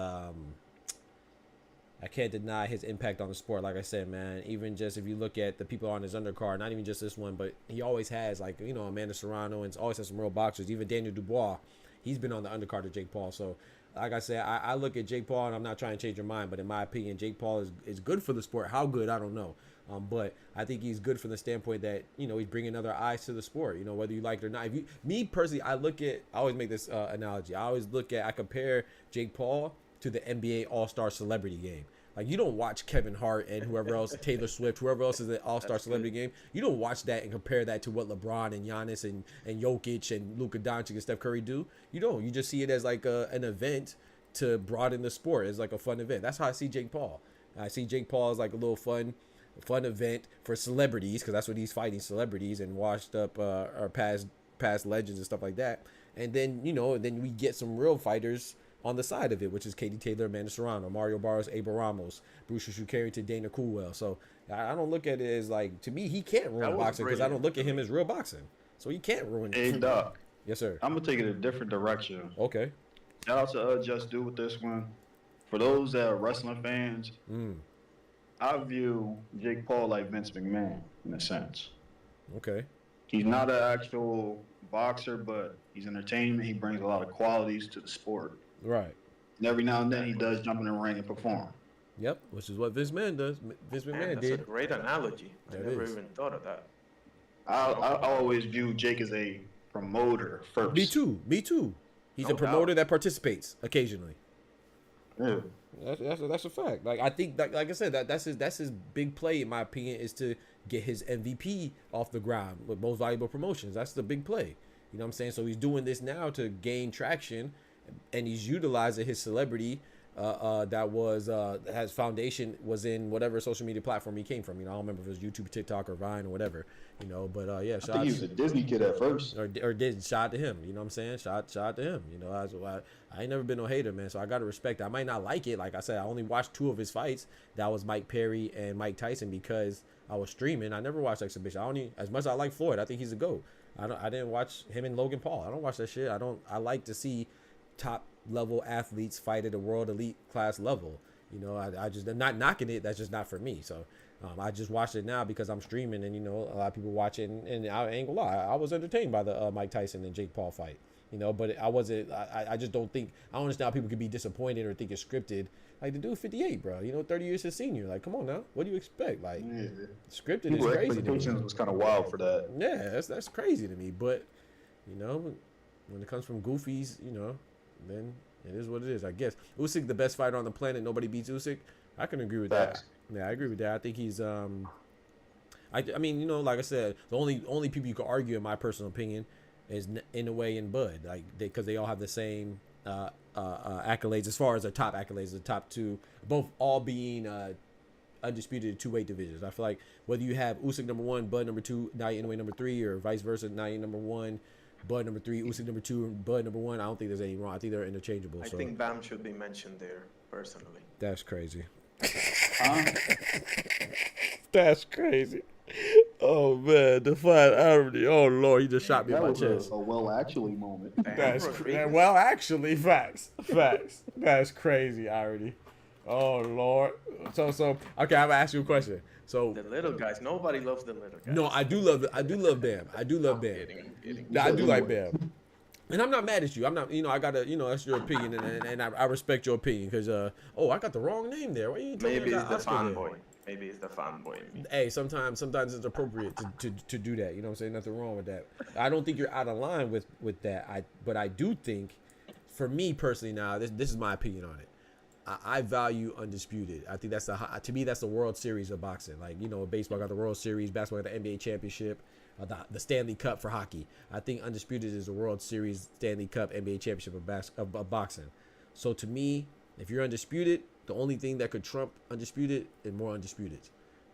impact on the sport. Like I said, man, even just if you look at the people on his undercard, not even just this one, but he always has, like, you know, Amanda Serrano, and always has some real boxers. Even Daniel Dubois, he's been on the undercard of Jake Paul. So, like I said, I look at Jake Paul, and I'm not trying to change your mind, but in my opinion, Jake Paul is good for the sport. How good, I don't know. But I think he's good from the standpoint that, you know, he's bringing other eyes to the sport, you know, whether you like it or not. Me personally, I always make this analogy. I compare Jake Paul to the NBA All-Star Celebrity Game. Like, you don't watch Kevin Hart and whoever else, Taylor Swift, whoever else is the All-Star Celebrity Game. You don't watch that and compare that to what LeBron and Giannis and Jokic and Luka Doncic and Steph Curry do. You don't. You just see it as like an event to broaden the sport. It's like a fun event. That's how I see Jake Paul. I see Jake Paul as like a little fun event for celebrities, because that's what he's fighting, celebrities and washed up or past legends and stuff like that. And then, you know, then we get some real fighters on the side of it, which is Katie Taylor, Amanda Serrano, Mario Barros, Abel Ramos, Bruce Carrington, Dana Coolwell. So I don't look at it as like, to me, he can't ruin boxing because I don't look at him as real boxing. So he can't ruin it. Hey, Doc. Yes, sir. I'm going to take it a different direction. Okay. Shout out to Just Do with this one. For those that are wrestling fans, I view Jake Paul like Vince McMahon in a sense. Okay. He's not an actual boxer, but he's entertainment. He brings a lot of qualities to the sport. Right. And every now and then he does jump in the ring and perform. Yep, which is what Vince McMahon does. Vince McMahon That's did. a great analogy. I never even thought of that. I always view Jake as a promoter first. Me too. Me too. He's a promoter that participates occasionally. Yeah. That's a fact. Like I think, like I said, that's his big play in my opinion is to get his MVP off the ground with most valuable promotions. That's the big play. You know what I'm saying? So he's doing this now to gain traction, and he's utilizing his celebrity. That was has foundation was in whatever social media platform he came from. You know, I don't remember if it was YouTube, TikTok, or Vine or whatever. You know, but yeah, I think he was a Disney kid at first, or did shout to him. You know what I'm saying? Shout to him. You know, I ain't never been no hater, man. So I gotta respect it. I might not like it. Like I said, I only watched 2 of his fights. That was Mike Perry and Mike Tyson because I was streaming. I never watched exhibition. I only as much as I like Floyd. I think he's a GOAT. I didn't watch him and Logan Paul. I don't watch that shit. I like to see top level athletes fight at a world elite class level. You know, I just I'm not knocking it. That's just not for me. So I just watched it now because I'm streaming and, you know, a lot of people watch it. And I ain't gonna lie, I was entertained by the Mike Tyson and Jake Paul fight. You know, but I wasn't. I just don't think. I don't understand how people could be disappointed or think it's scripted. Like the dude 58, bro. You know, 30 years his senior. Like, come on now. What do you expect? Like, scripted People is crazy. Expectations was kind of wild for that. Yeah, that's crazy to me. But you know, when it comes from goofies, you know, then it is what it is, I guess. Usyk, the best fighter on the planet. Nobody beats Usyk. I can agree with that. Yeah, I agree with that. I think he's I mean, you know, like I said, the only people you could argue, in my personal opinion, is in a way in Bud, like because they all have the same accolades as far as their top accolades. The top 2, both all being undisputed 2-weight divisions. I feel like whether you have Usyk number 1, Bud number 2, Naoya Inoue number 3, or vice versa, Naoya number 1, Bud number 3, Usyk number 2, and Bud number 1, I don't think there's any wrong. I think they're interchangeable. I think Bam should be mentioned there, personally. That's crazy. That's crazy. Oh man, the fight irony. Oh Lord, he just shot me in my chest. A well actually moment. That's well actually facts. That's crazy irony. Oh Lord. So okay, I'm gonna ask you a question. So the little guys, nobody loves the little guys. No, I do love Bam. I do love Bam. No, I do like Bam. And I'm not mad at you. I'm not, you know, I gotta, you know, that's your opinion, and I respect your opinion because, I got the wrong name there. Why you Maybe it's the fanboy. Maybe it's the fanboy. Hey, sometimes it's appropriate to do that. You know what I'm saying? Nothing wrong with that. I don't think you're out of line with that. But I do think, for me personally, now this is my opinion on it. I value undisputed. I think to me that's the World Series of boxing. Like, you know, baseball got the World Series, basketball got the NBA championship. The Stanley Cup for hockey. I think undisputed is the World Series, Stanley Cup, NBA championship of boxing. So to me, if you're undisputed, the only thing that could trump undisputed is more undisputed.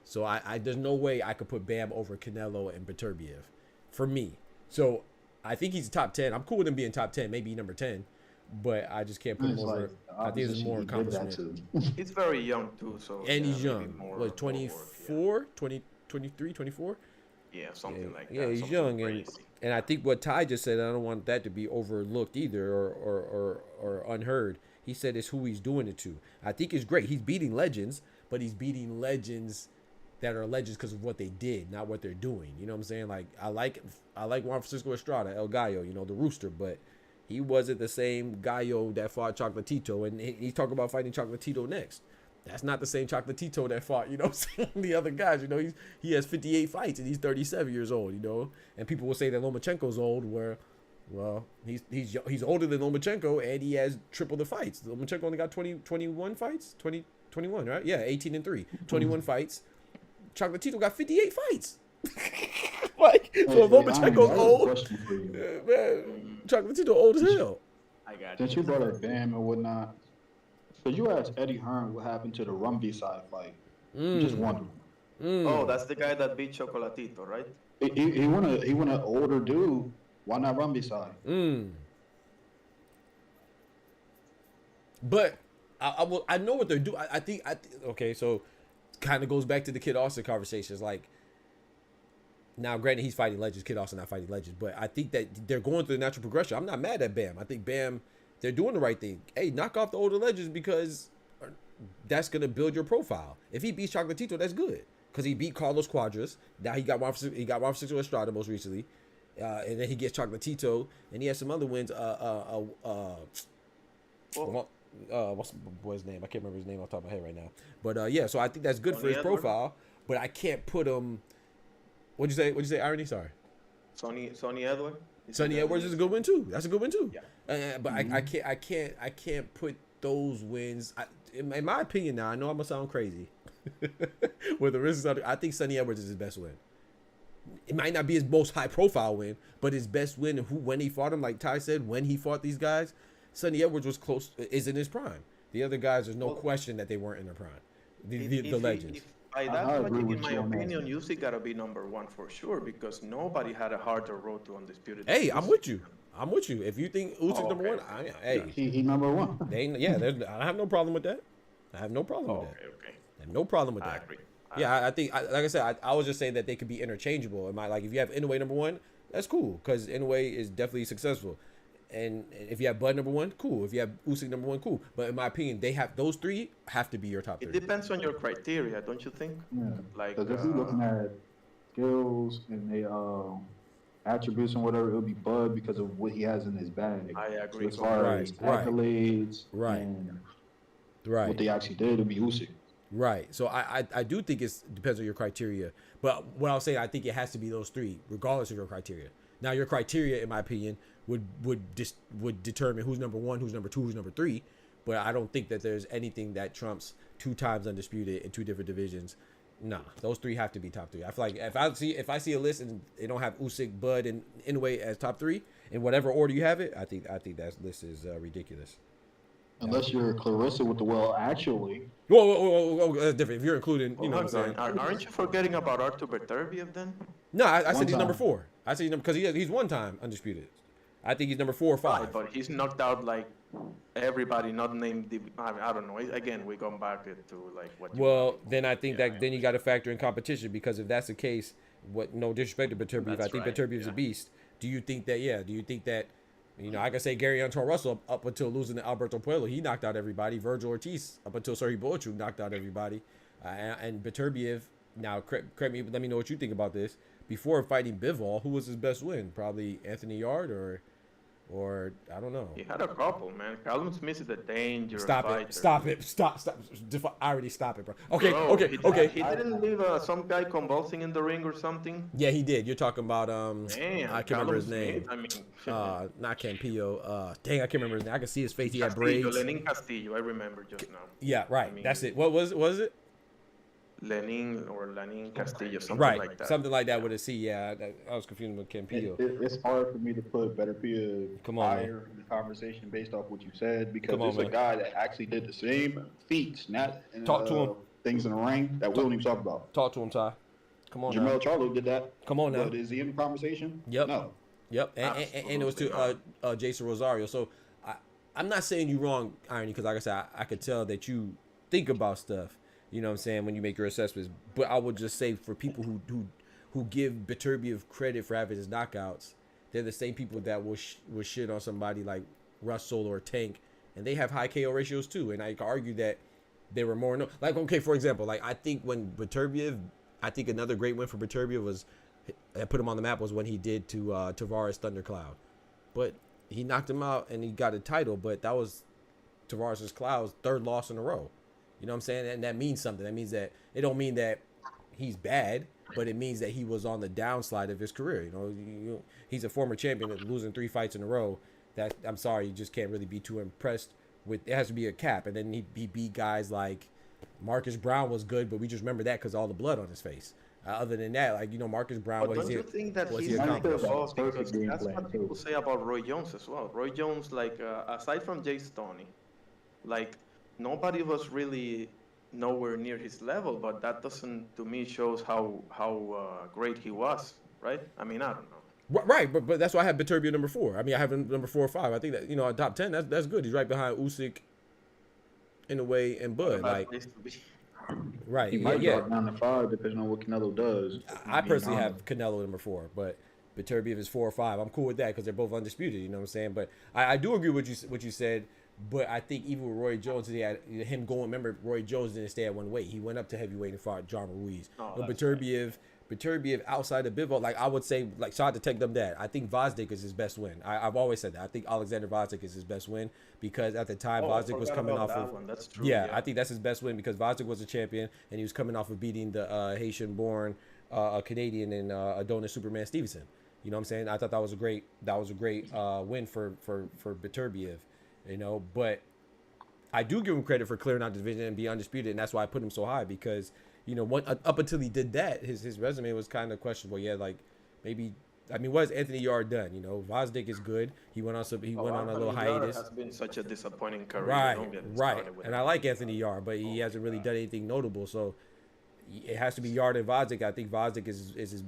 So I there's no way I could put Bam over Canelo and Beterbiev for me. So I think he's top 10. I'm cool with him being top 10, maybe number 10, but I just can't put him over. I think there's more accomplishment. He's very young too, so and he's young. What, 24, 20, 23, 24? Yeah, something like that. Yeah, he's young, and I think what Ty just said, I don't want that to be overlooked either or unheard. He said it's who he's doing it to. I think it's great. He's beating legends, but he's beating legends that are legends because of what they did, not what they're doing. You know what I'm saying? Like I like Juan Francisco Estrada, El Gallo, you know, the Rooster, but he wasn't the same Gallo that fought Chocolatito, and he's talking about fighting Chocolatito next. That's not the same Chocolatito that fought, you know what I'm saying, the other guys. You know, he has 58 fights and he's 37 years old, you know. And people will say that Lomachenko's old, where, well, he's older than Lomachenko and he has triple the fights. Lomachenko only got 21 fights? 21, right? Yeah, 18-3. 21 fights. Chocolatito got 58 fights. Like, so Lomachenko's old. Man, Chocolatito old as hell. I got Since you brought up Bam and whatnot, because you asked Eddie Hearn what happened to the Rumby side fight. Just wondering. Oh, that's the guy that beat Chocolatito, right? He want an older dude. Why not Rumby side? But I know what they're doing. I think okay, so kind of goes back to the Kid Austin conversations. Like, now, granted, he's fighting legends. Kid Austin not fighting legends, but I think that they're going through the natural progression. I'm not mad at Bam. I think Bam, they're doing the right thing. Hey, knock off the older legends because that's gonna build your profile. If he beats Chocolatito, that's good because he beat Carlos Cuadras. Now he got Juan Francisco Estrada most recently, and then he gets Chocolatito, and he has some other wins. What's the boy's name? I can't remember his name off the top of my head right now. But yeah, so I think that's good for his profile. But I can't put him. What'd you say? What'd you say? Irony? Sorry. Sonny Edwards. Sonny Edwards is a good win too. That's a good win too. Yeah. But I can't put those wins. In my opinion, now I know I'm gonna sound crazy. With the risks, I think Sonny Edwards is his best win. It might not be his most high profile win, but his best win when he fought him, like Ty said, when he fought these guys, Sonny Edwards was is in his prime. The other guys, there's no question that they weren't in their prime. The legends. By that logic, in my opinion, Usyk gotta be number one for sure because nobody had a harder road to undisputed. Hey, I'm with you. If you think Usyk number one, he number one. I have no problem with that. I have no problem with that. Okay. I have no problem with that. I agree. Yeah, I think, like I said, I was just saying that they could be interchangeable. If you have Inoue number one, that's cool because Inoue is definitely successful. And if you have Bud number one, cool. If you have Usyk number one, cool. But in my opinion, those three have to be your top three. It depends on your criteria, don't you think? Yeah. Like, because if you're looking at skills and they attributes and whatever, it'll be Bud because of what he has in his bag. I agree. So as far as accolades, and what they actually did, it'll be Usyk. Right. So I do think it depends on your criteria. But what I'll say, I think it has to be those three, regardless of your criteria. Now, your criteria, in my opinion, would determine who's number one, who's number two, who's number three. But I don't think that there's anything that trumps 2 times undisputed in 2 different divisions. Nah, those 3 have to be top 3. I feel like if I see a list and they don't have Usyk, Bud, and Inoue as top 3 in whatever order you have it, I think that list is ridiculous. Unless you're Clarissa with the actually. Whoa, that's different. If you're including, you know what I'm saying. Aren't you forgetting about Artur Beterbiev then? No, I said he's number 4. I said he's number because he's 1 time undisputed. I think he's number 4 or 5. Right, but he's knocked out like everybody not named. I don't know. Again, we go back to like what. Well, then I think then you got to factor in competition because if that's the case, no disrespect to Beterbiev, I think Beterbiev's a beast. Do you think that? Yeah. Do you think that? I can say Gary Antoine Russell up until losing to Alberto Puello, he knocked out everybody. Virgil Ortiz up until Sergey Boachuk knocked out everybody. And Beterbiev, now let me know what you think about this. Before fighting Bivol, who was his best win? Probably Anthony Yard or I don't know. He had a couple, man. Callum Smith is a dangerous fighter. Stop it. I already stop it, bro. Okay. He didn't leave some guy convulsing in the ring or something. Yeah, he did. You're talking about Damn, I can't remember his name. I mean, not Campillo. Dang, I can't remember his name. I can see his face. He had Castillo, braids. Lenin Castillo, I remember just now. Yeah, right. That's it. What was it? Lenin Castillo, something like that. Something like that with a C. Yeah, I was confusing with Campillo. It's hard for me to put Beterbiev higher in the conversation based off what you said because it's a guy that actually did the same feats, not talk to him. Things in the ring that we don't even talk about. Talk to him, Ty. Come on. Jamel Charlo did that. Come on now. But is he in the conversation? Yep. No. Yep. And it was to Jason Rosario. So I'm not saying you wrong, Irony, because like I said, I could tell that you think about stuff. You know what I'm saying, when you make your assessments. But I would just say for people who give Beterbiev credit for having his knockouts, they're the same people that will shit on somebody like Russell or Tank, and they have high KO ratios too. And I could argue that they were more for example, like I think when Beterbiev, I think another great win for Beterbiev was that put him on the map was when he did to Tavares Thundercloud, but he knocked him out and he got a title. But that was Tavares Cloud's 3rd loss in a row. You know what I'm saying? And that means something. That means that it don't mean that he's bad, but it means that he was on the downslide of his career. He's a former champion that's losing 3 fights in a row. That I'm sorry, you just can't really be too impressed with. It has to be a cap. And then he beat guys like Marcus Brown was good, but we just remember that because all the blood on his face. Other than that, Marcus Brown. But don't you think that he's because that's what people say about Roy Jones as well. Roy Jones, aside from Jay Stoney, nobody was really nowhere near his level, but that doesn't, to me, shows how great he was, right? I mean, I don't know. Right, but that's why I have Beterbiev number 4. I mean, I have him number 4 or 5. I think that, at top 10, that's good. He's right behind Usyk, Inoue, and Bud. Right. He might drop down to 5 depending on what Canelo does. I personally have Canelo number 4, but Beterbiev is 4 or 5. I'm cool with that because they're both undisputed. You know what I'm saying? But I do agree with what you said. But I think even with Roy Jones, he had him going. Remember, Roy Jones didn't stay at one weight. He went up to heavyweight and fought John Ruiz. But Beterbiev Beterbiev outside of Bivol, like I would say, like shout out to Tech Dub Dad. I think Vazdik is his best win. I've always said that. I think Alexander Vazdik is his best win because at the time Vazdik was coming off of. That's true, yeah, I think that's his best win because Vazdik was a champion and he was coming off of beating the Haitian-born Canadian and Adonis Superman Stevenson. You know what I'm saying? I thought that was a great win for Beterbiev. You know, but I do give him credit for clearing out the division and be undisputed, and that's why I put him so high because, you know, up until he did that, his resume was kind of questionable. Yeah, like maybe, I mean, what has Anthony Yarde done? You know, Vazdik is good. He went on a little hiatus. Has been such a disappointing career. Right. And I like Anthony Yarde, but he hasn't really done anything notable. So it has to be Yarde and Vazdik. I think Vazdik is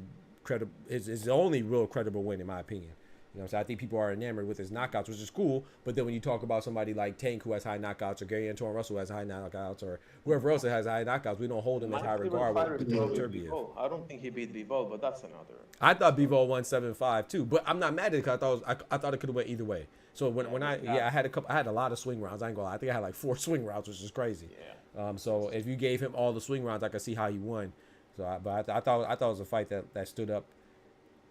his only real credible win in my opinion. You know, so I think people are enamored with his knockouts, which is cool. But then when you talk about somebody like Tank who has high knockouts, or Gary Antoine Russell who has high knockouts, or whoever else that has high knockouts, we don't hold him as high regard with Beterbiev. I don't think he beat Bivol, but that's another. I thought Bivol won 7-5 too, but I'm not mad at it because I thought it could have went either way. So I had a lot of swing rounds. I ain't gonna lie. I think I had like 4 swing rounds, which is crazy. Yeah. So if you gave him all the swing rounds, I could see how he won. So I thought it was a fight that stood up.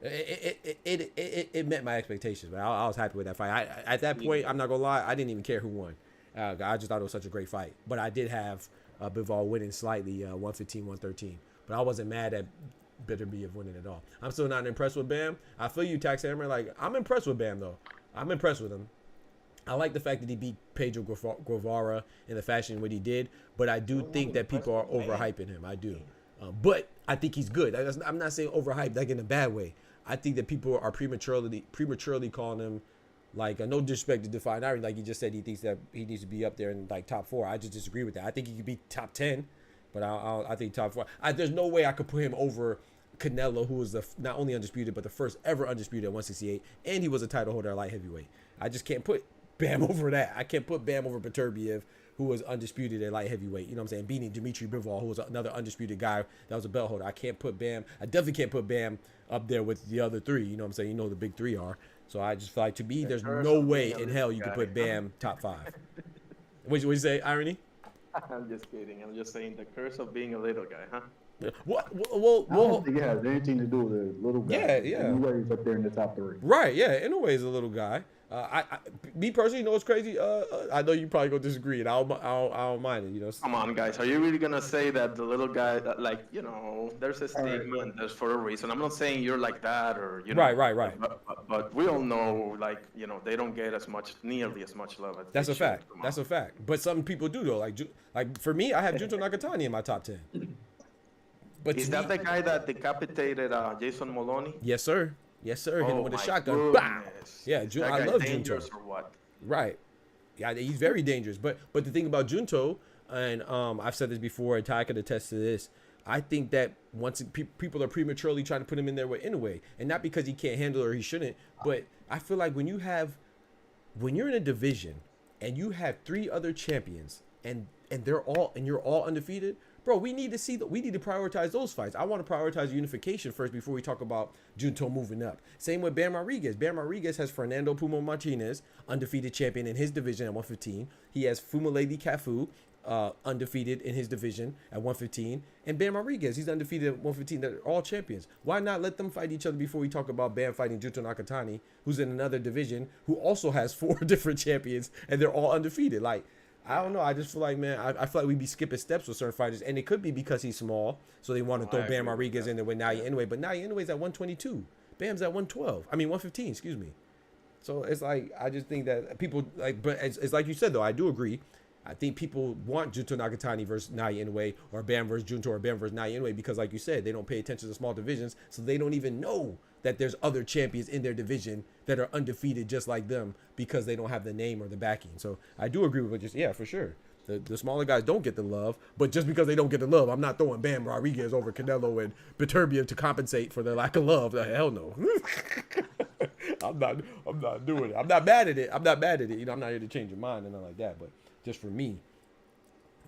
It met my expectations, but I was happy with that fight. At that point, I'm not gonna lie, I didn't even care who won. I just thought it was such a great fight. But I did have Bivol winning slightly, 115-113. But I wasn't mad at Beterbiev winning at all. I'm still not impressed with Bam. I feel you, Tax Hammer. Like I'm impressed with Bam though. I'm impressed with him. I like the fact that he beat Pedro Guevara in the fashion what he did. But I do think that people are overhyping him. I do. But I think he's good. I'm not saying overhyped like in a bad way. I think that people are prematurely calling him, like, no disrespect to Define Iron, like he just said he thinks that he needs to be up there in like top 4. I just disagree with that. I think he could be top 10, but I think top 4. There's no way I could put him over Canelo, who was not only undisputed but the first ever undisputed at 168, and he was a title holder at light heavyweight. I just can't put Bam over that. I can't put Bam over Beterbiev, who was undisputed at light heavyweight. You know what I'm saying? Beating Dmitry Bivol, who was another undisputed guy that was a belt holder. I definitely can't put Bam up there with the other 3. You know what I'm saying? You know the big 3 are. So I just feel like, to me, there's no way in hell you could put Bam top 5. What'd you say, Irony? I'm just kidding. I'm just saying the curse of being a little guy, huh? Well, I don't think it has anything to do with a little guy. Yeah. Anyway, he's up there in the top 3. Right, yeah. In a way, he's a little guy. Me personally, you know what's crazy? I know you probably gonna disagree, and I don't mind it. You know. Come on, guys. Are you really gonna say that the little guy, that, like, you know, there's a stigma and there's for a reason? I'm not saying you're like that or you know. Right. But we all know, like, you know, they don't get nearly as much love. That's a fact. That's a fact. But some people do though. Like for me, I have Junto Nakatani in my top 10. But is that the guy that decapitated Jason Moloney? Yes, sir. Yes, sir. Hit him with a shotgun. Bam! Yeah, I love Junto. Or what? Right. Yeah, he's very dangerous. But the thing about Junto, and I've said this before, and Ty could attest to this, I think that once people are prematurely trying to put him in there anyway, and not because he can't handle it or he shouldn't, but I feel like when you're in a division and you have 3 other champions and you're all undefeated, bro, we need to prioritize those fights. I want to prioritize unification first before we talk about Junto moving up. Same with Bam Rodriguez. Bam Rodriguez has Fernando Puma Martinez, undefeated champion in his division at 115. He has Fumuledi Cafu, undefeated in his division at 115. And Bam Rodriguez, he's undefeated at 115. They're all champions. Why not let them fight each other before we talk about Bam fighting Junto Nakatani, who's in another division, who also has 4 different champions, and they're all undefeated? Like, I don't know. I just feel like, man, I feel like we'd be skipping steps with certain fighters. And it could be because he's small, so they want to throw Bam Rodriguez in there with Naya Inoue. But Naya Inoue's at 122. Bam's at 115, excuse me. So it's like, I just think that people, like, but it's like you said, though, I do agree. I think people want Junto Nakatani versus Naya Inoue, or Bam versus Junto, or Bam versus Naya Inoue, because like you said, they don't pay attention to small divisions, so they don't even know that there's other champions in their division that are undefeated just like them because they don't have the name or the backing. So I do agree with what you're saying. Yeah, for sure. The smaller guys don't get the love, but just because they don't get the love, I'm not throwing Bam Rodriguez over Canelo and Beterbiev to compensate for their lack of love. Hell no. I'm not doing it. I'm not mad at it. You know, I'm not here to change your mind and nothing like that. But just for me,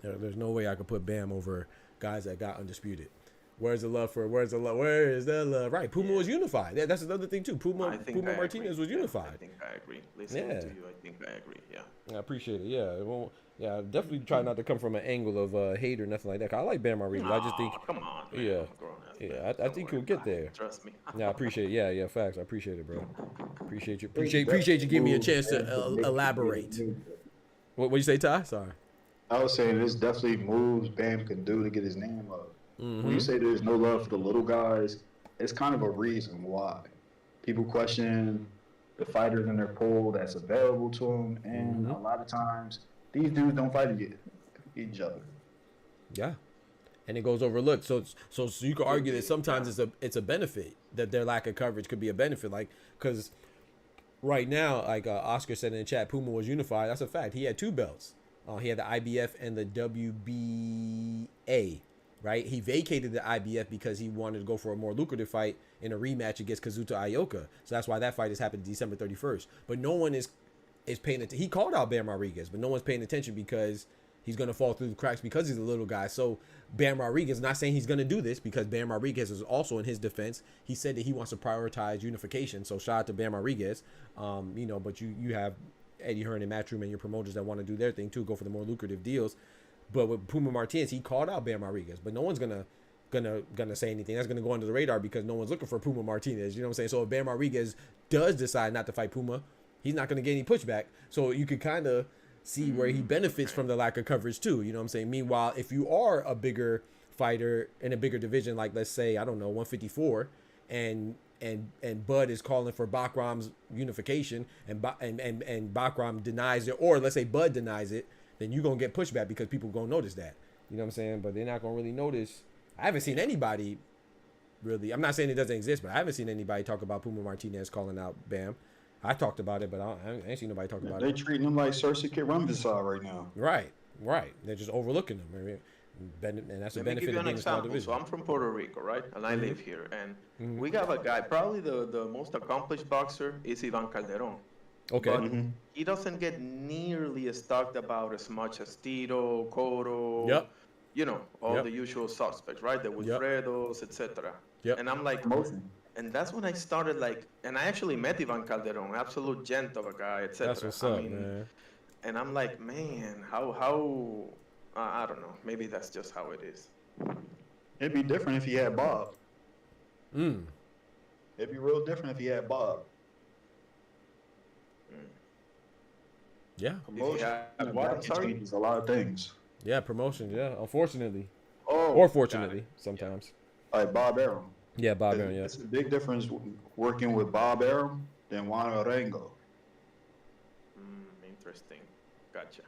there's no way I could put Bam over guys that got undisputed. Where's the love for? Where's the love? Where is the love? Right. Puma was unified. That's another thing too. Puma Martinez was unified. I think I agree. Listening to you, I think I agree. Yeah. I appreciate it. Yeah. It won't. Yeah. Definitely try not to come from an angle of hate or nothing like that. 'Cause I like Bam Rodriguez. I just think. Come on. Man. Yeah. I think he'll get there. Trust me. Yeah. I appreciate it. Yeah. Facts. I appreciate it, bro. Appreciate you. Appreciate you giving me a chance to elaborate. What you say, Ty? Sorry. I was saying this definitely moves Bam can do to get his name up. When you say there's no love for the little guys, it's kind of a reason why. People question the fighters in their pool that's available to them, and a lot of times these dudes don't fight each other. Yeah, and it goes overlooked. So you could argue that sometimes it's a benefit that their lack of coverage could be a benefit, like because right now, like Oscar said in the chat, Puma was unified. That's a fact. He had 2 belts. He had the IBF and the WBA. Right, he vacated the IBF because he wanted to go for a more lucrative fight in a rematch against Kazuto Ioka. So that's why that fight is happening December 31st. But no one is paying attention. He called out Bam Rodriguez, but no one's paying attention because he's going to fall through the cracks because he's a little guy. So Bam Rodriguez, not saying he's going to do this because Bam Rodriguez is also in his defense. He said that he wants to prioritize unification. So shout out to Bam Rodriguez. But you have Eddie Hearn and Matchroom and your promoters that want to do their thing too, go for the more lucrative deals. But with Puma Martinez, he called out Bam Rodriguez, but no one's gonna say anything. That's gonna go under the radar because no one's looking for Puma Martinez. You know what I'm saying? So if Bam Rodriguez does decide not to fight Puma, he's not gonna get any pushback. So you could kind of see where he benefits from the lack of coverage too. You know what I'm saying? Meanwhile, if you are a bigger fighter in a bigger division, like let's say 154, and Bud is calling for Bakram's unification, and Bakram denies it, or let's say Bud denies it, then you're going to get pushback because people going to notice that. You know what I'm saying? But they're not going to really notice. I haven't seen anybody really. I'm not saying it doesn't exist, but I haven't seen anybody talk about Puma Martinez calling out Bam. I talked about it, but I ain't seen nobody talk about it. They treating him like Cersei Ramvisar right now. Right. They're just overlooking him. And that's a benefit of being a small division. So I'm from Puerto Rico, right? And I live here. And we have a guy, probably the most accomplished boxer is Ivan Calderon. Okay. But he doesn't get nearly as talked about as much as Tito, Cotto, all the usual suspects, right? The Wilfredos, etc. Yep. And I'm like, and that's when I started and I actually met Ivan Calderon, absolute gent of a guy, etc. That's what's up, man. And I'm like, man, how I don't know. Maybe that's just how it is. It'd be different if he had Bob. It'd be real different if he had Bob. Yeah. Promotion changes a lot of things. Yeah, promotion. Yeah, unfortunately. Oh, or fortunately, sometimes. Like Bob Arum. Yeah, Bob Arum. Yeah. It's a big difference working with Bob Arum than Juan Arengo. Interesting. Gotcha.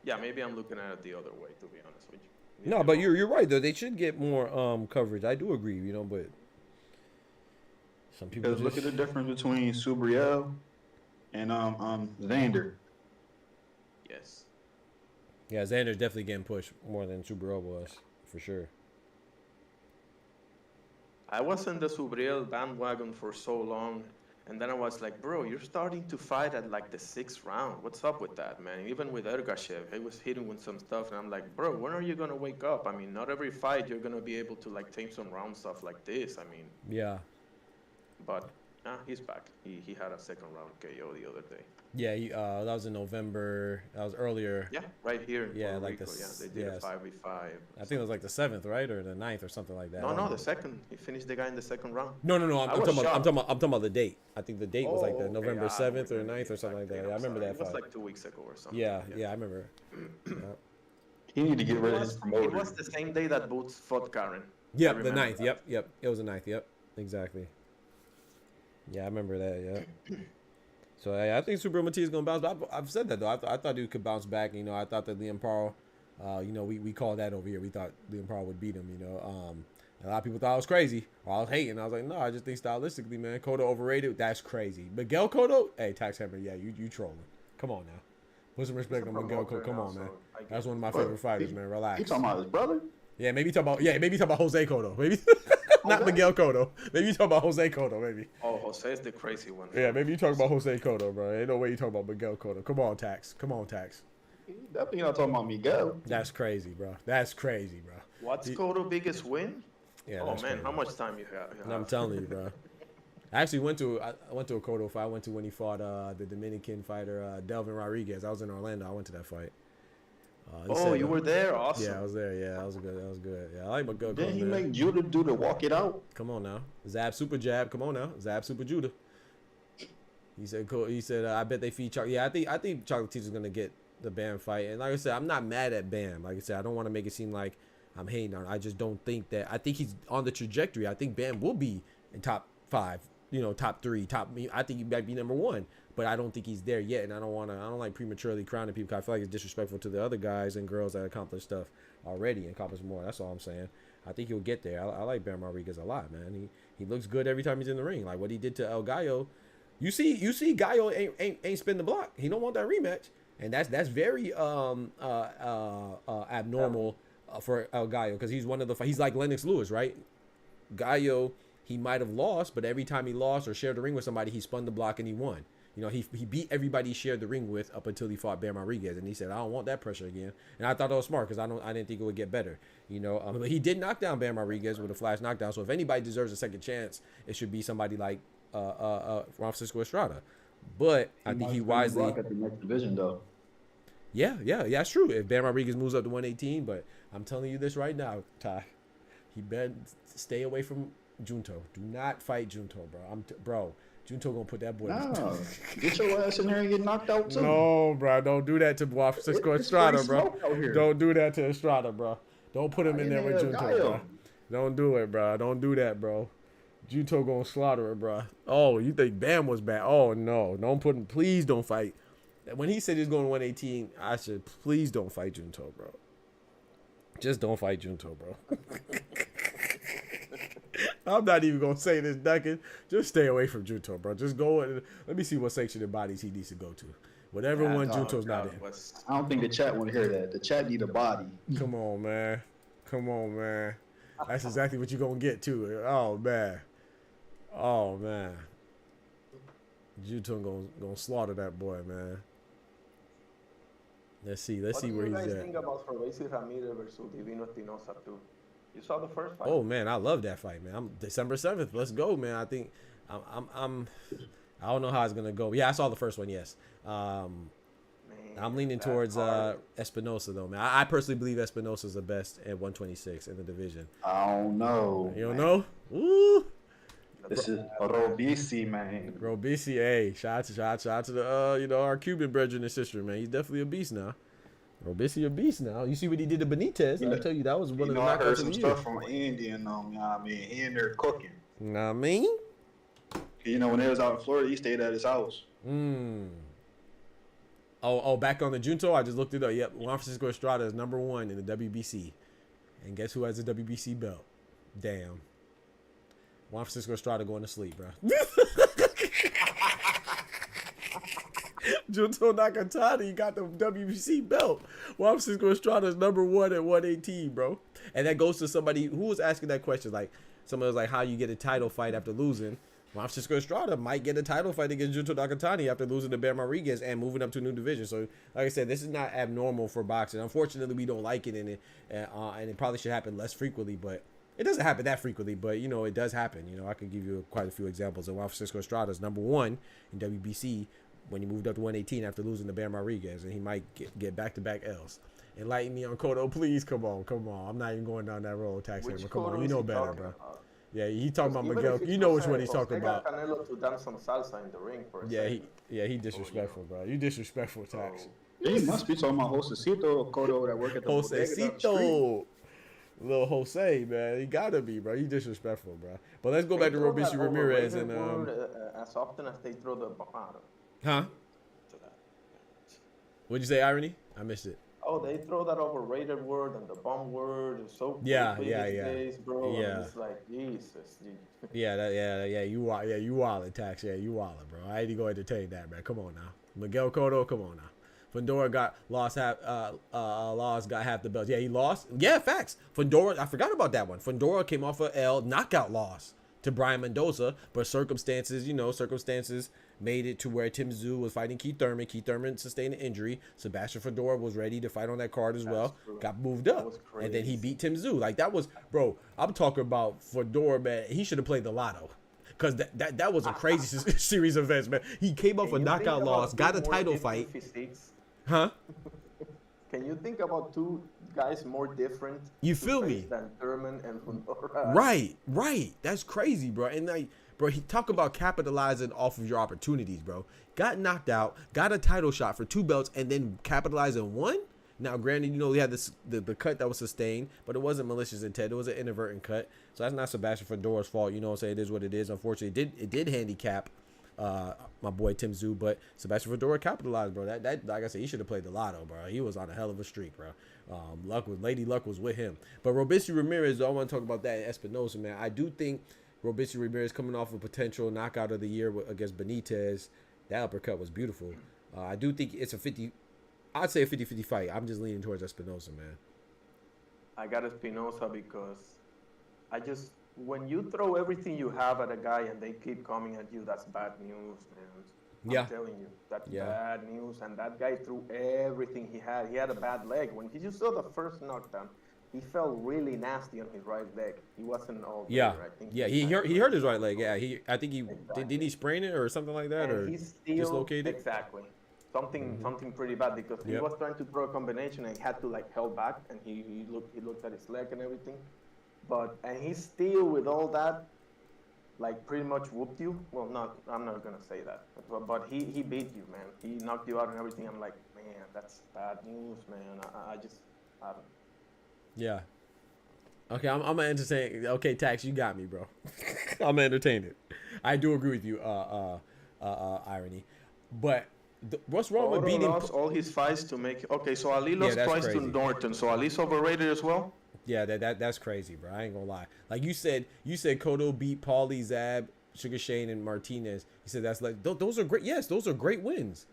Yeah, maybe I'm looking at it the other way, to be honest with you. No, but you're right though. They should get more coverage. I do agree, but some people just look at the difference between Subriel and Xander. Yes. Yeah, Xander's definitely getting pushed more than Subriel was, for sure. I was in the Subriel bandwagon for so long, and then I was like, bro, you're starting to fight at the 6th round. What's up with that, man? Even with Ergashev, he was hitting with some stuff, and I'm like, bro, when are you gonna wake up? I mean, not every fight you're gonna be able to take some round stuff like this. I mean, yeah. But he's back. He had a 2nd round KO the other day. Yeah, that was in November. That was earlier. Yeah, right here. Yeah, Puerto Rico. They did a 5v5. I think it was the 7th, right, or the 9th, or something like that. No, the 2nd. He finished the guy in the 2nd round. No. I'm talking about the date. I think the date was the November 7th or 9th or something like that. Yeah, I remember that fight. It was 2 weeks ago or something. Yeah, I remember. He need to get rid of his promoter. It was the same day that Boots fought Karen. Yep, the 9th. Yep. It was the 9th. Yep, exactly. Yeah, I remember that. Yeah. So I think Super Matiz is gonna bounce back. I've said that though. I thought he could bounce back. I thought that Liam Parle, we called that over here. We thought Liam Parle would beat him. A lot of people thought I was crazy or I was hating. I was like, no, I just think stylistically, man, Cotto overrated. That's crazy. Miguel Cotto, hey, Tax Hammer, yeah, you trolling. Come on now, put some respect on Miguel Cotto. Come on, man. That's one of my favorite fighters, man. Relax. You talking about his brother? Yeah, maybe talk about Jose Cotto, maybe. Not Miguel Cotto. Maybe you talk about Jose Cotto, maybe. Oh, Jose is the crazy one. Yeah, maybe you talk about Jose Cotto, bro. Ain't no way you talk about Miguel Cotto. Come on, Tax. Definitely not talking about Miguel. That's crazy, bro. What's Cotto's biggest win? Yeah. Oh man, crazy. how much time you have? And I'm telling you, bro. I actually went to a Cotto fight. I went to when he fought the Dominican fighter Delvin Rodriguez. I was in Orlando. I went to that fight. You were there? Awesome. Yeah, I was there. Yeah, that was good. That was good. Yeah, I like my good. Didn't he make Judah do the walk it out? Come on now, Zab super jab. Come on now, Zab super Judah. He said, "Cool." He said, "I bet they feed Chocolate." Yeah, I think Chocolate Teacher's gonna get the Bam fight. And like I said, I'm not mad at Bam. Like I said, I don't want to make it seem like I'm hating on. I just don't think that. I think he's on the trajectory. I think Bam will be in top 5. You know, top 3, I think he might be number 1, but I don't think he's there yet. And I don't like prematurely crowning people. I feel like it's disrespectful to the other guys and girls that accomplished stuff already and accomplished more. That's all I'm saying. I think he'll get there. I like Bam Rodriguez a lot, man. He looks good every time he's in the ring. Like what he did to El Gallo. You see, Gallo ain't spin the block. He don't want that rematch, and that's very abnormal for El Gallo because he's one of the. He's like Lennox Lewis, right? Gallo. He might have lost, but every time he lost or shared the ring with somebody, he spun the block and he won. You know, he beat everybody he shared the ring with up until he fought Bam Rodriguez, and he said, "I don't want that pressure again." And I thought that was smart because I didn't think it would get better. You know, but he did knock down Bam Rodriguez with a flash knockdown. So if anybody deserves a second chance, it should be somebody like Francisco Estrada. But I think he wisely at the next division though. Yeah, it's true. If Bam Rodriguez moves up to 118, but I'm telling you this right now, Ty, he better stay away from Junto. Do not fight Junto, bro. Bro, Junto gonna put that boy. No, get your ass in there and get knocked out too. No, bro, don't do that to Francisco Estrada, bro. Don't do that to Estrada, bro. Don't put him in there with Junto, bro. Don't do it, bro. Don't do that, bro. Junto gonna slaughter it, bro. Oh, you think Bam was bad? Oh no, please don't fight. When he said he's going 118, I said, please don't fight Junto, bro. Just don't fight Junto, bro. I'm not even gonna say this, Duncan. Just stay away from Junto, bro. Just go and let me see what sanctioned bodies he needs to go to. Whatever one Junto's not in. I don't think the chat want to hear that. The chat need a body. Come on, man. That's exactly what you're gonna get too. Oh man. Junto gonna slaughter that boy, man. Let's see where he's at. What do you guys think about Royce Ramirez versus Divino Espinosa too? You saw the first fight? Oh man, I love that fight, man. I'm December 7th. Let's go, man. I think I don't know how it's gonna go. Yeah, I saw the first one. Yes. I'm leaning towards Espinosa though, man. I personally believe Espinosa is the best at 126 in the division. I don't know. You don't know? Ooh. This is Robisi, man. Robisi, hey, shout out to the our Cuban brethren and sister, man. He's definitely a beast now. Robisi a beast now. You see what he did to Benitez? I tell you, that was one of the knockouts of the year. I heard some stuff from Indian, you know what I mean? He in there cooking. You know what I mean? You know, when they was out in Florida, he stayed at his house. Oh, back on the Junto, I just looked it up. Yep, Juan Francisco Estrada is number 1 in the WBC. And guess who has the WBC belt? Damn. Juan Francisco Estrada going to sleep, bro. Junto Nakatani got the WBC belt. Juan Francisco Estrada is number 1 at 118, bro. And that goes to somebody who was asking that question. Like, somebody was like, how you get a title fight after losing? Juan Francisco Estrada might get a title fight against Junto Nakatani after losing to Bam Rodriguez and moving up to a new division. So, like I said, this is not abnormal for boxing. Unfortunately, we don't like it, and it probably should happen less frequently, but it doesn't happen that frequently, but, you know, it does happen. You know, I could give you quite a few examples of Juan Francisco Estrada is number 1 in WBC when he moved up to 118 after losing to Bam Rodriguez, and he might get back-to-back L's. Enlighten me on Cotto, please. Come on. I'm not even going down that road, Tax Hammer. Come on, you know better, bro. Yeah, he talking about Miguel. You know which one he's talking about. Canelo to dance some salsa in the ring for a second. He disrespectful, bro. You disrespectful, Tax. He must be talking about Josecito Cotto that work at the Josecito. Little Jose, man. He gotta be, bro. You disrespectful, bro. But let's go back to Robisi Ramirez and as often as they throw the bomb. Huh? What'd you say, Irony? I missed it. Oh, they throw that overrated word and the bomb word. It's so yeah. days, bro. Yeah. And it's like Jesus. You wildin', Tax. Yeah, you wildin', bro. I ain't even gonna entertain that, man. Come on now, Miguel Cotto. Come on now. Fundora got half the belts. Yeah, he lost. Yeah, facts. Fundora, I forgot about that one. Fundora came off a L knockout loss to Brian Mendoza, but circumstances made it to where Tim Tszyu was fighting Keith Thurman. Keith Thurman sustained an injury. Sebastian Fedorov was ready to fight on that card as well. True. Got moved up, and then he beat Tim Tszyu. Like that was, bro. I'm talking about Fedorov, man. He should have played the lotto. Because that was a crazy series of events, man. He came up a knockout loss, got a title fight. Huh? Can you think about two guys more different? You feel me? Than Thurman and Fundora? Right. That's crazy, bro. And like, bro, he talk about capitalizing off of your opportunities, bro. Got knocked out, got a title shot for 2 belts, and then capitalizing one. Now, granted, you know, he had the cut that was sustained, but it wasn't malicious intent. It was an inadvertent cut. So that's not Sebastian Fedorov's fault. You know what I'm saying? It is what it is. Unfortunately, it did handicap my boy Tim Tszyu, but Sebastian Fedorov capitalized, bro. That like I said, he should have played the lotto, bro. He was on a hell of a streak, bro. Lady Luck was with him. But Robeisy Ramirez, I want to talk about that Espinosa, man. I do think Robeisy Ramirez coming off a potential knockout of the year against Benitez, that uppercut was beautiful. I do think it's I'd say a 50-50 fight. I'm just leaning towards Espinosa, man. I got Espinosa because when you throw everything you have at a guy and they keep coming at you, that's bad news, man. I'm telling you, that's bad news. And that guy threw everything he had. He had a bad leg. When you saw the first knockdown, he felt really nasty on his right leg. He wasn't all there. I think he hurt his right leg. Yeah, I think he did he sprain it or something like that, or dislocated? Exactly. Something pretty bad because he was trying to throw a combination and he had to like held back and he looked at his leg and everything, and he still with all that like pretty much whooped you. Well, I'm not gonna say that, but he beat you, man. He knocked you out and everything. I'm like, man, that's bad news, man. I don't. Yeah. Okay, I'm gonna entertain. Okay, Tax, you got me, bro. I'm entertain it. I do agree with you, Irony, but. What's wrong with beating? Lost all his fights to make. Okay, so Ali lost twice to Norton. So Ali's overrated as well. Yeah, that's crazy, bro. I ain't gonna lie. Like you said Cotto beat Paulie, Zab, Sugar Shane, and Martinez. He said that's like those are great. Yes, those are great wins.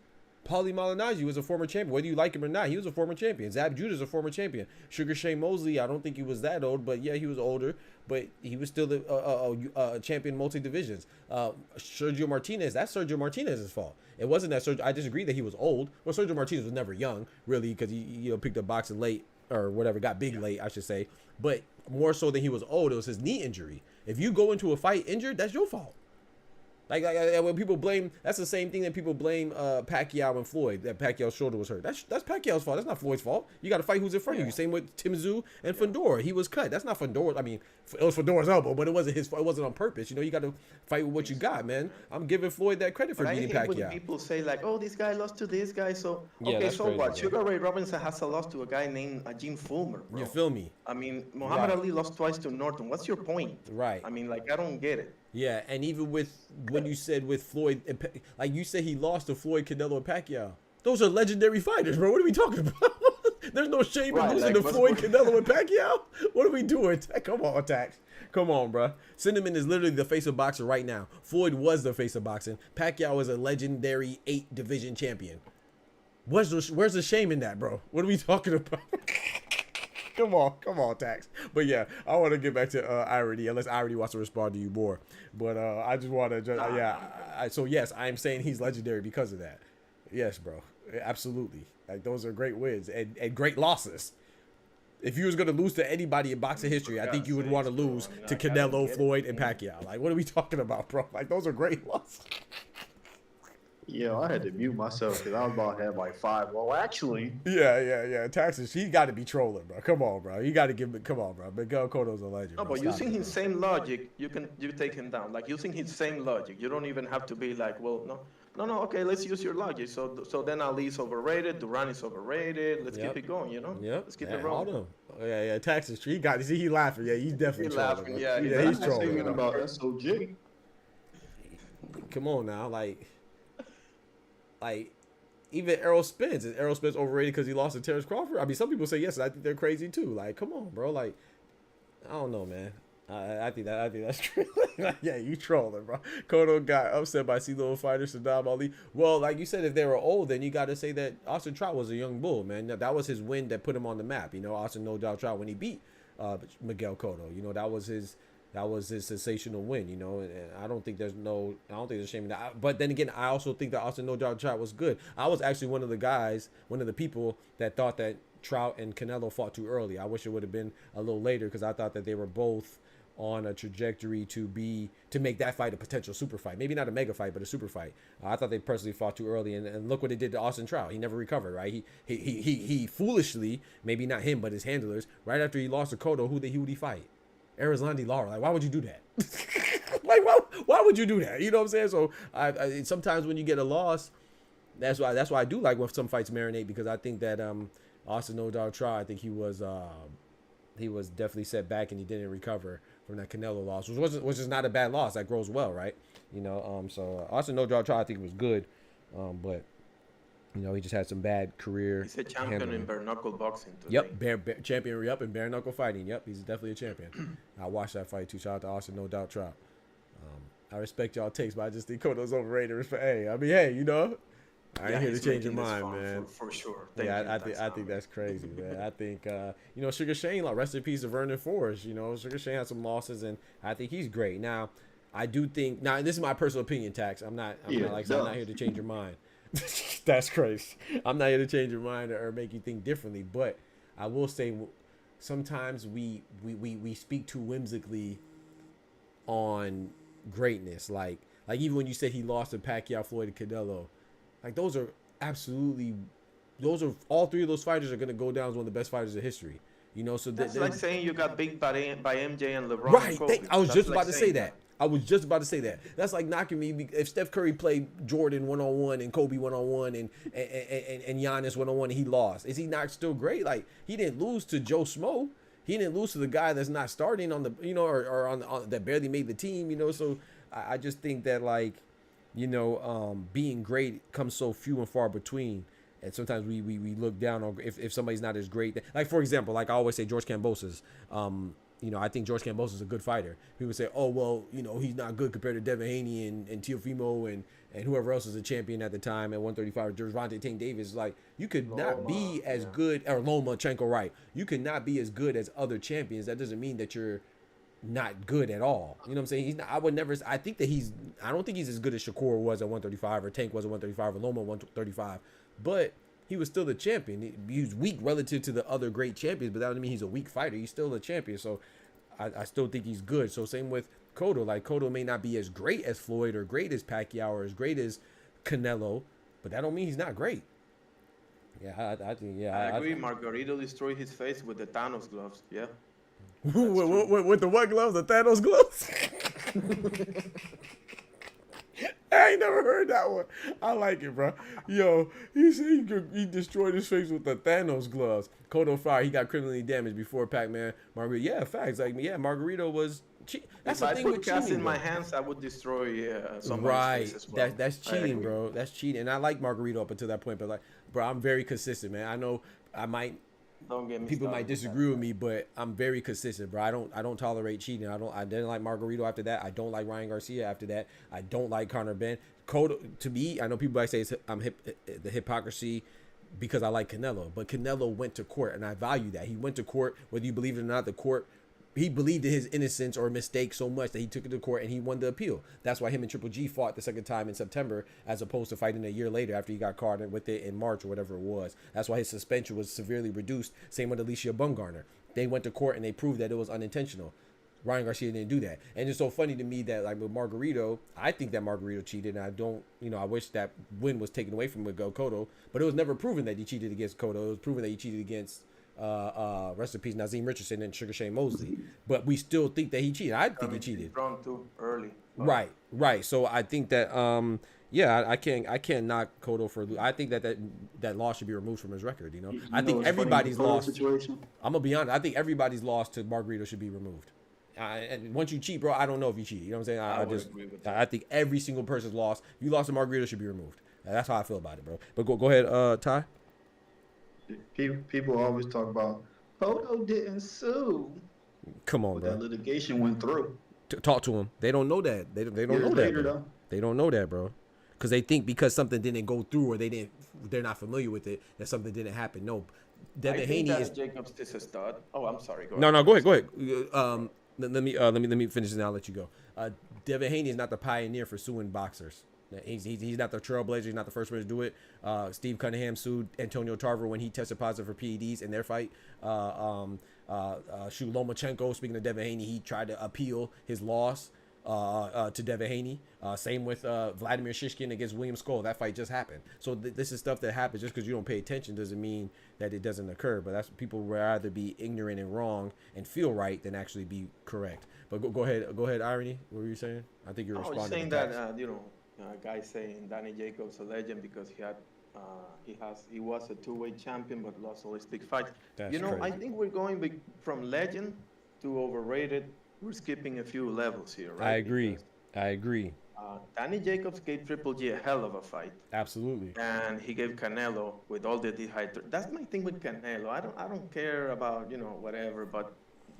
Paulie Malignaggi was a former champion. Whether you like him or not, he was a former champion. Zab Judah's a former champion. Sugar Shane Mosley, I don't think he was that old, but yeah, he was older. But he was still a champion multi-divisions. Sergio Martinez, that's Sergio Martinez's fault. It wasn't that Sergio. I disagree that he was old. Well, Sergio Martinez was never young, really, because he picked up boxing late or whatever, got big late, I should say. But more so than he was old, it was his knee injury. If you go into a fight injured, that's your fault. Like when people blame, that's the same thing that people blame Pacquiao and Floyd, that Pacquiao's shoulder was hurt. That's Pacquiao's fault. That's not Floyd's fault. You got to fight who's in front of you. Same with Tim Tszyu and Fundora. He was cut. That's not Fundora. I mean, it was Fundora's elbow, but it wasn't his fault. It wasn't on purpose. You got to fight with what you got, man. I'm giving Floyd that credit for beating Pacquiao. When people say like, oh, this guy lost to this guy, so okay, so crazy, what? Sugar Ray Robinson has a loss to a guy named Gene Fulmer, bro. You feel me? I mean, Muhammad Ali lost twice to Norton. What's your point? Right. I mean, like, I don't get it. Yeah, and even with when you said with Floyd, like you said he lost to Floyd, Canelo, and Pacquiao. Those are legendary fighters, bro. What are we talking about? There's no shame in losing to Floyd, Canelo, and Pacquiao. What are we doing? Come on, Tax. Come on, bro. Cinnamon is literally the face of boxing right now. Floyd was the face of boxing. Pacquiao is a legendary 8-division champion. Where's the shame in that, bro? What are we talking about? Come on, Tax. But yeah, I want to get back to Irony, unless Irony wants to respond to you more. But I just want to, so yes, I'm saying he's legendary because of that. Yes, bro, absolutely. Like those are great wins and great losses. If you was gonna lose to anybody in boxing history, I think you would want to lose to Canelo, Floyd, and Pacquiao. Like, what are we talking about, bro? Like, those are great losses. Yeah, I had to mute myself because I was about to have like 5. Well, actually. Yeah. Taxes, he got to be trolling, bro. Come on, bro. You got to give me. Come on, bro. Miguel Cotto's a legend. No, but using his same logic, you take him down. Like using his same logic, you don't even have to be like, well, no. Okay, let's use your logic. So then Ali's overrated, Duran is overrated. Let's keep it going, Yep. Let's keep it rolling. Yeah. Taxes, he got. See, he laughing. Yeah, he's definitely laughing. Yeah, he's trolling. Thinking about SOG. Come on now, like even Errol Spence. Is Errol Spence overrated because he lost to Terrence Crawford? I mean, some people say yes, and I think they're crazy too. Like, come on, bro. Like, I don't know, man. I think that's true. Yeah, you trolling, bro. Cotto got upset by C-level fighter Saddam Ali. Well, like you said, if they were old, then you got to say that Austin Trout was a young bull, man. That was his win that put him on the map. Austin No Doubt Trout when he beat Miguel Cotto. That was his That was his sensational win, you know, and I don't think there's shame in that. But then again, I also think that Austin No Doubt Trout was good. I was actually one of the people that thought that Trout and Canelo fought too early. I wish it would have been a little later because I thought that they were both on a trajectory to make that fight a potential super fight. Maybe not a mega fight, but a super fight. I thought they personally fought too early, and look what it did to Austin Trout. He never recovered, right? He foolishly, maybe not him, but his handlers, right after he lost to Cotto, who would he fight? Arizlandi Lara. Like, why would you do that? Like, why would you do that? You know what I'm saying? So I sometimes when you get a loss, that's why I do like when some fights marinate, because I think that Austin No Doubt Trout, I think he was definitely set back and he didn't recover from that Canelo loss, which is not a bad loss. That grows well, right? You know, so Austin No Doubt Trout, I think was good, but you know, he just had some bad career. He's a champion in bare knuckle boxing today. Yep, champion in bare knuckle fighting. Yep, he's definitely a champion. I watched that fight too. Shout out to Austin No Doubt Trout. I respect y'all takes, but I just think Cotto's overrated. Hey, I mean, hey, you know, I ain't here to change your mind, man. For sure. I think that's crazy, man. I think you know, Sugar Shane, like, rest in peace to Vernon Forrest. You know, Sugar Shane had some losses, and I think he's great. Now, I do think, now this is my personal opinion, Tax. I'm not here to change your mind. That's crazy. I'm not here to change your mind or make you think differently, but I will say sometimes we speak too whimsically on greatness. Like even when you said he lost to Pacquiao, Floyd, and Canelo, like those are all three of those fighters are gonna go down as one of the best fighters of history. You know, so that's like saying you got beat by MJ and LeBron. Right. I was just about to say that. That's like knocking me if Steph Curry played Jordan 1-on-1 and Kobe 1-on-1 and Giannis 1-on-1 and he lost. Is he not still great? Like, he didn't lose to Joe Smo. He didn't lose to the guy that's not starting on the, you know, or on that barely made the team, you know. So I just think that, like, you know, being great comes so few and far between. And sometimes we look down on if somebody's not as great. Like, for example, like I always say, George Kambosos. You know, I think George Kambosos is a good fighter. People say, oh, well, you know, he's not good compared to Devin Haney and Teofimo and whoever else was a champion at the time at 135. Gervonta Tank Davis. Like, you could not be as good, or Lomachenko, right? You could not be as good as other champions. That doesn't mean that you're not good at all. You know what I'm saying? I don't think he's as good as Shakur was at 135 or Tank was at 135 or Loma 135, but he was still the champion. He was weak relative to the other great champions, but that doesn't mean he's a weak fighter. He's still a champion. So I still think he's good. So same with Cotto. Like, Cotto may not be as great as Floyd or great as Pacquiao or as great as Canelo, but that don't mean he's not great. Yeah, I think, yeah. I agree. Margarito destroyed his face with the Thanos gloves. Yeah. with the what gloves? The Thanos gloves? I ain't never heard that one. I like it, bro. Yo, he said he destroyed his face with the Thanos gloves. Cotto Fire, he got criminally damaged before Pac-Man. Margarito, yeah, facts. Like, yeah, Margarito was cheat. That's the thing with cheating. If I put gas in my hands, I would desroy somebody's face as well. That's cheating, bro. That's cheating. And I like Margarito up until that point, but, like, bro, I'm very consistent, man. I know people might disagree with me, but I'm very consistent, bro. I don't tolerate cheating. I didn't like Margarito after that. I don't like Ryan Garcia after that. I don't like Conor Ben. Cotto, to me, I know people might say the hypocrisy because I like Canelo, but Canelo went to court, and I value that. He went to court, whether you believe it or not. The court, he believed in his innocence or mistake so much that he took it to court and he won the appeal. That's why him and Triple G fought the second time in September, as opposed to fighting a year later after he got caught with it in March or whatever it was. That's why his suspension was severely reduced. Same with Alicia Bumgarner. They went to court and they proved that it was unintentional. Ryan Garcia didn't do that. And it's so funny to me that, like, with Margarito, I think that Margarito cheated, and I don't, you know, I wish that win was taken away from Cotto, but it was never proven that he cheated against Cotto. It was proven that he cheated against rest in peace, Nazim Richardson and Sugar Shane Mosley. But we still think that he cheated. I think he cheated. Wrong too early. Right. So I think that yeah, I can't knock Cotto for. I think that loss should be removed from his record. You know, I think everybody's loss. I'm gonna be honest. I think everybody's loss to Margarito should be removed. And once you cheat, bro, I don't know if you cheat. You know what I'm saying? I think every single person's loss. If you lost to Margarito, should be removed. That's how I feel about it, bro. But go ahead, Ty. People always talk about Cotto didn't sue. Come on, but bro. That litigation went through. Talk to them. They don't know that. They don't know that. Bro. They don't know that, bro. Because they think because something didn't go through or they're not familiar with it, that something didn't happen. No, Devin Haney is Jacobs. This is stud. Oh, I'm sorry. Go ahead. let me finish this and I'll let you go. Devin Haney is not the pioneer for suing boxers. He's not the trailblazer. He's not the first one to do it. Steve Cunningham sued Antonio Tarver when he tested positive for PEDs in their fight. Lomachenko, speaking of Devin Haney, he tried to appeal his loss to Devin Haney. Same with Vladimir Shishkin against William Skoll. That fight just happened. So this is stuff that happens. Just because you don't pay attention doesn't mean that it doesn't occur. But that's people would rather be ignorant and wrong and feel right than actually be correct. But go ahead, Irony. What were you saying? I think you're responding. I was saying that guy saying Danny Jacobs a legend because he was a two-weight champion but lost all his big fights. That's crazy. I think we're going from legend to overrated. We're skipping a few levels here, right? I agree. Danny Jacobs gave Triple G a hell of a fight. Absolutely. And he gave Canelo with all the dehydration. That's my thing with Canelo. I don't care about whatever, but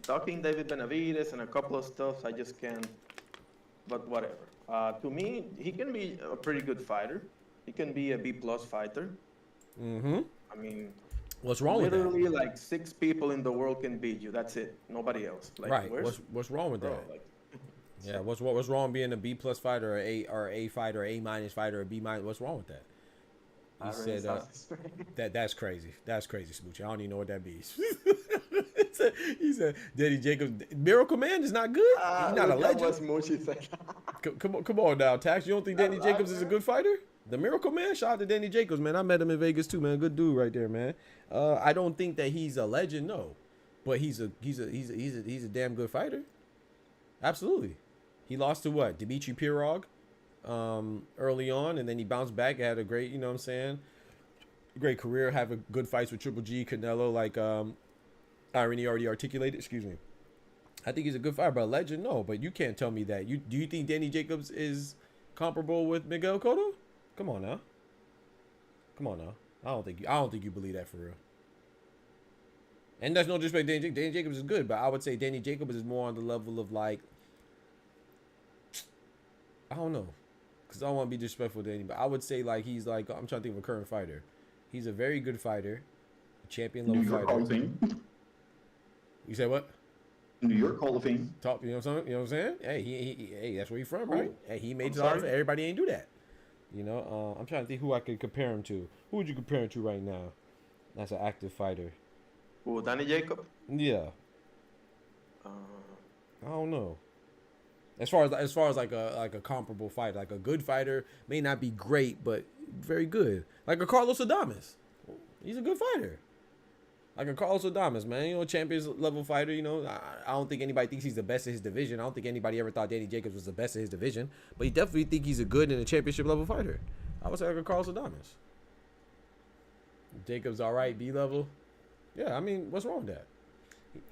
talking David Benavidez and a couple of stuff, I just can't. But whatever. To me, he can be a pretty good fighter. He can be a B+ fighter. Mm-hmm. I mean, what's wrong with that? Literally, like 6 people in the world can beat you. That's it. Nobody else. Like, right. What's wrong with that? Like, yeah. What's wrong being a B+ fighter, or A fighter, or A- fighter, or B-? What's wrong with that? He said that's crazy. That's crazy, Smoochie. I don't even know what that means. He said Danny Jacobs, Miracle Man is not good. He's not a legend. What Smoochie said. Come on now, Tax. You don't think Danny Jacobs is a good fighter? The Miracle Man. Shout out to Danny Jacobs, man. I met him in Vegas too, man. Good dude right there, man. I don't think that he's a legend, no, but he's a damn good fighter. Absolutely. He lost to what? Dmitry Pirog early on, and then he bounced back, had a great, great career, have a good fights with Triple G, Canelo, like Irony already articulated. Excuse me. I think he's a good fighter, but a legend, no. But you can't tell me that. Do you think Danny Jacobs is comparable with Miguel Cotto? Come on now. I don't think you believe that for real. And that's no disrespect. Danny Jacobs is good, but I would say Danny Jacobs is more on the level of like, I don't know, because I don't want to be disrespectful to anybody. I would say like he's like, I'm trying to think of a current fighter. He's a very good fighter, a champion level fighter. Hall of Fame. You say what? New York Hall of Fame. Talk. You know what I'm saying? Hey, hey, that's where he's from, right? Hey, he made it. Everybody ain't do that. I'm trying to think who I could compare him to. Who would you compare him to right now? That's an active fighter. Who, Danny Jacob? Yeah. I don't know. As far as like a comparable fighter, like a good fighter, may not be great, but very good. Like a Carlos Adames. He's a good fighter. Like a Carlos Adames, man. Champions level fighter. I don't think anybody thinks he's the best of his division. I don't think anybody ever thought Danny Jacobs was the best of his division. But he definitely think he's a good and a championship level fighter. I would say like a Carlos Adames. Jacobs all right, B level. Yeah, I mean, what's wrong with that?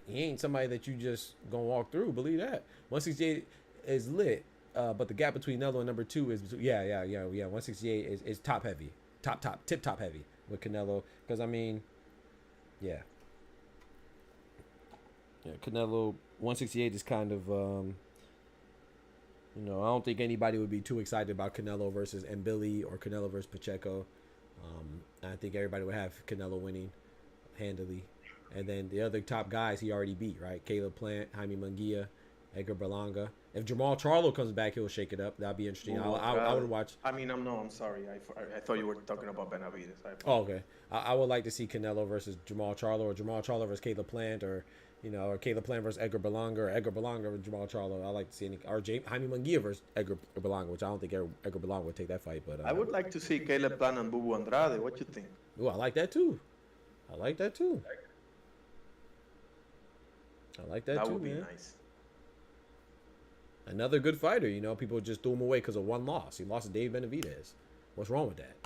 He ain't somebody that you just gonna walk through. Believe that. 168 is lit, but the gap between Canelo and number 2 is 168 is top heavy, tip top heavy with Canelo. Because I mean, yeah, Canelo 168 is kind of I don't think anybody would be too excited about Canelo versus Mbili or Canelo versus Pacheco. I think everybody would have Canelo winning handily. And then the other top guys he already beat, right? Caleb Plant, Jaime Munguia, Edgar Berlanga. If Jamal Charlo comes back, he'll shake it up. That'd be interesting. I would watch. I mean, I'm sorry. I thought you were talking about Benavidez. Okay. I would like to see Canelo versus Jamal Charlo, or Jamal Charlo versus Caleb Plant, or or Caleb Plant versus Edgar Berlanga, or Edgar Berlanga versus Jamal Charlo. I like to see Jaime Munguia versus Edgar Berlanga, which I don't think Edgar Berlanga would take that fight. But I would like to see Caleb Plant and Bubu Andrade. What you think? Oh, I like that too. That would be nice. Another good fighter, people just threw him away because of one loss. He lost to Dave Benavidez. What's wrong with that?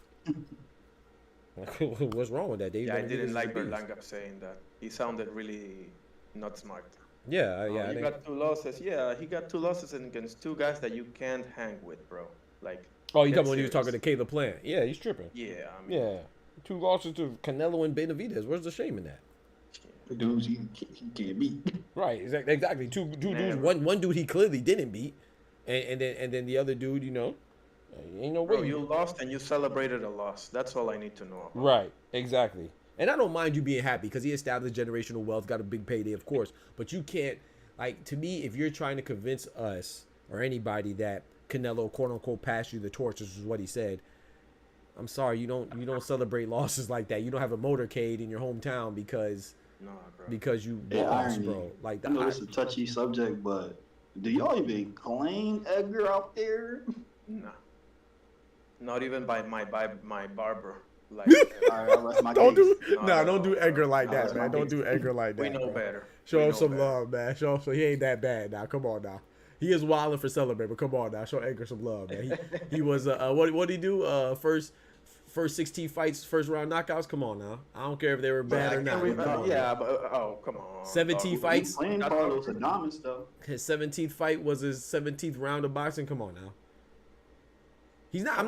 What's wrong with that? Dave Benavidez I didn't like Berlanga saying that. He sounded really not smart. Yeah. He got 2 losses. Yeah, he got 2 losses against 2 guys that you can't hang with, bro. Like. Oh, you talking when he was talking to Caleb Plant? Yeah, he's tripping. Yeah, I mean. Yeah, 2 losses to Canelo and Benavidez. Where's the shame in that? The dudes he can't beat. Right, exactly. Two dudes. One dude he clearly didn't beat, and then the other dude, ain't no way. Bro, you lost and you celebrated a loss. That's all I need to know. Right, exactly. And I don't mind you being happy because he established generational wealth, got a big payday, of course. But you can't Like, to me, if you're trying to convince us or anybody that Canelo, quote unquote, passed you the torch, which is what he said, I'm sorry, you don't celebrate losses like that. You don't have a motorcade in your hometown because you lost, bro. Like that. I know it's a touchy subject, but do y'all even claim Edgar out there? No. Not even by my barber. Like, don't do Edgar like that, man. Don't do Edgar like that. We know better. Show him some love, man. Show him so he ain't that bad now. Come on now. He is wilding for Celebrate, but come on now. Show Edgar some love, man. He was what did he do? First 16 fights, first round knockouts. Come on now. I don't care if they were bad or not. Come on. 17 fights. Playing Carlos Adames though. His 17th fight was his 17th round of boxing. Come on now. He's not. I'm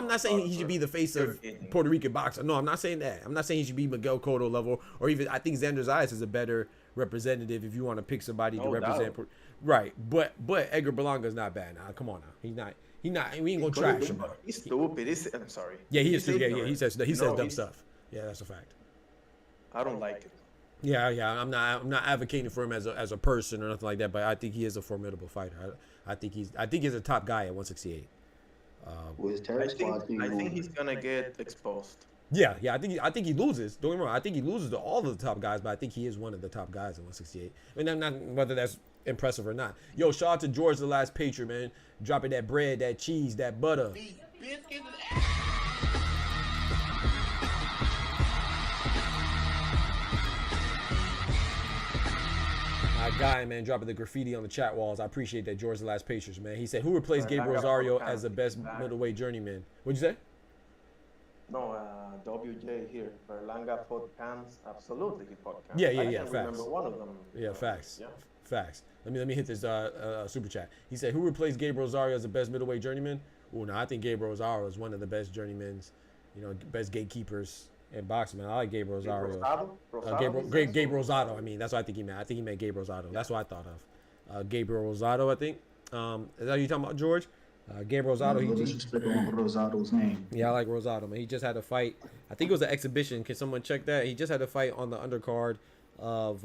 not saying he should be the face of Puerto Rican boxing. No, I'm not saying that. I'm not saying he should be Miguel Cotto level, or even I think Xander Zayas is a better representative if you want to pick somebody to represent. Right, but Edgar Berlanga is not bad now. Come on now. He's not. We ain't gonna trash him. He's stupid. I'm sorry. Yeah, he is stupid. Yeah, he says dumb stuff. Yeah, that's a fact. I don't like it. Yeah. I'm not advocating for him as a person or nothing like that. But I think he is a formidable fighter. I think he's a top guy at 168. I think he's gonna get exposed. Yeah. I think he loses. Don't get me wrong. I think he loses to all of the top guys, but I think he is one of the top guys at 168. I mean, not whether that's impressive or not. Yo, shout out to George the Last Patriot, man. Dropping that bread, that cheese, that butter. My guy, man, dropping the graffiti on the chat walls. I appreciate that, George the Last Patriots, man. He said, who replaced Gabriel Rosario as the best middleweight journeyman? What'd you say? No, WJ here. Berlanga fought Cans. Absolutely, he fought Cans. Yeah. I Facts. remember one of them. Yeah, facts. Yeah. Facts. Let me hit this super chat. He said, who replaced Gabriel Rosario as the best middleweight journeyman? Oh, no, I think Gabriel Rosario is one of the best journeymen, best gatekeepers in boxing, man. I like Gabriel Rosario. Gabriel Rosado. I mean, that's what I think he meant. I think he meant Gabriel Rosado. That's what I thought of. Gabriel Rosado, I think. Is that what you talking about, George? Gabriel Rosado. Rosado's name. Yeah, I like Rosado, man. He just had a fight. I think it was an exhibition. Can someone check that? He just had a fight on the undercard of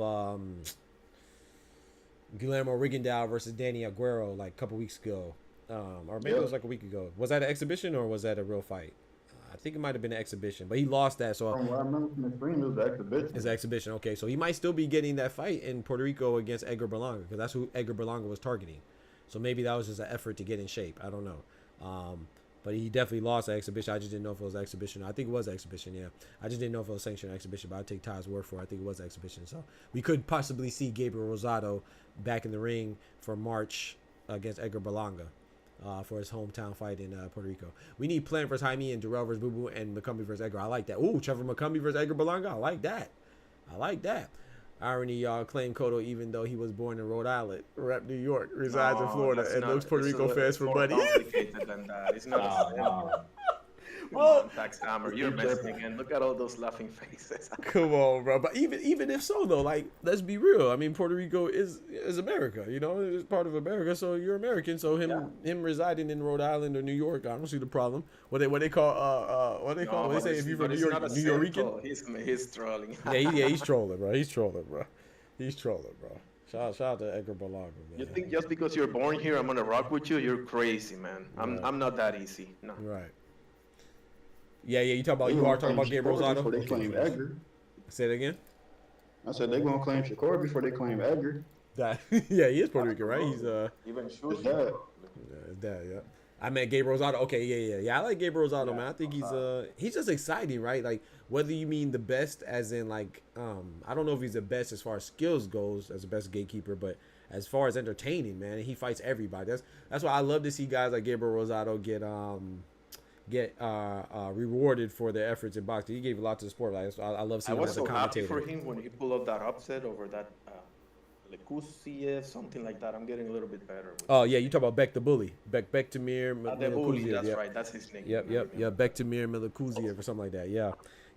Guillermo Rigondeaux versus Danny Aguero like a couple weeks ago. Or maybe it was like a week ago. Was that an exhibition or was that a real fight? I think it might have been an exhibition, but he lost that. So I remember from the screen, it was an exhibition. It's an exhibition. Okay, so he might still be getting that fight in Puerto Rico against Edgar Berlanga because that's who Edgar Berlanga was targeting. So maybe that was just an effort to get in shape. I don't know. But he definitely lost the exhibition. I just didn't know if it was an exhibition. I think it was an exhibition, yeah. I just didn't know if it was a sanctioned exhibition, but I'd take Ty's word for it. I think it was an exhibition. So we could possibly see Gabriel Rosado back in the ring for March against Edgar Berlanga for his hometown fight in Puerto Rico. We need Plant versus Jaime and Durrell versus Boo Boo and McCumbee versus Edgar. I like that. Ooh, Trevor McCumbee versus Edgar Berlanga. I like that. Irony, y'all claim Cotto even though he was born in Rhode Island, rep New York, resides in Florida, and looks Puerto Rico fans for money. It's more complicated than that. It's not well, Tax Hammer, you're messing again. Look at all those laughing faces. Come on, bro. But even if so, though, like, let's be real. I mean, Puerto Rico is America. It's part of America, so you're American. So him residing in Rhode Island or New York, I don't see the problem. What they call what they say if you're from New York, New Yorican. He's trolling. He's trolling, bro. He's trolling, bro. Shout out to Edgar Berlanga, man. You think just because you're born here, I'm gonna rock with you? You're crazy, man. I'm not that easy. No. Right. Yeah. You are talking about Gabriel Rosado. Before they claim Edgar. Say it again. I said they're gonna claim Shakur before they claim Edgar. Yeah, he is Puerto Rican, right? He's even his sure. His dad, yeah. I meant Gabriel Rosado. Okay, yeah. I like Gabriel Rosado, man. I think he's just exciting, right? Like whether you mean the best, as in like I don't know if he's the best as far as skills goes as the best gatekeeper, but as far as entertaining, man, he fights everybody. That's why I love to see guys like Gabriel Rosado get rewarded for their efforts in boxing. He gave a lot to the sport. Like I love seeing him as a commentator. I was so happy for him when he pulled up that upset over that Lekuziev, something like that. I'm getting a little bit better. Oh yeah, you talk about Beck the Bully, Beck Tamir Milakuziev. That's right. That's his name. Yep. Beck Tamir Milakuziev or something like that. Yeah.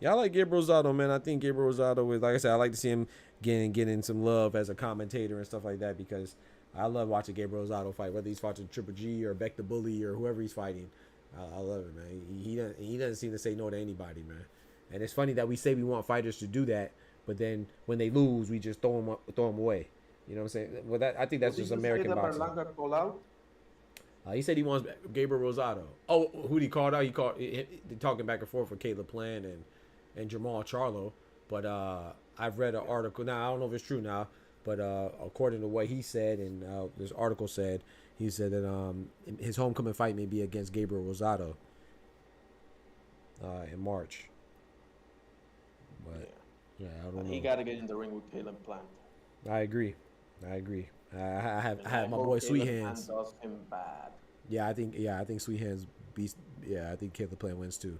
I like Gabriel Rosado, man. I think Gabriel Rosado is, like I said, I like to see him getting some love as a commentator and stuff like that because I love watching Gabriel Rosado fight, whether he's fighting Triple G or Beck the Bully or whoever he's fighting. I love it, man. He doesn't seem to say no to anybody, man. And it's funny that we say we want fighters to do that, but then when they lose, we just throw them away. You know what I'm saying? Well, that I think that's just American boxing. Berlanga call out? He said he wants Gabriel Rosado. Oh, who he called out? He called talking back and forth for Caleb Plant and Jamal Charlo. But I've read an article now. I don't know if it's true now, but according to what he said and this article said, he said that his homecoming fight may be against Gabriel Rosado in March. But yeah, I don't know. He got to get in the ring with Caleb Plant. I agree. I have my boy Sweet Hands. Does him bad. Yeah, I think Sweet Hands beats. Yeah, I think Caleb Plant wins too.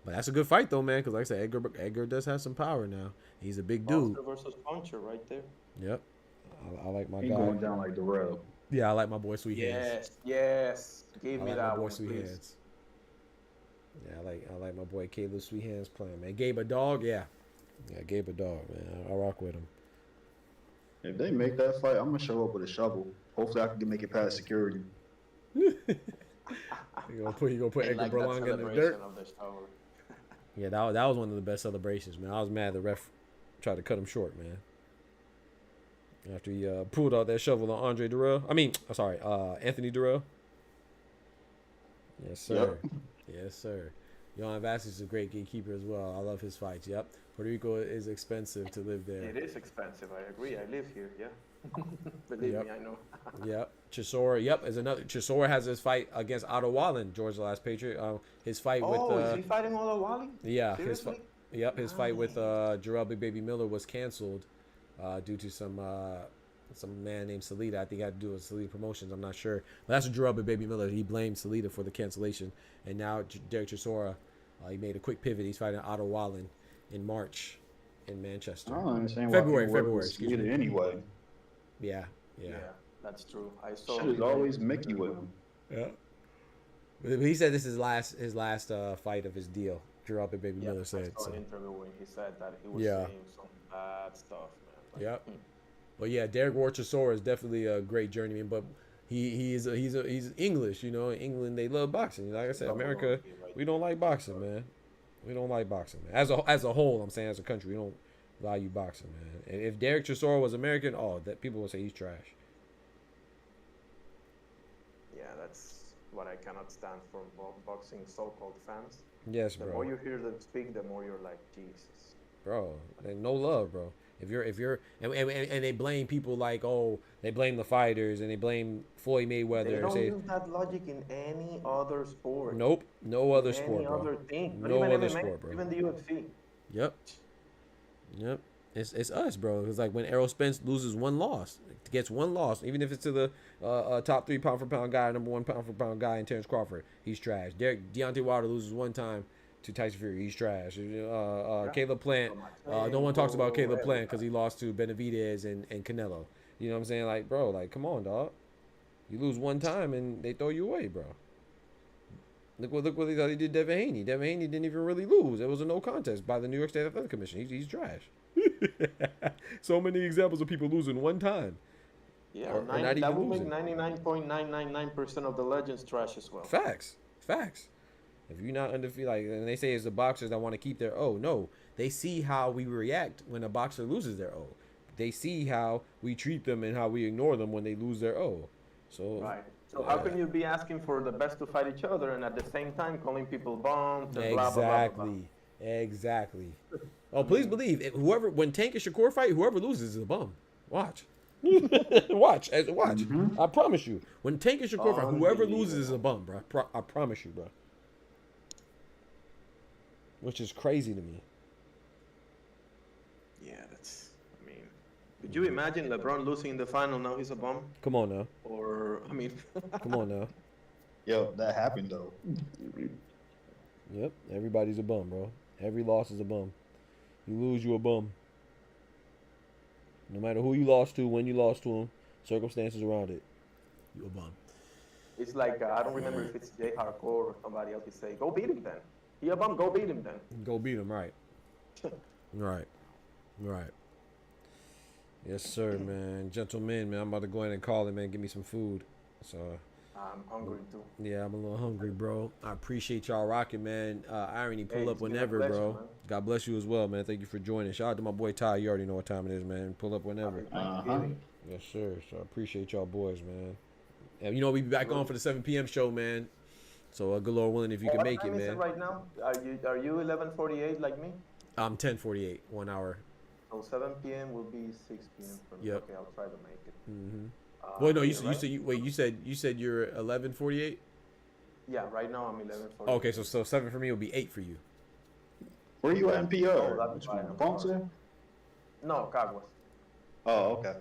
But that's a good fight though, man. Because like I said, Edgar does have some power now. He's a big dude. Monster versus puncher, right there. Yep. I like my He guy. going down like Darrell. Yeah, I like my boy Sweet Hands. Yes. Give me like that my boy one, Sweet please. Hands. Yeah, I like my boy Caleb Sweet Hands playing, man. Gabe a dog, yeah. Yeah, Gabe a dog, man. I rock with him. If they make that fight, I'm gonna show up with a shovel. Hopefully, I can make it past security. You gonna put Edgar Berlanga in the dirt. Yeah, that was one of the best celebrations, man. I was mad the ref tried to cut him short, man. After he pulled out that shovel on Anthony Durrell. Yes, sir. Yep. Yes, sir. Johan Vasquez is a great gatekeeper as well. I love his fights. Yep. Puerto Rico is expensive to live there. It is expensive. I agree. I live here. Yeah. Believe me, I know. Yep. Chisora. Yep. Is another. Chisora has his fight against Otto Wallen, George the Last Patriot. His fight with. Is he fighting Otto Wallen? Yeah. His fight with Jarrell Big Baby Miller was canceled due to some man named Salida. I think it had to do with Salida Promotions. I'm not sure. But that's what Jarrell Big Baby Miller. He blamed Salida for the cancellation. And now Derek Chisora, he made a quick pivot. He's fighting Otto Wallen in March in Manchester. I don't understand February. Excuse me. Anyway. Yeah. That's true. I saw. Shit is always Mickey with him. Yeah. But he said this is his last fight of his deal. Jarrell Big Baby Miller said. I saw an interview when he said that he was saying some bad stuff, man. Yep. But yeah, Derek Chisora is definitely a great journeyman, but he's English, you know. In England they love boxing. Like I said, America, we don't like boxing, man. We don't like boxing, man. As a whole, I'm saying as a country, we don't value boxing, man. And if Derek Chisora was American, that people would say he's trash. Yeah, that's what I cannot stand from boxing so-called fans. Yes, bro. The more you hear them speak, the more you're like, Jesus. Bro, no love, bro. If you're and they blame people like, they blame the fighters and they blame Floyd Mayweather. They don't use that logic in any other sport. Nope, no other sport, bro. Any other thing. No other sport, bro. Even the UFC. Yep. It's us, bro. It's like when Errol Spence loses one loss, gets one loss, even if it's to the top 3 pound for pound guy, number 1 pound for pound guy in Terrence Crawford, he's trash. Deontay Wilder loses one time to Tyson Fury, he's trash. Caleb Plant, no one talks about Caleb Plant because he lost to Benavidez and Canelo. You know what I'm saying? Like, bro, like, come on, dog. You lose one time and they throw you away, bro. Look what they thought he did Devin Haney. Devin Haney didn't even really lose. It was a no contest by the New York State Athletic Commission. He's trash. So many examples of people losing one time. Yeah, that would make 99.999% of the legends trash as well. Facts. If you're not undefeated, like, and they say it's the boxers that want to keep their O. No, they see how we react when a boxer loses their O. They see how we treat them and how we ignore them when they lose their O. So right. So how can you be asking for the best to fight each other and at the same time calling people bums and blah, blah, blah, blah. Exactly. Oh, please believe when Tank and Shakur fight, whoever loses is a bum. Watch. Watch. Mm-hmm. I promise you. When Tank and Shakur fight, whoever loses is a bum, bro. I promise you, bro. Which is crazy to me. Yeah, could you imagine LeBron losing in the final, now he's a bum? Come on now. Come on now. Yo, that happened though. Yep, everybody's a bum, bro. Every loss is a bum. You lose, you a bum. No matter who you lost to, when you lost to him, circumstances around it, you a bum. It's like, I don't remember if it's Jay Hardcore or somebody else, he say, go beat him then. He a bum, go beat him then. Go beat him, right. Right. Yes, sir, man. Gentlemen, man, I'm about to go ahead and call him, man. Give me some food. So, I'm hungry too. Yeah, I'm a little hungry, bro. I appreciate y'all rocking, man. Irony, pull up It's been a whenever, pleasure, bro. man. God bless you as well, man. Thank you for joining. Shout out to my boy Ty. You already know what time it is, man. Pull up whenever. Yes, sir. So I appreciate y'all boys, man. And you know, we be back on for the 7 p.m. show, man. So good Lord willing, if you can make it, What time is man. it right now? Are you 11:48 like me? I'm 10:48, 1 hour. So 7 p.m. will be 6 p.m. for me. Yep. Okay, I'll try to make it. Mm-hmm. Well, no, you right? said you're 11:48. Yeah, right now I'm 11:48. Okay, so 7 for me will be 8 for you. Where you at in PR? Oh, that's fine. Ponce? No, Caguas. Oh, okay.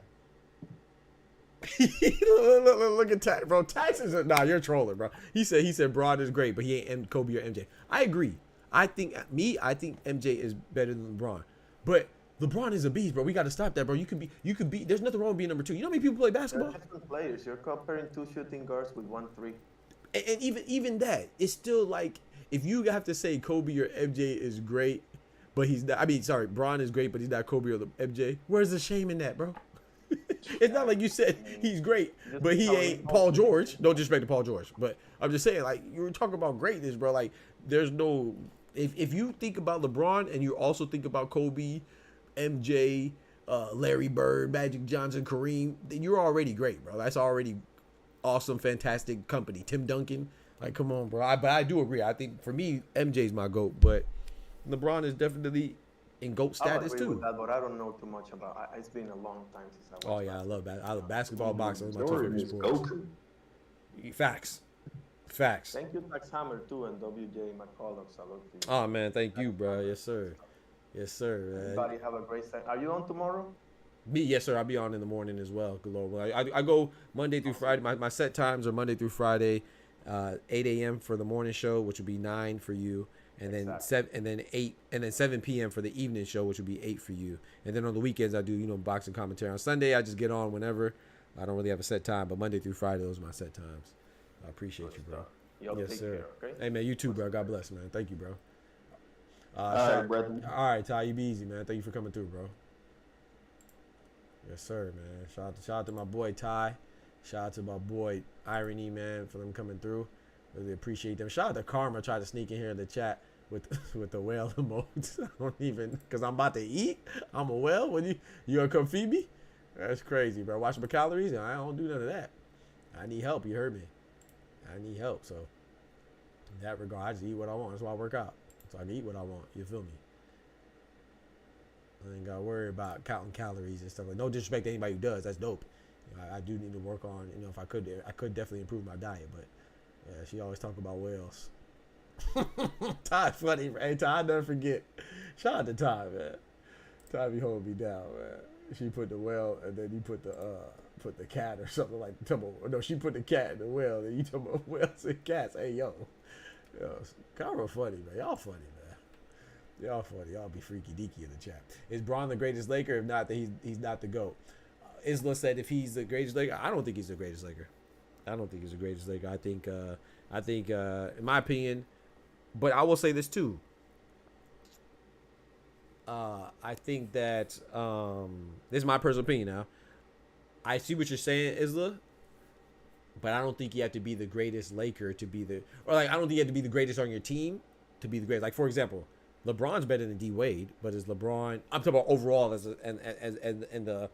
look at Tax, bro. Taxes are nah. You're trolling, bro. He said Braun is great, but he ain't Kobe or MJ. I agree. I think MJ is better than LeBron, but LeBron is a beast, bro. We got to stop that, bro. You can be. There's nothing wrong with being number 2. You know how many people play basketball? They're different players. You're comparing 2 shooting guards with 1 3. And even that, it's still like if you have to say Kobe or MJ is great, but he's not. I mean, sorry, Braun is great, but he's not Kobe or MJ. Where's the shame in that, bro? It's not like you said he's great, but he ain't Paul George. No disrespect to Paul George, but I'm just saying, like, you were talking about greatness, bro. Like, there's no. If you think about LeBron and you also think about Kobe, MJ, Larry Bird, Magic Johnson, Kareem, then you're already great, bro. That's already awesome, fantastic company. Tim Duncan, like, come on, bro. But I do agree. I think for me, MJ's my GOAT, but LeBron is definitely in GOAT status too. With that, but I don't know too much about. It's been a long time since I watched. Oh yeah, I love basketball, boxing. Those are my two favorite sports. Facts. Thank you, Max Hammer too, and WJ McCullough. Salute to you. Oh man, thank you, bro. Yes sir, man. Everybody have a great set. Are you on tomorrow? Me, yes sir. I'll be on in the morning as well. I go Monday through Friday. My set times are Monday through Friday, 8 a.m. for the morning show, which would be 9 for you. And then 7 p.m. for the evening show, which would be 8 for you. And then on the weekends, I do, boxing commentary. On Sunday, I just get on whenever. I don't really have a set time, but Monday through Friday, those are my set times. I appreciate you, bro. Yes, sir. Care, okay? Hey, man, you too, bro. God bless, man. Thank you, bro. All right, brother. All right, Ty, you be easy, man. Thank you for coming through, bro. Yes, sir, man. Shout out to my boy, Ty. Shout out to my boy, Irony, man, for them coming through. Really appreciate them. Shout out to Karma. Tried to sneak in here in the chat with the whale emotes. I don't even, because I'm about to eat. I'm a whale. When you gonna come feed me? That's crazy, bro. Watch my calories. I don't do none of that. I need help. You heard me. I need help. So in that regard, I just eat what I want. That's why I work out. So I can eat what I want. You feel me? I ain't got to worry about counting calories and stuff. Like, no disrespect to anybody who does. That's dope. I do need to work on, if I could definitely improve my diet. But yeah, she always talk about whales. Ty funny, man. Ty, I never forget. Shout out to Ty, man. Ty be holding me down, man. She put the whale and then you put the cat or something like that. No, she put the cat in the whale. Then you talk about whales and cats. Hey, yo, Cara funny, man. Y'all funny, man. Y'all funny. Y'all be freaky deaky in the chat. Is Braun the greatest Laker? If not, then he's not the GOAT. Isla said if he's the greatest Laker, I don't think he's the greatest Laker. I don't think he's the greatest Laker. I think, in my opinion. But I will say this too. I think that this is my personal opinion now. I see what you're saying, Isla, but I don't think you have to be the greatest Laker to be I don't think you have to be the greatest on your team to be the greatest. Like, for example, LeBron's better than D Wade, but is LeBron? I'm talking about overall as in the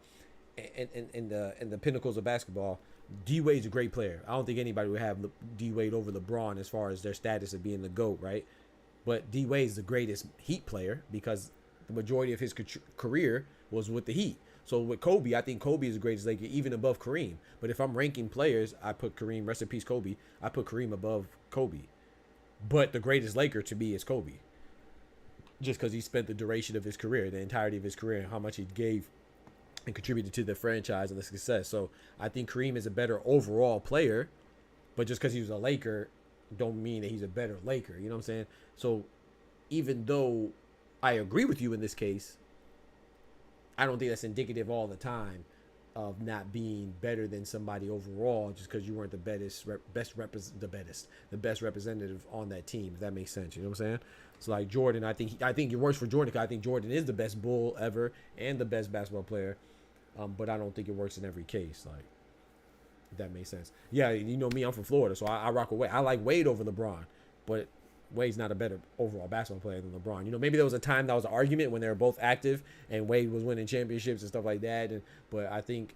pinnacles of basketball. D Wade's a great player. I don't think anybody would have D Wade over LeBron as far as their status of being the GOAT, right? But D Wade's the greatest Heat player because the majority of his career was with the Heat. So with Kobe, I think Kobe is the greatest Laker, even above Kareem. But if I'm ranking players, I put Kareem, rest in peace Kobe, I put Kareem above Kobe. But the greatest Laker to me is Kobe. Just because he spent the duration of his career, the entirety of his career, and how much he gave and contributed to the franchise and the success. So I think Kareem is a better overall player, but just because he was a Laker don't mean that he's a better Laker. You know what I'm saying? So even though I agree with you in this case, I don't think that's indicative all the time of not being better than somebody overall just because you weren't the best representative on that team, if that makes sense. You know what I'm saying? So like Jordan, I think it works for Jordan because I think Jordan is the best Bull ever and the best basketball player. But I don't think it works in every case. Like, If that makes sense. Yeah, you know me, I'm from Florida, so I rock with Wade. I like Wade over LeBron, but Wade's not a better overall basketball player than LeBron. You know, maybe there was a time that was an argument when they were both active and Wade was winning championships and stuff like that. But I think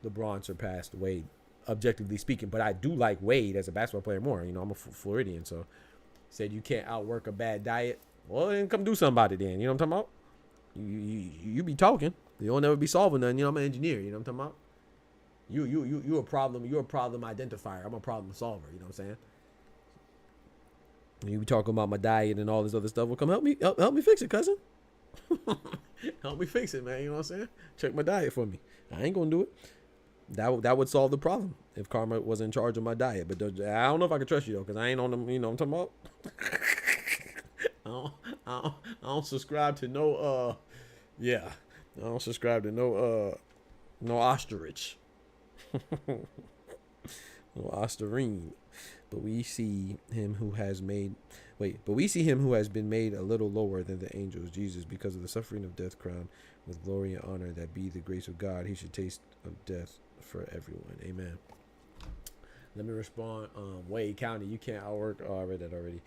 LeBron surpassed Wade, objectively speaking. But I do like Wade as a basketball player more. You know, I'm a Floridian, so said you can't outwork a bad diet. Well, then come do something about it then. You know what I'm talking about? You be talking. You'll never be solving nothing. You know, I'm an engineer. You know what I'm talking about? You're a problem identifier. I'm a problem solver. You know what I'm saying? You be talking about my diet and all this other stuff. Well, come help me fix it, cousin. Help me fix it, man. You know what I'm saying? Check my diet for me. I ain't gonna do it. That would solve the problem if Karma was in charge of my diet. But I don't know if I can trust you though, because I ain't on them. You know what I'm talking about? I don't subscribe to no. Yeah, I don't subscribe to no ostrich. No osterine. But we see him who has been made a little lower than the angels, Jesus, because of the suffering of death, crowned with glory and honor, that be the grace of God. He should taste of death for everyone. Amen. Let me respond. Wade County, you can't outwork. Oh, I read that already.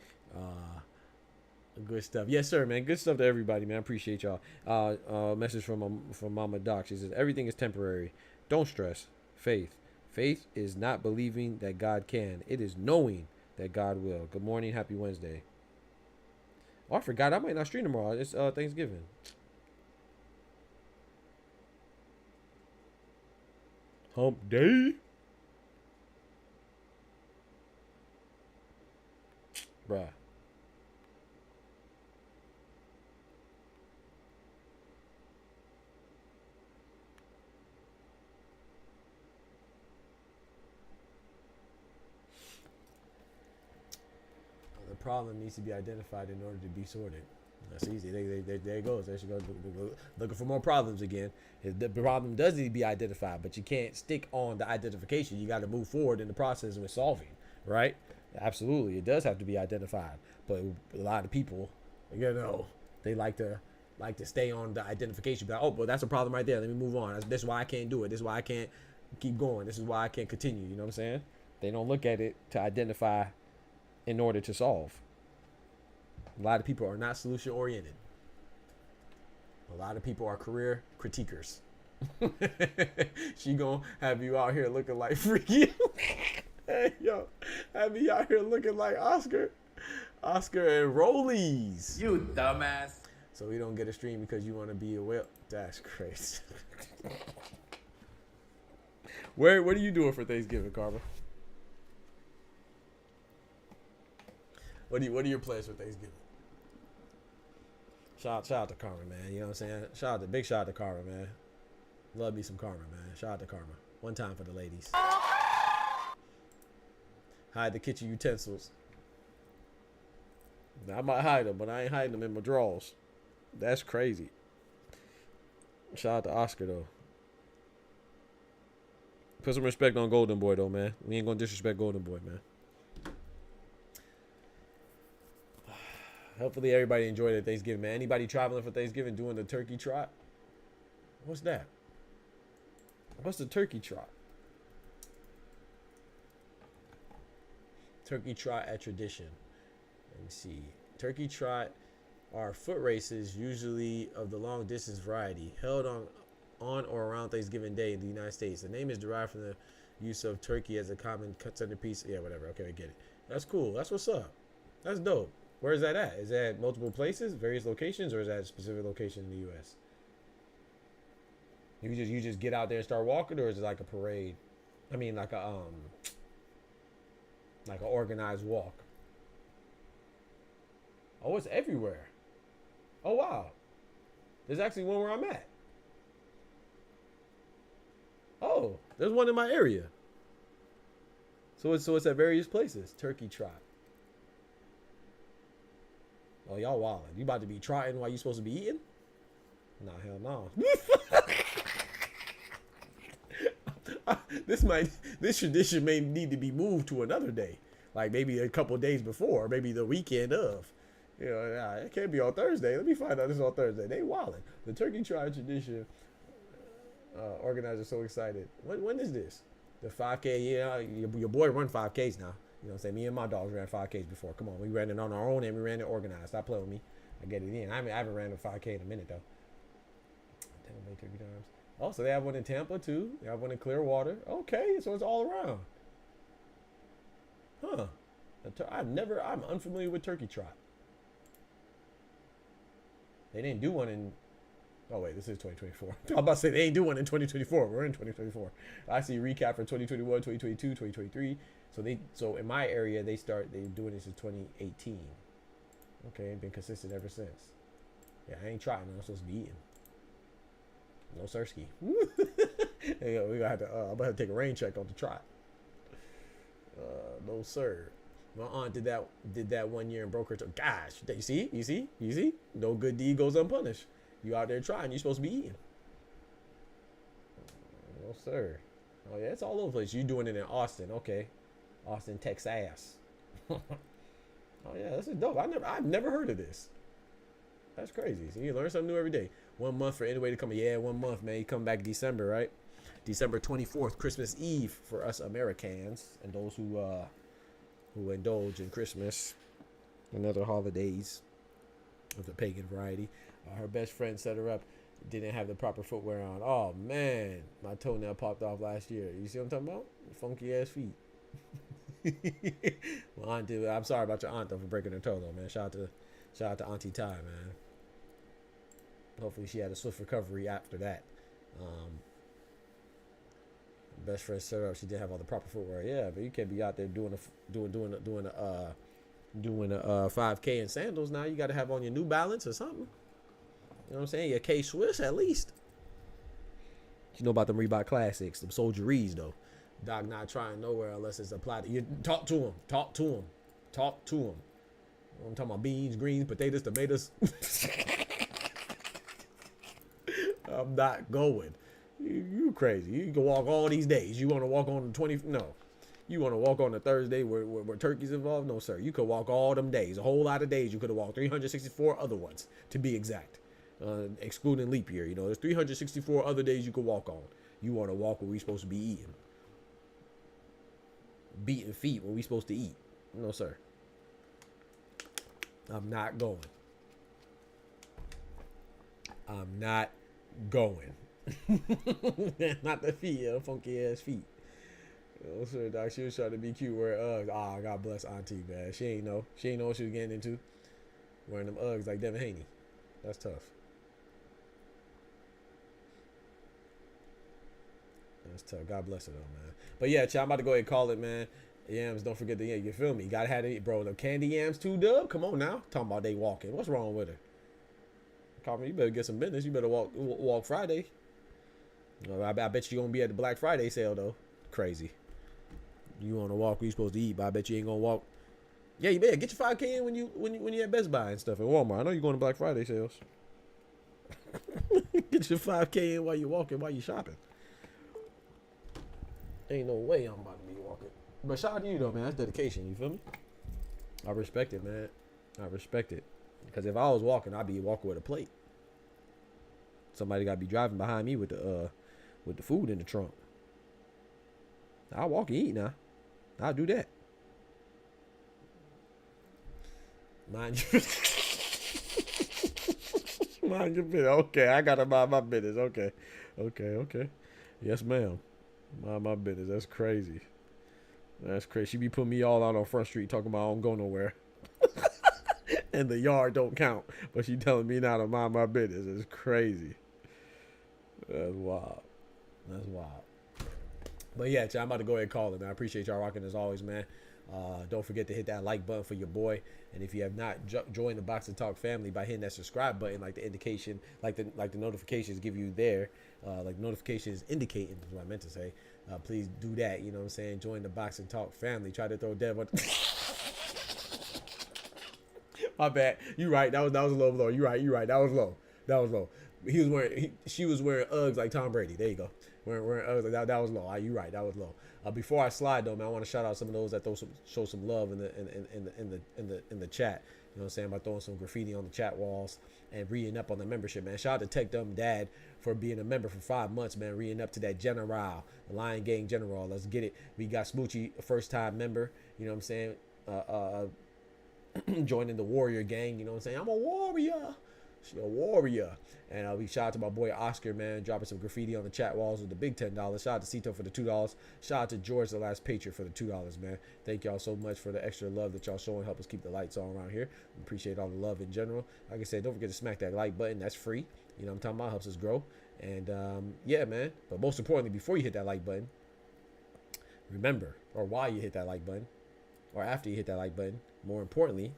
Good stuff. Yes, sir, man. Good stuff to everybody, man. I appreciate y'all. Message from Mama Doc. She says, everything is temporary. Don't stress. Faith is not believing that God can. It is knowing that God will. Good morning. Happy Wednesday. Oh, I forgot. I might not stream tomorrow. It's Thanksgiving. Hump day. Bruh. The problem needs to be identified in order to be sorted. That's easy. There it goes. There she goes. Looking for more problems again. The problem does need to be identified, but you can't stick on the identification. You got to move forward in the process with solving, right? Absolutely. It does have to be identified. But a lot of people, you know, they like to stay on the identification. But, oh, well, that's a problem right there. Let me move on. This is why I can't do it. This is why I can't keep going. This is why I can't continue. You know what I'm saying? They don't look at it to identify in order to solve. A lot of people are not solution oriented. A lot of people are career critiquers. She gonna have you out here looking like freaky. Hey, yo, have me out here looking like Oscar and Rollies. You dumbass. So we don't get a stream because you want to be a whale. That's crazy. What are you doing for Thanksgiving, Carver? What are your plans for Thanksgiving? Shout out to Karma, man. You know what I'm saying? Big shout out to Karma, man. Love me some Karma, man. Shout out to Karma. One time for the ladies. Hide the kitchen utensils. Now, I might hide them, but I ain't hiding them in my drawers. That's crazy. Shout out to Oscar, though. Put some respect on Golden Boy, though, man. We ain't gonna disrespect Golden Boy, man. Hopefully everybody enjoyed their Thanksgiving, man. Anybody traveling for Thanksgiving doing the turkey trot? What's that? What's the turkey trot? Turkey trot at tradition. Let me see. Turkey trot are foot races, usually of the long distance variety, held on or around Thanksgiving Day in the United States. The name is derived from the use of turkey as a common centerpiece. Yeah, whatever. Okay, I get it. That's cool. That's what's up. That's dope. Where is that at? Is that at multiple places, various locations, or is that a specific location in the U.S.? You just get out there and start walking, or is it like a parade? I mean, like an organized walk. Oh, it's everywhere. Oh wow, there's actually one where I'm at. Oh, there's one in my area. So it's at various places. Turkey trot. Oh, y'all wildin'. You about to be trotting while you supposed to be eating? Nah, hell no. This tradition may need to be moved to another day. Like maybe a couple days before, maybe the weekend of. You know, it can't be on Thursday. Let me find out this is on Thursday. They wildin'. The turkey trot tradition organizers so excited. When is this? The 5K, yeah, your boy run 5Ks now. You know what I'm saying? Me and my dogs ran 5Ks before. Come on, we ran it on our own and we ran it organized. Stop playing with me. I get it in. I haven't ran a 5K in a minute though. Tampa Turkey Times. Oh, so they have one in Tampa too. They have one in Clearwater. Okay, so it's all around. Huh. I'm unfamiliar with turkey trot. They didn't do one in, oh wait, this is 2024. I'm about to say they ain't do one in 2024. We're in 2024. I see recap for 2021, 2022, 2023. So in my area, they're doing this in 2018. Okay, been consistent ever since. Yeah, I ain't trotting. I'm supposed to be eating. No sirski. Hey, we gonna have to. I'm gonna have to take a rain check on the trot. No sir. My aunt did that 1 year and broke her toe. Gosh, you see? No good deed goes unpunished. You out there trying, you're supposed to be eating. No sir. Oh yeah, it's all over the place. You doing it in Austin, okay? Austin, Texas. Oh yeah, this is dope. I've never heard of this. That's crazy. So you learn something new every day. 1 month for anybody to come. Yeah, 1 month, man. You come back December, right? December 24th, Christmas Eve for us Americans and those who indulge in Christmas and other holidays of the pagan variety. Her best friend set her up, didn't have the proper footwear on. Oh man, my toenail popped off last year. You see what I'm talking about? Funky ass feet. My aunt did. I'm sorry about your aunt though for breaking her toe though, man. Shout out to Auntie Ty, man. Hopefully she had a swift recovery after that. Best friend set her up. She didn't have all the proper footwear. Yeah, but you can't be out there doing a 5K in sandals. Now you got to have on your New Balance or something. You know what I'm saying? Your K Swiss at least. You know about them Reebok Classics, them soldieries though. Doc not trying nowhere unless it's applied. You talk to him. Talk to him. Talk to him. I'm talking about beans, greens, potatoes, tomatoes. I'm not going. You crazy. You can walk all these days. You want to walk on the 20th? No. You want to walk on the Thursday where turkey's involved? No, sir. You could walk all them days. A whole lot of days. You could have walked 364 other ones, to be exact. Excluding leap year. You know, there's 364 other days you could walk on. You want to walk where we supposed to be eating. Beating feet where we supposed to eat. No, sir. I'm not going. I'm not going. Not the feet, funky ass feet. Oh, sir, Doc. She was trying to be cute wearing Uggs. Ah, God bless Auntie, man. She ain't know what she was getting into. Wearing them Uggs like Devin Haney. That's tough. That's tough. God bless her though, man. But yeah, I'm about to go ahead and call it, man. Yams, don't forget the you feel me? You gotta have it, bro. The candy yams too, Dub. Come on now. Talking about they walking. What's wrong with her? Carmen, you better get some business. You better walk Friday. I bet you gonna be at the Black Friday sale though. Crazy. You wanna walk? You supposed to eat, but I bet you ain't gonna walk. Yeah, you better get your 5K in when you at Best Buy and stuff at Walmart. I know you're going to Black Friday sales. Get your 5K in while you're walking, while you're shopping. Ain't no way I'm about to be walking. But shout out to you though, man. That's dedication. You feel me? I respect it, man. I respect it. Because if I was walking, I'd be walking with a plate. Somebody got to be driving behind me with the food in the trunk. I'll walk and eat now. I'll do that. Mind your mind your business. Okay, I gotta mind my business. Okay. Yes, ma'am. Mind my business. That's crazy. That's crazy. She be putting me all out on Front Street talking about I don't go nowhere. And the yard don't count. But she telling me now to mind my business. It's crazy. That's wild. That's wild. But yeah, I'm about to go ahead and call it, man. I appreciate y'all rocking as always, man. Don't forget to hit that like button for your boy. And if you have not joined the Box and Talk family by hitting that subscribe button, like the indication, like the notifications give you there, like notifications indicating is what I meant to say. Please do that. You know what I'm saying? Join the Box and Talk family. Try to throw Dev on. My bad. You right. That was a little low. You right. That was low. She was wearing Uggs like Tom Brady. There you go. Wearing Uggs like that was low. You right. That was low. Before I slide though, man, I want to shout out some of those that show some love in the chat. You know what I'm saying? By throwing some graffiti on the chat walls and reading up on the membership, man. Shout out to Tech Dumb Dad for being a member for 5 months, man. Reading up to that General, the Lion Gang General. Let's get it. We got Smoochie, a first-time member. You know what I'm saying? Joining the Warrior Gang. You know what I'm saying? I'm a warrior. She a warrior. And we shout out to my boy Oscar, man, dropping some graffiti on the chat walls with the big $10. Shout out to Cito for the $2. Shout out to George, the last patriot, for the $2, man. Thank y'all so much for the extra love that y'all showing. Help us keep the lights on around here. We appreciate all the love in general. Like I said, don't forget to smack that like button. That's free. You know what I'm talking about? Helps us grow. And yeah, man. But most importantly, before you hit that like button, remember, or while you hit that like button, or after you hit that like button, more importantly,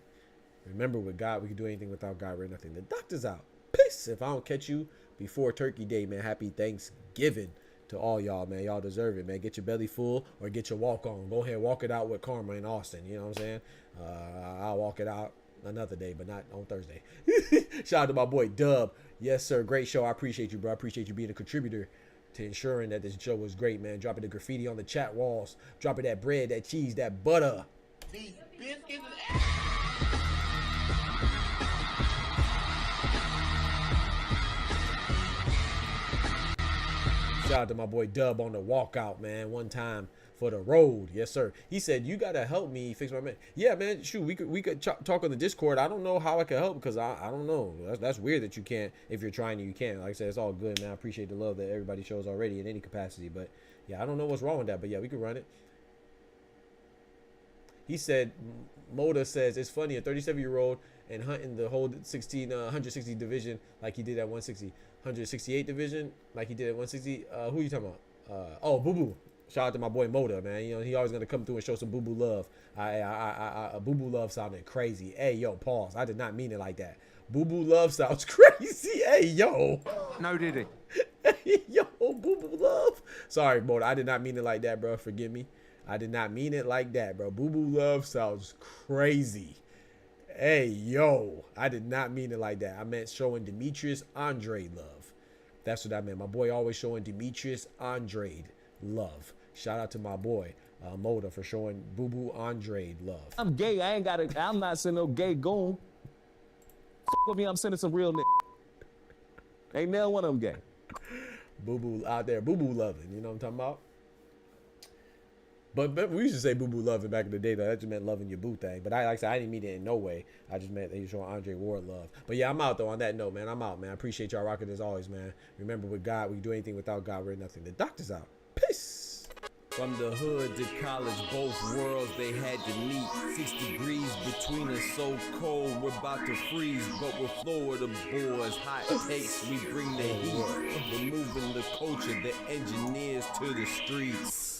remember, with God, we can do anything. Without God, we're nothing. The doctor's out. Peace. If I don't catch you before Turkey Day, man, happy Thanksgiving to all y'all, man. Y'all deserve it, man. Get your belly full or get your walk on. Go ahead and walk it out with Karma in Austin. You know what I'm saying? I'll walk it out another day, but not on Thursday. Shout out to my boy Dub. Yes, sir. Great show. I appreciate you, bro. I appreciate you being a contributor to ensuring that this show was great, man. Dropping the graffiti on the chat walls. Dropping that bread, that cheese, that butter. These biscuits. Shout out to my boy Dub on the walkout, man. One time for the road. Yes, sir. He said, you got to help me fix my man. Yeah, man. Shoot, we could talk on the Discord. I don't know how I can help because I don't know. That's weird that you can't. If you're trying, you can't. Like I said, it's all good, man. I appreciate the love that everybody shows already in any capacity. But, yeah, I don't know what's wrong with that. But, yeah, we can run it. He said, Moda says, it's funny, a 37-year-old and hunting the whole 160 division like he did at 160. 168 division like he did at 160. Who you talking about? Oh, Boo Boo. Shout out to my boy Moda, man. You know, he always gonna come through and show some Boo Boo love. Boo Boo love sounded crazy. Hey, yo, pause. I did not mean it like that. Boo Boo love sounds crazy. Hey, yo. No, did he? Hey, yo, Boo Boo love. Sorry, Moda. I did not mean it like that, bro. Forgive me. I did not mean it like that, bro. Boo Boo love sounds crazy. Hey, yo. I did not mean it like that. I meant showing Demetrius Andre love. That's what I meant. My boy always showing Demetrius Andre love. Shout out to my boy Moda for showing Boo Boo Andre love. I'm gay. I'm not sending no gay goon. With me, I'm sending some real niggas. Ain't now one of them gay. Boo Boo out there. Boo Boo loving. You know what I'm talking about? But we used to say boo boo loving back in the day, though. That just meant loving your boo thing. But like I said, I didn't mean it in no way. I just meant that you're showing Andre Ward love. But yeah, I'm out though. On that note, man, I'm out, man. I appreciate y'all rocking as always, man. Remember, with God, we can do anything. Without God, we're nothing. The doctor's out. Peace. From the hood to college, both worlds they had to meet. 6 degrees between us, so cold we're about to freeze. But we're Florida boys, hot takes, we bring the heat. We're moving the culture, the engineers to the streets.